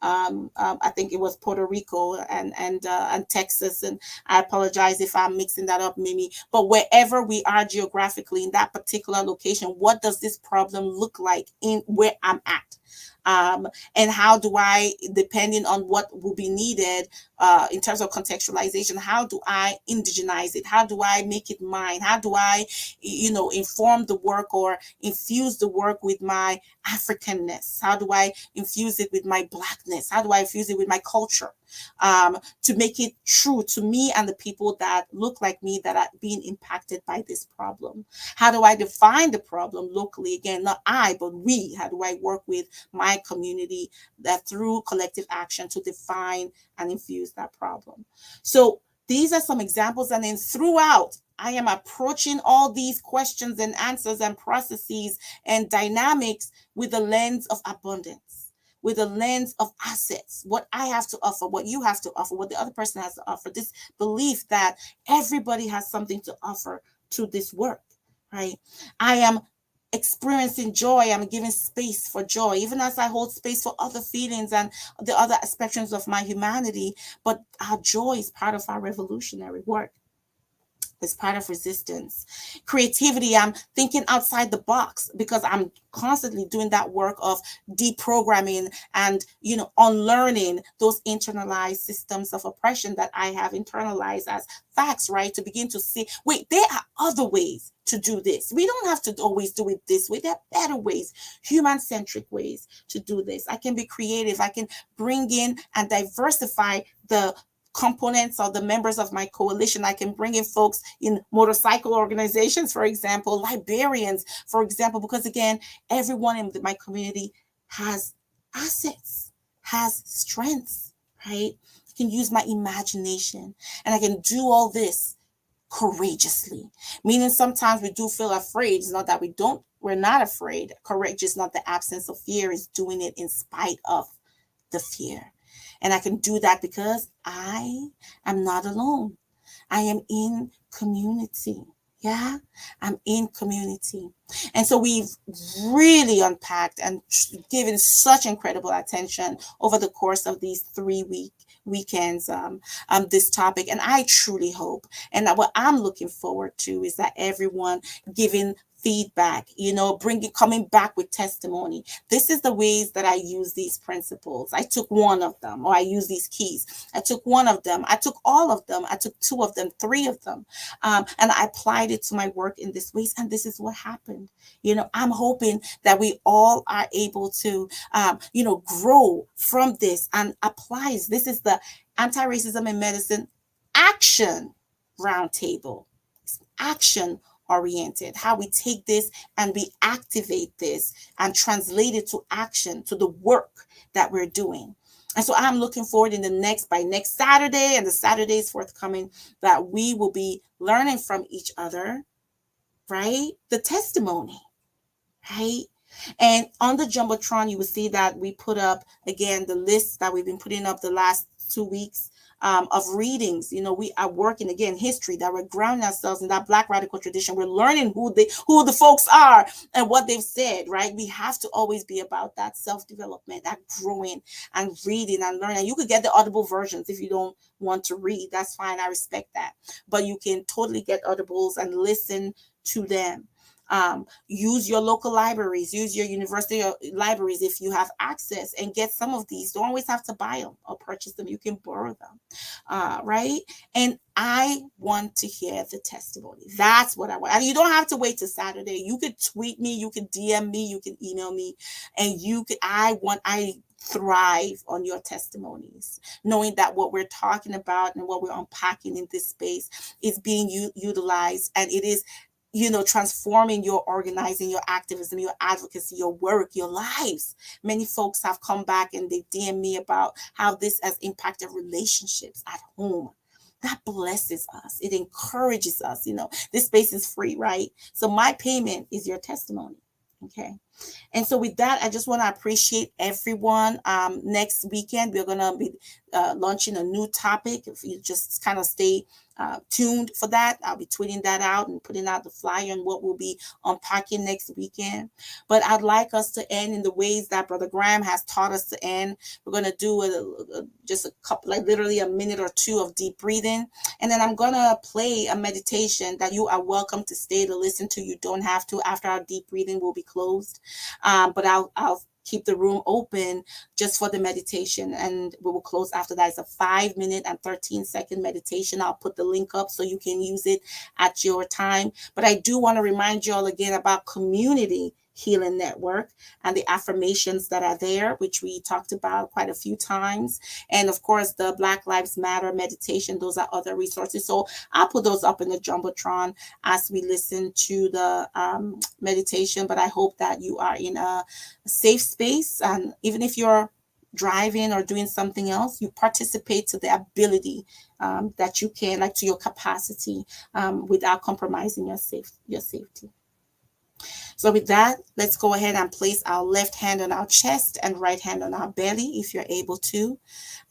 I think it was Puerto Rico and Texas. And I apologize if I'm mixing that up, Mimi. But wherever we are geographically in that particular location, what does this problem look like in where I'm at? And how do I, depending on what will be needed in terms of contextualization, how do I indigenize it? How do I make it mine? How do I, inform the work or infuse the work with my Africanness? How do I infuse it with my Blackness? How do I infuse it with my culture? To make it true to me and the people that look like me that are being impacted by this problem. How do I define the problem locally? Again, not I, but we. How do I work with my community that through collective action to define and infuse that problem? So these are some examples. And then throughout, I am approaching all these questions and answers and processes and dynamics with the lens of abundance, with a lens of assets, what I have to offer, what you have to offer, what the other person has to offer, this belief that everybody has something to offer to this work, right? I am experiencing joy. I'm giving space for joy, even as I hold space for other feelings and the other spectrums of my humanity. But our joy is part of our revolutionary work. It's part of resistance. Creativity, I'm thinking outside the box because I'm constantly doing that work of deprogramming and, unlearning those internalized systems of oppression that I have internalized as facts, right? To begin to see, wait, there are other ways to do this. We don't have to always do it this way. There are better ways, human-centric ways to do this. I can be creative. I can bring in and diversify the components or the members of my coalition. I can bring in folks in motorcycle organizations, for example, librarians, for example, because again, everyone in my community has assets, has strengths, right? I can use my imagination and I can do all this courageously, meaning sometimes we do feel afraid. It's not that we're not afraid. Courage is not the absence of fear, it's doing it in spite of the fear. And I can do that because I am not alone. I am in community. Yeah, I'm in community. And so we've really unpacked and given such incredible attention over the course of these 3 weekends, this topic. And I truly hope, and what I'm looking forward to is that everyone giving feedback, coming back with testimony. This is the ways that I use these principles. I took one of them, or I use these keys. I took one of them. I took all of them. I took 2 of them, 3 of them. And I applied it to my work in this ways. And this is what happened. I'm hoping that we all are able to, grow from this and apply. This is the Anti-Racism in Medicine Action Roundtable. Action oriented, how we take this and we activate this and translate it to action, to the work that we're doing. And so I'm looking forward by next Saturday, and the Saturday is forthcoming, that we will be learning from each other, right? The testimony, right? And on the Jumbotron, you will see that we put up, again, the list that we've been putting up the last 2 weeks of readings. We are working, again, history, that we're grounding ourselves in that Black radical tradition. We're learning who the folks are and what they've said, right? We have to always be about that self-development, that growing and reading and learning. You could get the audible versions if you don't want to read. That's fine. I respect that. But you can totally get audibles and listen to them. Use your local libraries, use your university libraries if you have access, and get some of these. Don't always have to buy them or purchase them. You can borrow them, right? And I want to hear the testimony. That's what I want. And you don't have to wait till Saturday. You could tweet me, you could DM me, you can email me, and I thrive on your testimonies, knowing that what we're talking about and what we're unpacking in this space is being utilized, and it is transforming your organizing, your activism, your advocacy, your work, your lives. Many folks have come back and they DM me about how this has impacted relationships at home. That blesses us. It encourages us. This space is free, right? So my payment is your testimony. Okay. And so with that, I just want to appreciate everyone. Next weekend, we're going to be launching a new topic. If you just kind of stay tuned for that, I'll be tweeting that out and putting out the flyer and what we'll be unpacking next weekend. But I'd like us to end in the ways that Brother Graham has taught us to end. We're going to do just a couple, like literally a minute or two of deep breathing. And then I'm going to play a meditation that you are welcome to stay to listen to. You don't have to. After our deep breathing will be closed. But I'll keep the room open just for the meditation, and we will close after that. It's a 5-minute and 13-second meditation. I'll put the link up so you can use it at your time. But I do want to remind you all again about Community Healing Network and the affirmations that are there, which we talked about quite a few times. And of course, the Black Lives Matter meditation, those are other resources. So I'll put those up in the Jumbotron as we listen to the meditation. But I hope that you are in a safe space. And even if you're driving or doing something else, you participate to the ability that you can, like to your capacity, without compromising your safety. So with that, let's go ahead and place our left hand on our chest and right hand on our belly if you're able to.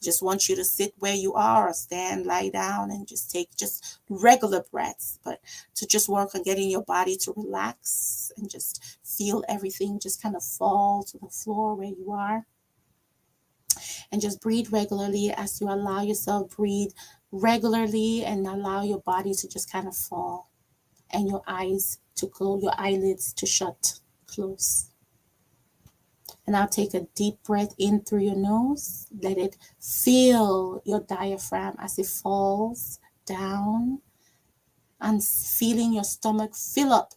Just want you to sit where you are or stand, lie down, and just take just regular breaths, but to just work on getting your body to relax and just feel everything just kind of fall to the floor where you are. And just breathe regularly as you allow yourself breathe regularly and allow your body to just kind of fall and your eyes to close, your eyelids to shut close. And now take a deep breath in through your nose. Let it feel your diaphragm as it falls down, and feeling your stomach fill up,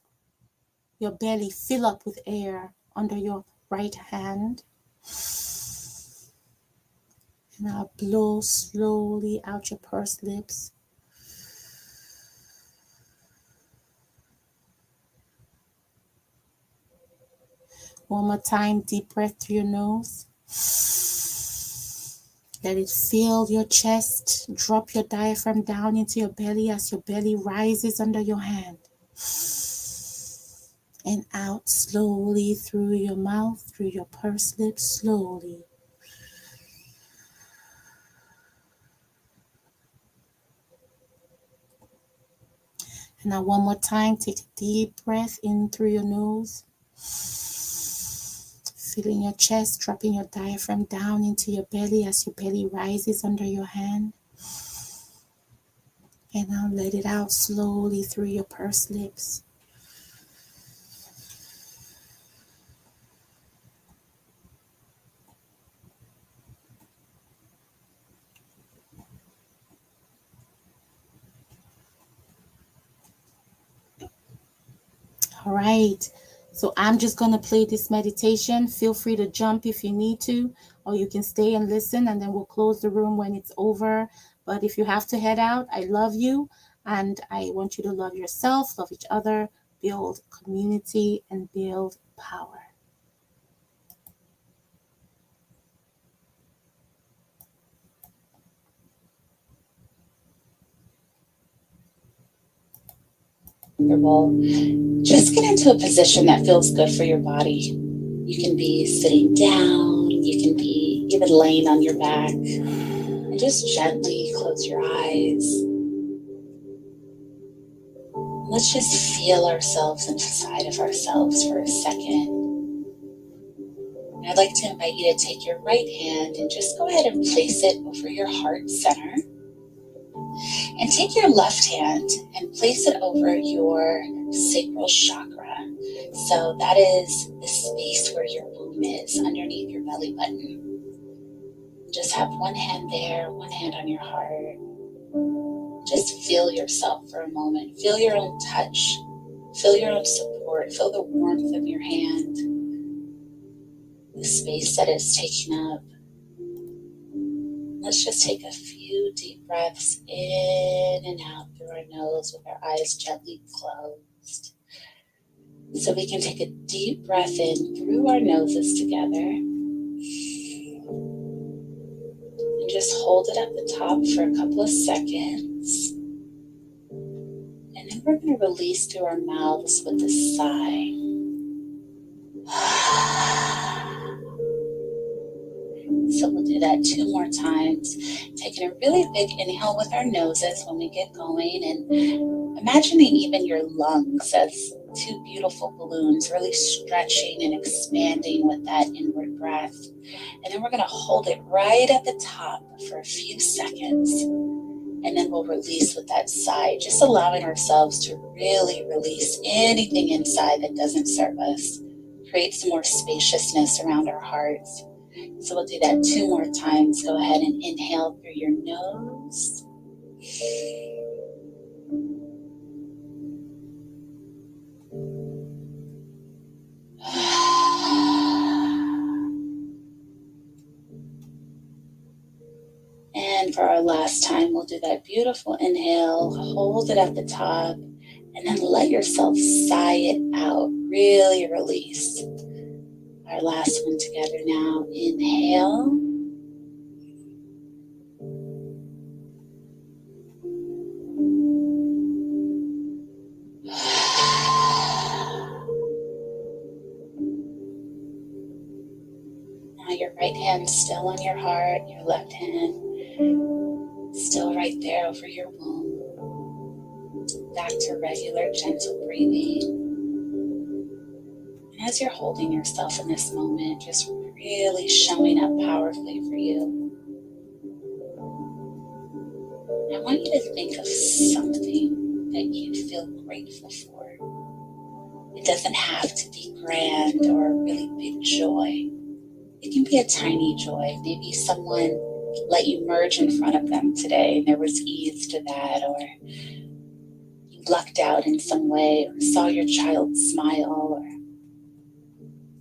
your belly fill up with air under your right hand. And now blow slowly out your pursed lips. One more time, deep breath through your nose. Let it fill your chest. Drop your diaphragm down into your belly as your belly rises under your hand. And out slowly through your mouth, through your pursed lips, slowly. And now one more time, take a deep breath in through your nose. Filling your chest, dropping your diaphragm down into your belly as your belly rises under your hand. And now let it out slowly through your pursed lips. All right. So I'm just going to play this meditation. Feel free to jump if you need to, or you can stay and listen, and then we'll close the room when it's over. But if you have to head out, I love you, and I want you to love yourself, love each other, build community, and build power. Just get into a position that feels good for your body. You can be sitting down, you can be even laying on your back, and just gently close your eyes. Let's just feel ourselves inside of ourselves for a second. I'd like to invite you to take your right hand and just go ahead and place it over your heart center. And take your left hand and place it over your sacral chakra. So that is the space where your womb is, underneath your belly button. Just have one hand there, one hand on your heart. Just feel yourself for a moment. Feel your own touch. Feel your own support. Feel the warmth of your hand. The space that it's taking up. Let's just take a few deep breaths in and out through our nose with our eyes gently closed. So we can take a deep breath in through our noses together. And just hold it at the top for a couple of seconds. And then we're going to release through our mouths with a sigh. So we'll do that 2 more times. Taking a really big inhale with our noses when we get going, and imagining even your lungs as 2 beautiful balloons, really stretching and expanding with that inward breath. And then we're going to hold it right at the top for a few seconds. And then we'll release with that sigh, just allowing ourselves to really release anything inside that doesn't serve us. Create some more spaciousness around our hearts. So we'll do that 2 more times. Go ahead and inhale through your nose. And for our last time, we'll do that beautiful inhale, hold it at the top, and then let yourself sigh it out. Really release. Our last one together now. Inhale. Now your right hand still on your heart, your left hand still right there over your womb. Back to regular, gentle breathing. And as you're holding yourself in this moment, just really showing up powerfully for you. I want you to think of something that you feel grateful for. It doesn't have to be grand or a really big joy. It can be a tiny joy. Maybe someone let you merge in front of them today and there was ease to that, or you lucked out in some way, or saw your child smile, or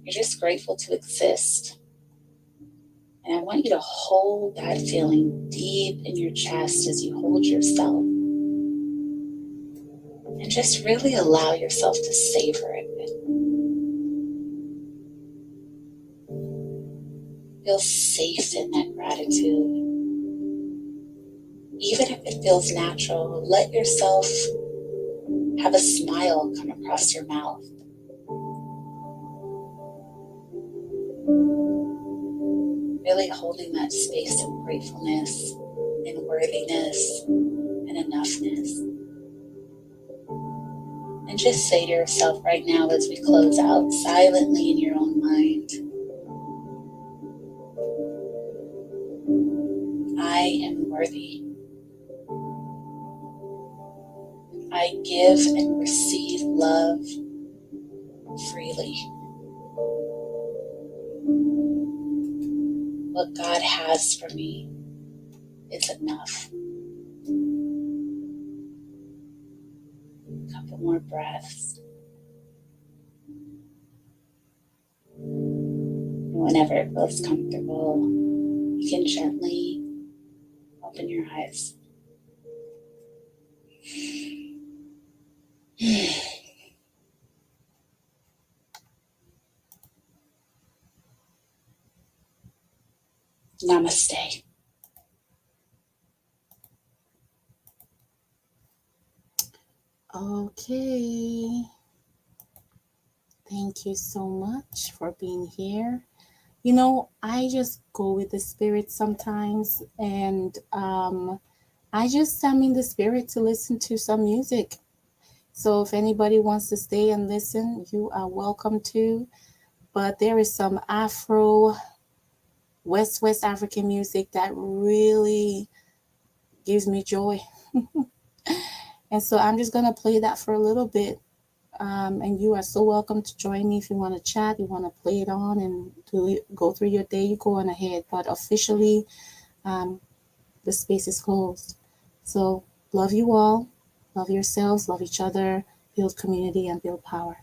you're just grateful to exist. And I want you to hold that feeling deep in your chest as you hold yourself. And just really allow yourself to savor it. Feel safe in that gratitude. Even if it feels natural, let yourself have a smile come across your mouth. Really holding that space of gratefulness and worthiness and enoughness. And just say to yourself right now as we close out, silently in your own mind, I am worthy. I give and receive love freely. What God has for me is enough. A couple more breaths. And whenever it feels comfortable, you can gently open your eyes. Namaste. Okay. Thank you so much for being here. You know, I just go with the spirit sometimes, and I just am in the spirit to listen to some music. So if anybody wants to stay and listen, you are welcome to. But there is some Afro, West African music that really gives me joy. And so I'm just going to play that for a little bit. And you are so welcome to join me if you want to chat, you want to play it on and go through your day, you go on ahead. But officially, the space is closed. So love you all, love yourselves, love each other, build community and build power.